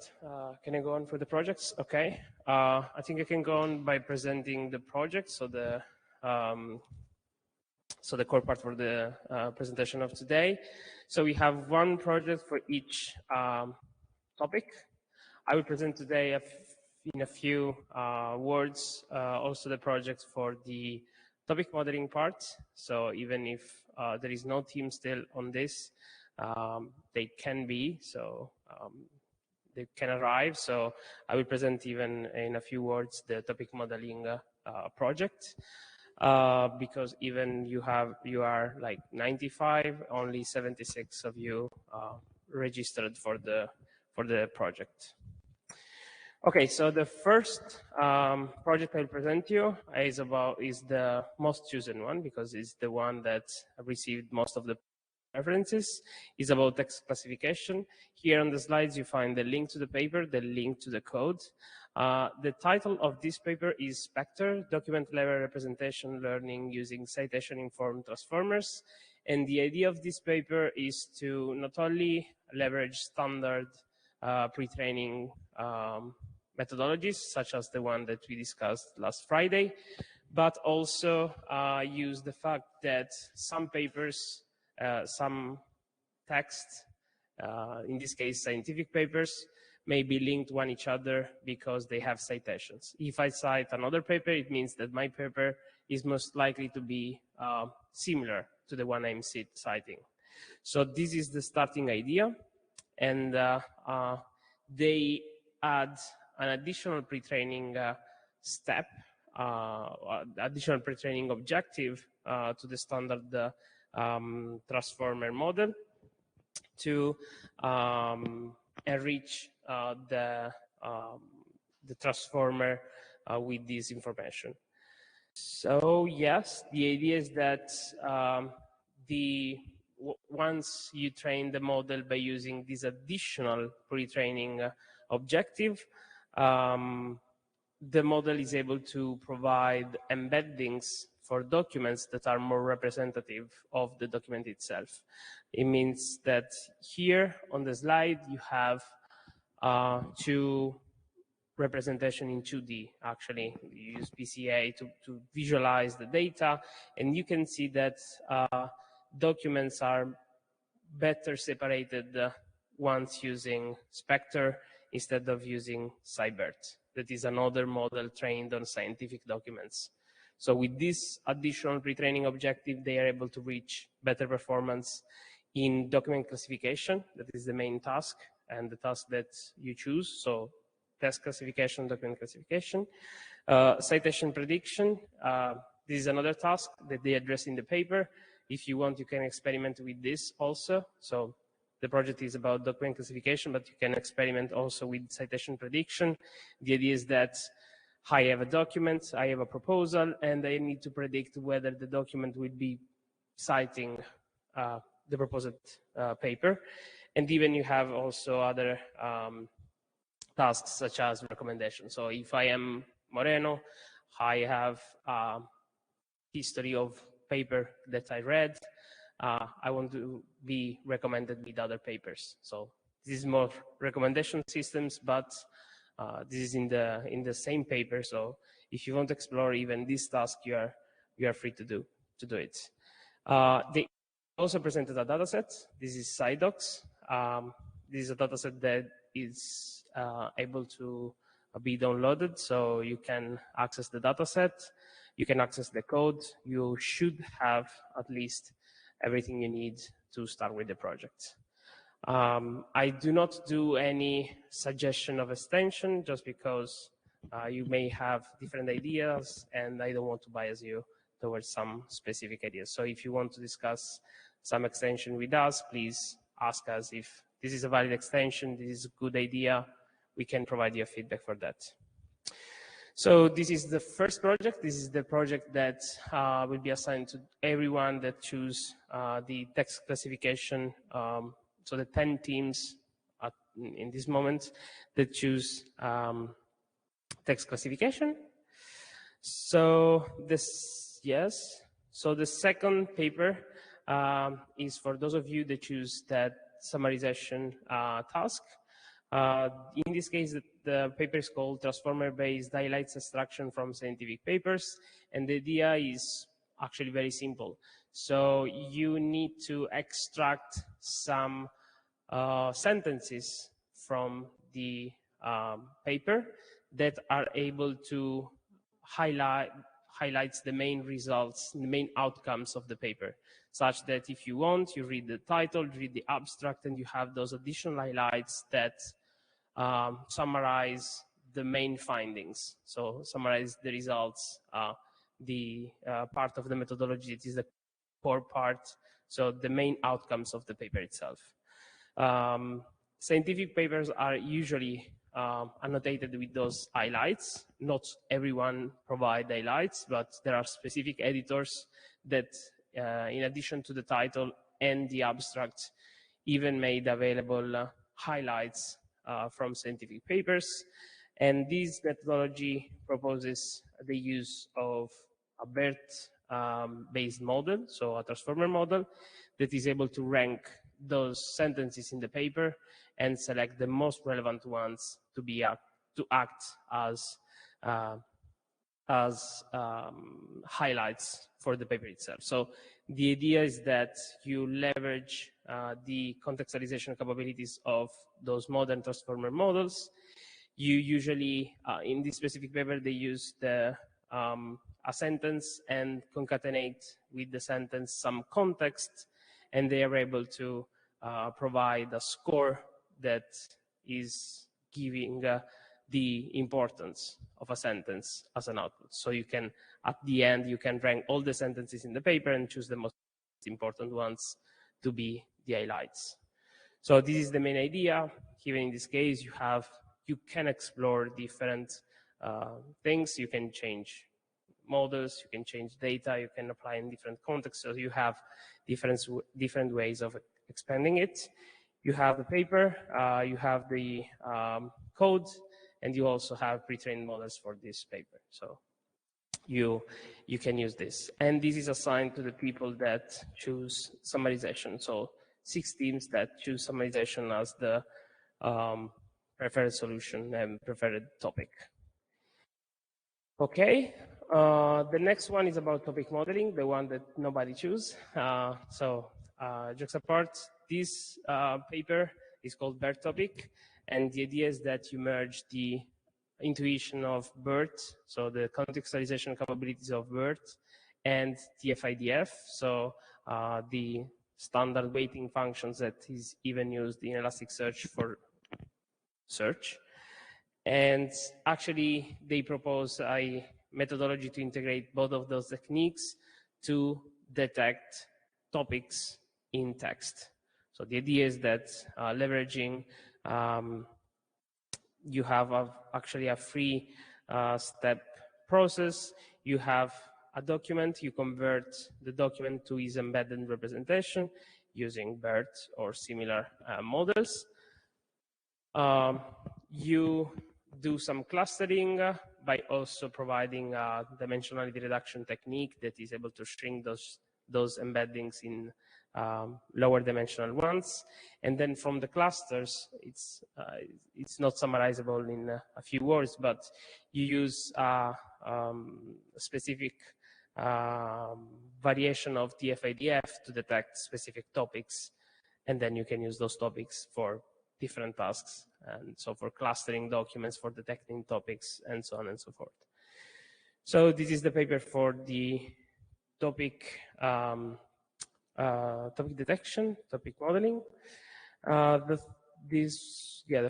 Can I go on for the projects? Okay. I think I can go on by presenting the project. So the core part for the presentation of today. So we have one project for each topic. I will present today in a few words also the project for the topic modeling part. So even if there is no team still on this, they can be, so they can arrive. So I will present even in a few words the topic modeling project. Because even you are like 95, only 76 of you registered for the project. Okay, so the first project I'll present you is the most chosen one, because it's the one that received most of the references. Is about text classification. Here on the slides you find the link to the paper, the link to the code. The title of this paper is Spectre, Document Level Representation Learning Using Citation-Informed Transformers. And the idea of this paper is to not only leverage standard pre-training methodologies, such as the one that we discussed last Friday, but also use the fact that some papers, some text, in this case scientific papers, may be linked one each other because they have citations. If I cite another paper, it means that my paper is most likely to be similar to the one I'm citing. So this is the starting idea, and they add an additional pre-training step, additional pre-training objective to the standard transformer model to enrich the transformer with this information. So yes, the idea is that once you train the model by using this additional pre-training objective, the model is able to provide embeddings for documents that are more representative of the document itself. It means that here on the slide you have two representation in 2D. Actually, you use PCA to visualize the data, and you can see that documents are better separated once using Spectre instead of using Scibert. That is another model trained on scientific documents. So with this additional pre-training objective, they are able to reach better performance in document classification. That is the main task and the task that you choose. So text classification, document classification. Citation prediction. This is another task that they address in the paper. If you want, you can experiment with this also. So the project is about document classification, but you can experiment also with citation prediction. The idea is that I have a document, I have a proposal, and I need to predict whether the document will be citing the proposed paper. And even you have also other tasks such as recommendations. So if I am Moreno, I have history of paper that I read. I want to be recommended with other papers. So this is more recommendation systems, but This is in the same paper, so if you want to explore even this task, you are free to do it. They also presented a dataset. This is SciDocs. This is a dataset that is able to be downloaded, so you can access the dataset, you can access the code. You should have at least everything you need to start with the project. I do not do any suggestion of extension just because you may have different ideas and I don't want to bias you towards some specific ideas. So if you want to discuss some extension with us, please ask us if this is a valid extension, this is a good idea, we can provide you feedback for that. So this is the first project. This is the project that will be assigned to everyone that choose the text classification. So the 10 teams in this moment that choose text classification. So this, yes. So the second paper is for those of you that choose that summarization task. In this case, the paper is called Transformer-Based Highlights Extraction from Scientific Papers, and the idea is actually very simple. So you need to extract some sentences from the paper that are able to highlights the main results, the main outcomes of the paper, such that if you want, you read the title, read the abstract, and you have those additional highlights that summarize the main findings. So summarize the results, the part of the methodology that is the core part, so the main outcomes of the paper itself. Scientific papers are usually annotated with those highlights. Not everyone provides highlights, but there are specific editors that, in addition to the title and the abstract, even made available highlights from scientific papers. And this methodology proposes the use of a BERT-based model, so a transformer model, that is able to rank those sentences in the paper and select the most relevant ones to act as highlights for the paper itself. So the idea is that you leverage the contextualization capabilities of those modern transformer models. You usually, in this specific paper, they use a sentence and concatenate with the sentence some context, and they are able to provide a score that is giving the importance of a sentence as an output. So you can, at the end, you can rank all the sentences in the paper and choose the most important ones to be the highlights. So this is the main idea. Here in this case, you can explore different things. You can change models, you can change data, you can apply in different contexts. So you have different ways of expanding it. You have the paper, you have the code, and you also have pre-trained models for this paper. So you can use this. And this is assigned to the people that choose summarization. So 6 teams that choose summarization as the preferred solution and preferred topic. Okay, the next one is about topic modeling, the one that nobody choose. Jokes apart, this paper is called BERT topic, and the idea is that you merge the intuition of BERT, so the contextualization capabilities of BERT, and TF-IDF, so the standard weighting functions that is even used in Elasticsearch for search. And actually, they propose a methodology to integrate both of those techniques to detect topics in text. So the idea is that leveraging, you have actually a 3-step process. You have a document, you convert the document to its embedded representation using BERT or similar models. You do some clustering by also providing a dimensionality reduction technique that is able to shrink those embeddings in lower dimensional ones. And then from the clusters, it's not summarizable in a few words, but you use a specific variation of DF-IDF to detect specific topics, and then you can use those topics for different tasks, and so for clustering documents, for detecting topics, and so on and so forth. So this is the paper for the topic topic detection, topic modeling. The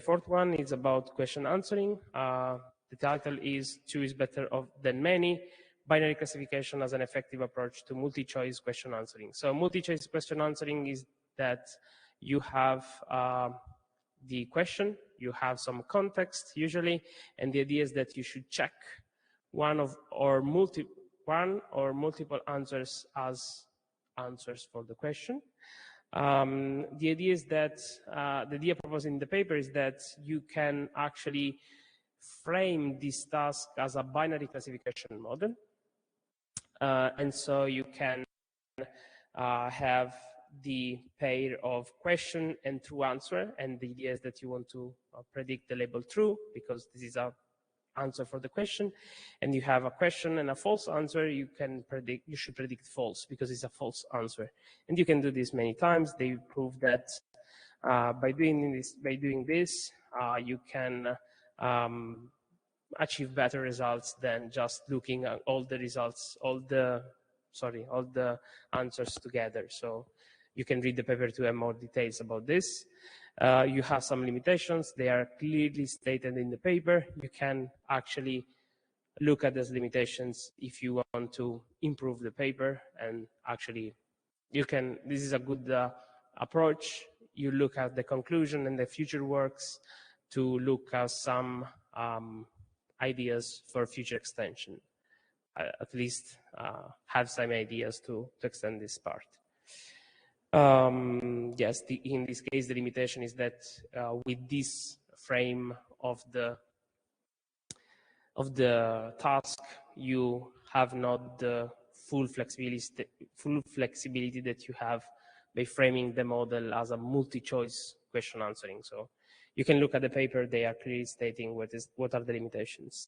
fourth one is about question answering. The title is "Two is better than many: Binary classification as an effective approach to multi-choice question answering." So multi-choice question answering is that you have the question, you have some context usually, and the idea is that you should check one or multiple answers as answers for the question. The idea is that the idea proposed in the paper is that you can actually frame this task as a binary classification model, and so you can have the pair of question and true answer, and the idea is that you want to predict the label true because this is a answer for the question, and you have a question and a false answer, you should predict false because it's a false answer. And you can do this many times. They prove that by doing this, you can achieve better results than just looking at all the results, all the answers together. So you can read the paper to have more details about this. You have some limitations. They are clearly stated in the paper. You can actually look at those limitations if you want to improve the paper, and actually this is a good approach. You look at the conclusion and the future works to look at some ideas for future extension, at least have some ideas to extend this part. Yes, in this case, the limitation is that with this frame of the task, you have not the full flexibility that you have by framing the model as a multi-choice question answering. So you can look at the paper; they are clearly stating what are the limitations.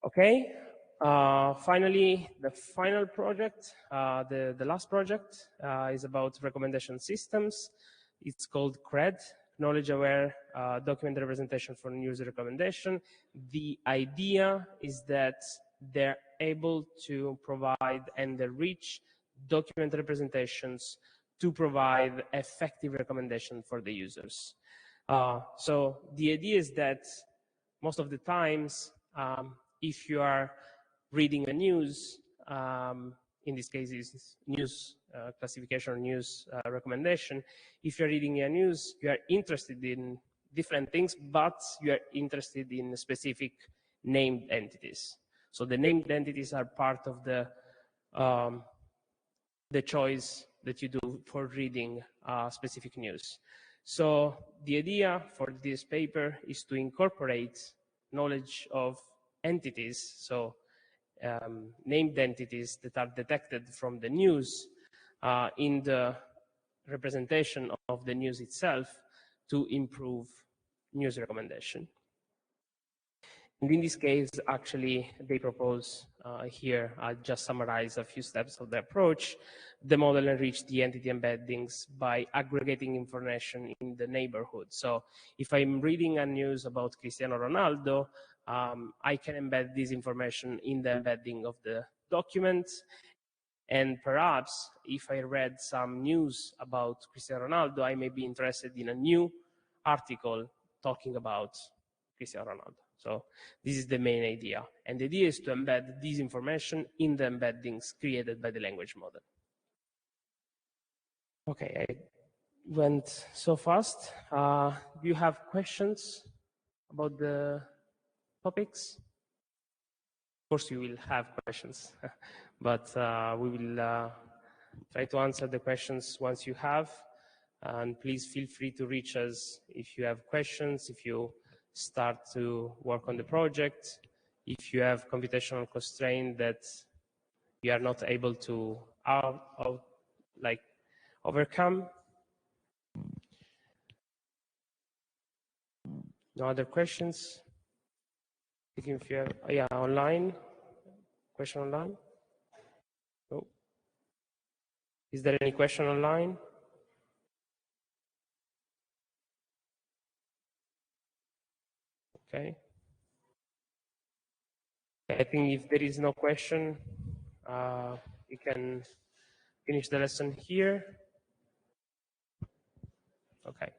Okay. Finally, the final project, the last project, is about recommendation systems. It's called CRED, Knowledge-Aware Document Representation for User Recommendation. The idea is that they're able to provide and enrich document representations to provide effective recommendation for the users. So the idea is that most of the times, if you are reading the news, in this case is news classification or news recommendation. If you're reading a news, you are interested in different things, but you are interested in specific named entities. So the named entities are part of the choice that you do for reading specific news. So the idea for this paper is to incorporate knowledge of entities, so named entities that are detected from the news in the representation of the news itself to improve news recommendation. And in this case, actually, they propose here, I'll just summarize a few steps of the approach. The model enriched the entity embeddings by aggregating information in the neighborhood. So if I'm reading a news about Cristiano Ronaldo, I can embed this information in the embedding of the document. And perhaps if I read some news about Cristiano Ronaldo, I may be interested in a new article talking about Cristiano Ronaldo. So this is the main idea. And the idea is to embed this information in the embeddings created by the language model. Okay, I went so fast. Do you have questions about the topics? Of course, you will have questions, but we will try to answer the questions once you have. And please feel free to reach us if you have questions, if you start to work on the project, if you have computational constraint that you are not able to overcome. No other questions? If you have, yeah, online. Question online? No. Is there any question online? Okay. I think if there is no question, we can finish the lesson here. Okay.